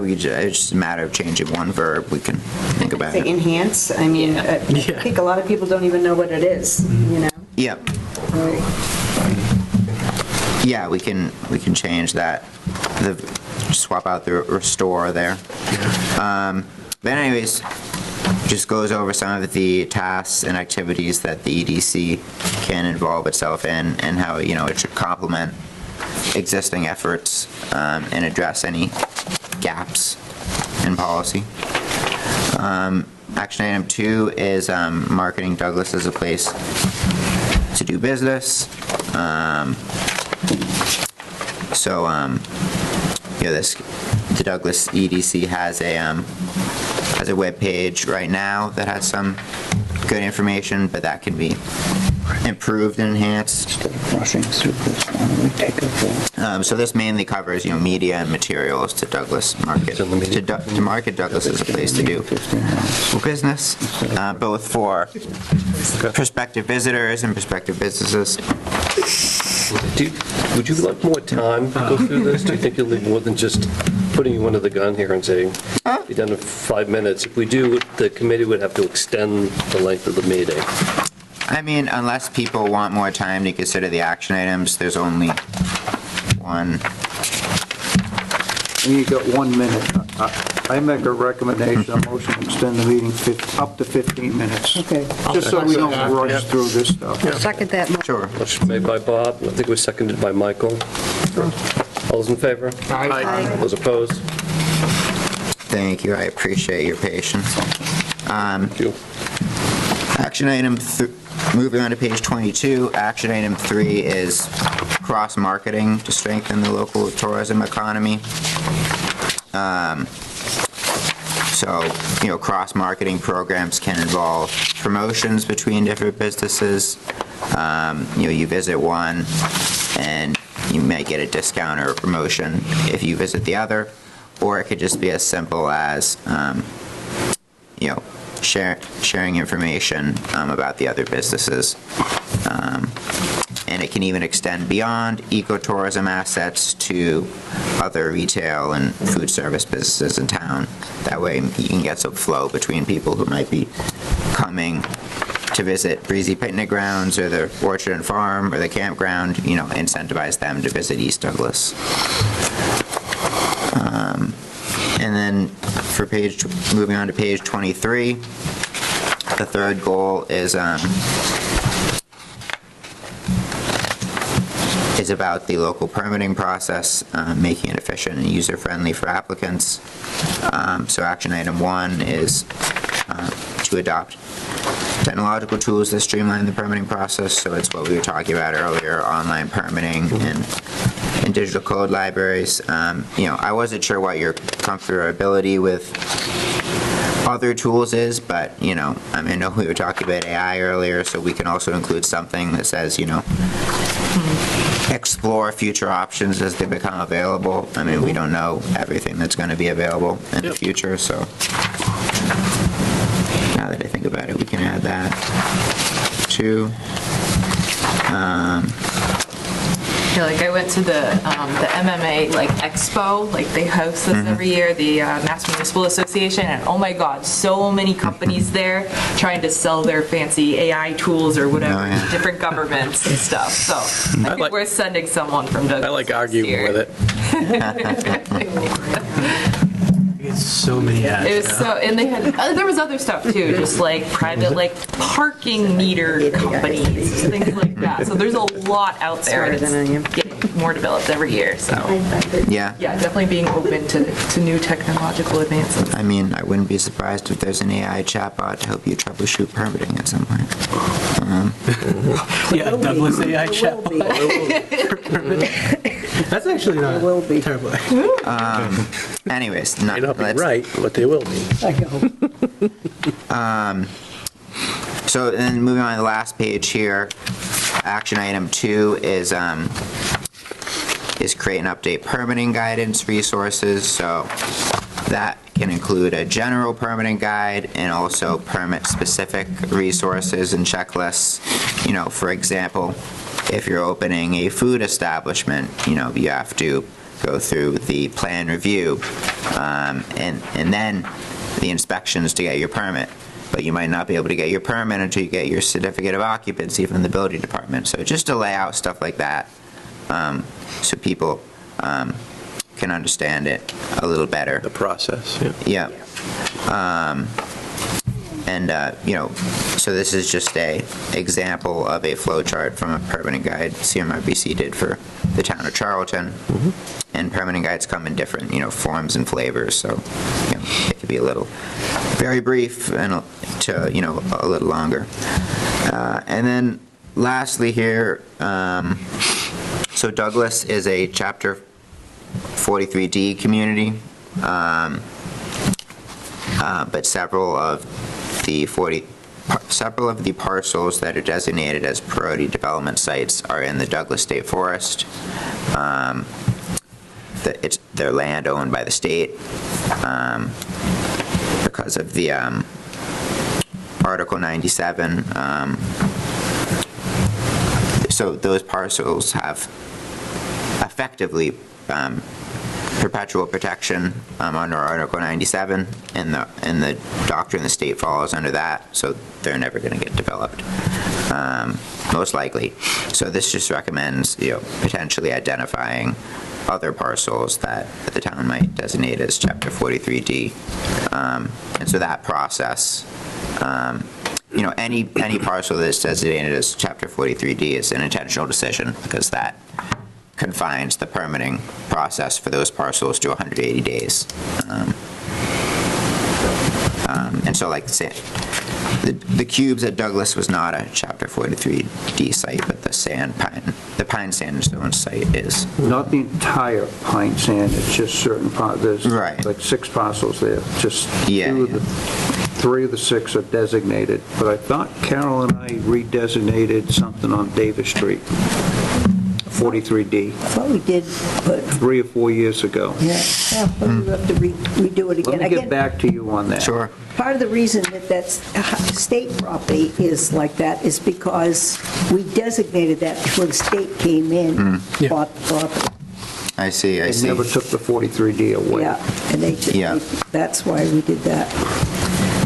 S9: It's just a matter of changing one verb. We can think about
S13: Say
S9: it.
S13: enhance, I mean, I
S7: Yeah.
S13: think a lot of people don't even know what it is, you know?
S9: Yep. Yeah, we can change that. Swap out the restore there. But anyways, just goes over some of the tasks and activities that the EDC can involve itself in, and how, you know, it should complement existing efforts and address any gaps in policy. Action item 2 is marketing Douglas as a place to do business. The Douglas EDC has a web page right now that has some good information, but that can be improved and enhanced.
S4: Rushing through this, why don't we take a vote?
S9: So this mainly covers, media and materials to Douglas Market. To Market Douglas is a place to do business, both for prospective visitors and prospective businesses.
S3: Would you like more time to go through this? Do you think you'll need more than just putting you under the gun here and saying, be done in 5 minutes? If we do, the committee would have to extend the length of the meeting.
S9: I mean, unless people want more time to consider the action items, there's only one.
S4: You got 1 minute. I make a recommendation, a motion to extend the meeting up to 15 minutes.
S1: Okay.
S4: Just so we don't rush through this stuff.
S5: Second that motion.
S9: Sure.
S3: Motion made by Bob, I think it was seconded by Michael. All those in favor?
S1: Aye.
S3: Those opposed?
S9: Thank you, I appreciate your patience.
S3: Thank you.
S9: Action item, moving on to page 22, action item 3 is cross-marketing to strengthen the local tourism economy. So, cross-marketing programs can involve promotions between different businesses. You visit one and you may get a discount or a promotion if you visit the other, or it could just be as simple as, sharing information about the other businesses. And it can even extend beyond ecotourism assets to other retail and food service businesses in town. That way you can get some flow between people who might be coming to visit Breezy Picnic Grounds or the Orchard and Farm or the campground, incentivize them to visit East Douglas. And then moving on to page 23, the third goal is about the local permitting process, making it efficient and user-friendly for applicants. So action item 1 is to adopt technological tools that streamline the permitting process. So it's what we were talking about earlier, online permitting and digital code libraries. I wasn't sure what your comfortability with other tools is, but, I know we were talking about AI earlier, so we can also include something that says, explore future options as they become available. I mean, we don't know everything that's going to be available in the future, so now that I think about it, we can add that too.
S8: I went to the MMA expo, they host this every year, the Mass Municipal Association, and oh my God, so many companies there trying to sell their fancy AI tools or whatever to different governments and stuff. So I think we're sending someone from Douglas.
S2: I like arguing with it.
S7: It's so many ads.
S8: It was and they had, there was other stuff too, just private, parking meter companies, things like that. So there's a lot out there, and it's getting more developed every year. So
S9: yeah,
S8: definitely being open to new technological advances.
S9: I mean, I wouldn't be surprised if there's an AI chatbot to help you troubleshoot permitting at some point.
S7: Yeah, Douglas AI chatbot. That's actually not terrible.
S9: Anyways,
S2: may not be right, but they will be.
S1: I hope.
S9: So then moving on to the last page here, action item 2 is create and update permitting guidance resources. So that can include a general permitting guide and also permit-specific resources and checklists. For example, if you're opening a food establishment, you have to go through the plan review and then the inspections to get your permit. But you might not be able to get your permit until you get your certificate of occupancy from the building department. So just to lay out stuff like that so people can understand it a little better.
S2: The process,
S9: yeah. So this is just a example of a flow chart from a permitting guide CMRPC did for the town of Charlton. And permitting guides come in different, forms and flavors. So, it could be very brief and to, a little longer. And then lastly here, so Douglas is a Chapter 43D community, but several of the parcels that are designated as priority development sites are in the Douglas State Forest. It's their land owned by the state because of the Article 97. So those parcels have effectively perpetual protection under Article 97, and the doctrine the state follows under that, so they're never going to get developed, most likely. So this just recommends, potentially identifying other parcels that the town might designate as Chapter 43D. And so that process, any parcel that's designated as Chapter 43D is an intentional decision, because that confines the permitting process for those parcels to 180 days. And so, like, say, the Cubes at Douglas was not a Chapter 43D site, but the Pine Sandstone site is.
S4: Not the entire Pine Sand, it's just certain parts. There's
S9: right.
S4: like 6 parcels there. Just
S9: yeah,
S4: 3 of the 6 are designated. But I thought Carol and I redesignated something on Davis Street, 43D.
S1: I thought we did, but
S4: 3 or 4 years ago.
S1: yeah, we have to redo it again.
S4: Let me get back to you on that.
S9: Sure.
S1: Part of the reason that's state property is like that is because we designated that before the state came in, bought the property.
S9: I see.
S4: They never took the 43D away.
S1: Yeah, and that's why we did that.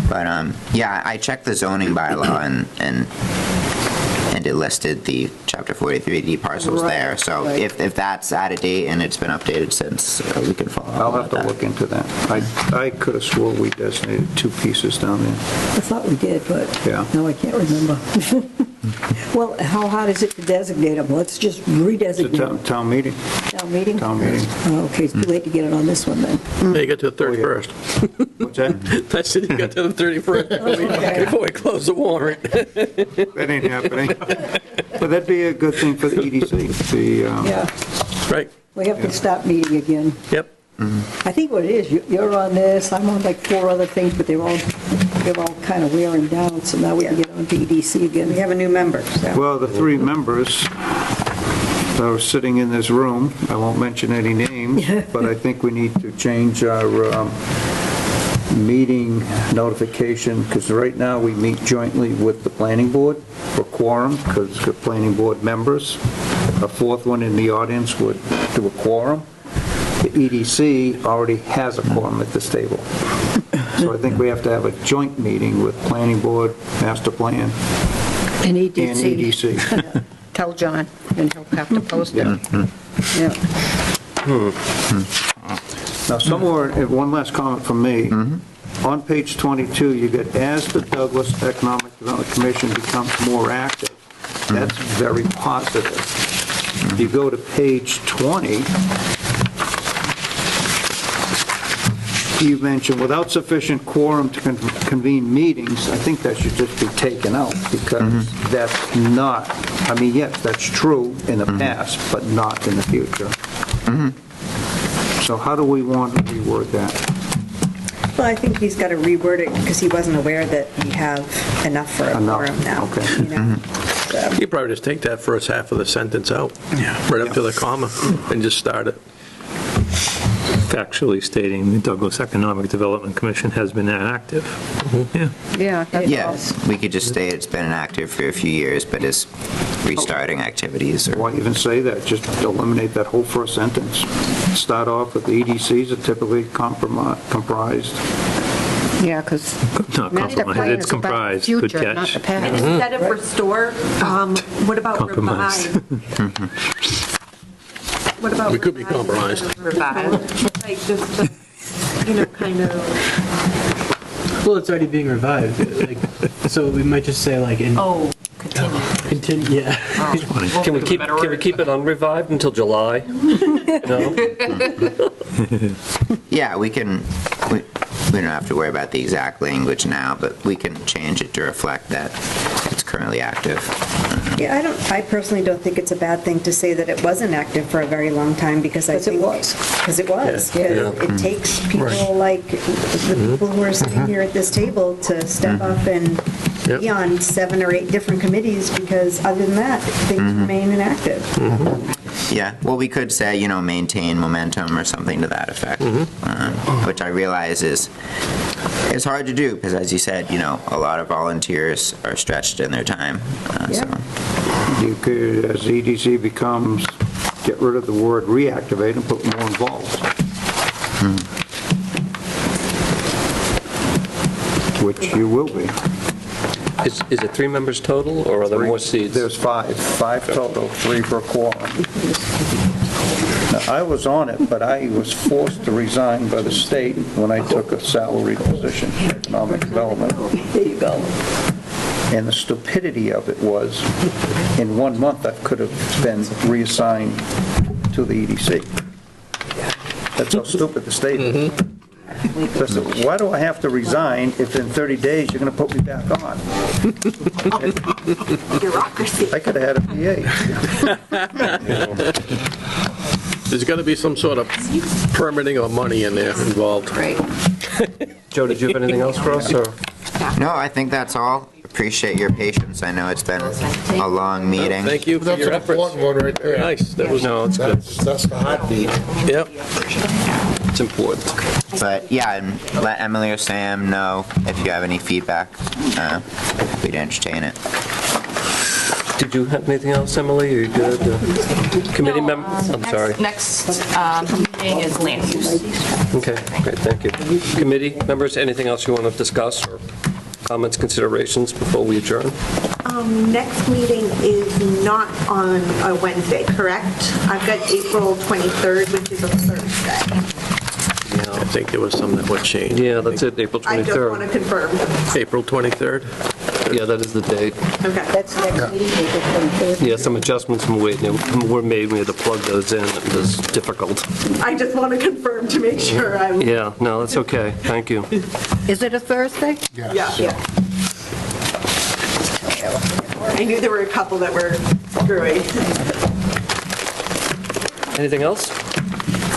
S9: But I checked the zoning bylaw and it listed the Chapter 43D parcels there. So if that's out of date and it's been updated since, we can follow up.
S4: I'll have to look into that. I could have swore we designated 2 pieces down there.
S1: I thought we did, but no, I can't remember. Well, how hard is it to designate them? Let's just redesignate them.
S4: Town meeting.
S1: Town meeting?
S4: Town meeting.
S1: Oh, okay, it's too late to get it on this one then.
S2: You got to the 31st.
S4: What's that?
S2: That's it, you got to the 31st before we close the warrant.
S4: That ain't happening. But that'd be a good thing for the EDC.
S1: Yeah,
S2: Right.
S1: we have to stop meeting again.
S2: Yep.
S1: I think what it is, you're on this, I'm on like 4 other things, but they're all kind of wearing down, so now we can get on to EDC again.
S13: We have a new member, so.
S4: Well, the 3 members that are sitting in this room, I won't mention any names, but I think we need to change our meeting notification, because right now we meet jointly with the planning board for quorum, because the planning board members. A 4th one in the audience would do a quorum. The EDC already has a quorum at this table. So I think we have to have a joint meeting with planning board, master plan,
S5: And
S4: EDC.
S5: Tell John, and he'll have to post it.
S4: Yeah. Now, somewhere, one last comment from me. On page 22, you get, as the Douglas Economic Development Commission becomes more active. That's very positive. If you go to page 20, you mentioned, without sufficient quorum to convene meetings, I think that should just be taken out, because that's not, I mean, yes, that's true in the past, but not in the future. So how do we want to reword that?
S13: Well, I think he's got to reword it because he wasn't aware that we have enough for a quorum now.
S4: Okay.
S13: You know?
S2: You probably just take that first half of the sentence out, right up to the comma, and just start it.
S12: Factually stating the Douglas Economic Development Commission has been active.
S5: Yeah.
S9: Yes, we could just say it's been inactive for a few years, but is restarting activities. Or
S4: Why even say that? Just eliminate that whole first sentence. Start off with the EDCs are typically comprised.
S5: Yeah, because
S12: Not compromised, it's comprised. Good
S5: future, not
S12: catch.
S5: the past.
S10: And instead of restore, what about
S12: Compromise.
S10: revive? What about
S2: We could be compromised.
S10: revive? Like just, kind of,
S7: Well, it's already being revived, like, so we might just say like in. Continue, yeah.
S3: Can we keep it unrevived until July? No?
S9: yeah, we don't have to worry about the exact language now, but we can change it to reflect that it's currently active.
S13: Yeah, I personally don't think it's a bad thing to say that it wasn't active for a very long time, because I
S1: Because it
S13: think...
S1: was.
S13: Because it was,
S3: Yeah.
S13: yeah. It takes people like the people who are sitting here at this table to step up and
S2: Yep.
S13: be on 7 or 8 different committees, because other than that, things remain inactive.
S9: Yeah, well, we could say, you know, maintain momentum or something to that effect, which I realize is hard to do because, as you said, you know, a lot of volunteers are stretched in their time. So.
S4: You could, as EDC becomes, get rid of the word reactivate and put more involved. Which you will be.
S3: Is it 3 members total, or are there more seats?
S4: There's 5 total, 3 per quorum. Now, I was on it, but I was forced to resign by the state when I took a salaried position, economic development.
S1: There you go.
S4: And the stupidity of it was, in 1 month, I could have been reassigned to the EDC. That's how stupid the state is. So I said, why do I have to resign if in 30 days you're going to put me back on?
S10: Bureaucracy.
S4: I could have had a PA.
S2: There's got to be some sort of permitting or money in there involved.
S8: Right.
S3: Joe, did you have anything else for us, or?
S9: No, I think that's all. Appreciate your patience. I know it's been a long meeting.
S2: Thank you for
S6: That's
S2: your
S6: an
S2: efforts.
S6: important one right there.
S2: Very nice. That was,
S3: No, it's good.
S6: That's the heartbeat.
S2: yep.
S3: It's important.
S9: But yeah, and let Emily or Sam know if you have any feedback. Happy to entertain it.
S3: Did you have anything else, Emily? Are you good? Committee member? I'm sorry.
S8: Next meeting is land use.
S3: Okay, great, thank you. Committee members, anything else you want to discuss, or comments, considerations before we adjourn?
S10: Next meeting is not on a Wednesday, correct? I've got April 23rd, which is a Thursday.
S2: I think there was some that would change.
S3: Yeah, that's it, April
S10: I just want
S3: 23rd.
S10: to confirm.
S2: April 23rd?
S3: Yeah, that is the date.
S10: Okay.
S1: That's next meeting, April 23rd.
S3: Yeah, some adjustments were made, we had to plug those in, it was difficult.
S10: I just want to confirm to make sure I'm...
S3: Yeah, no, that's okay, thank you.
S5: Is it a Thursday?
S10: Yeah. I knew there were a couple that were screwy.
S3: Anything else?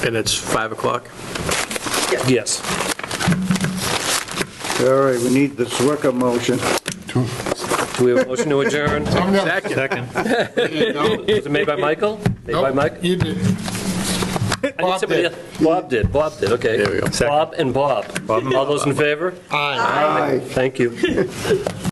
S2: And it's 5 o'clock?
S3: Yes.
S4: All right, we need the Zwicker motion.
S3: Do we have a motion to adjourn?
S2: Second.
S3: Was it made by Michael? Made by Mike?
S6: You did.
S3: I need somebody else. Bob did, okay.
S2: There we go.
S3: Bob and Bob. All those in favor?
S6: Aye.
S3: Thank you.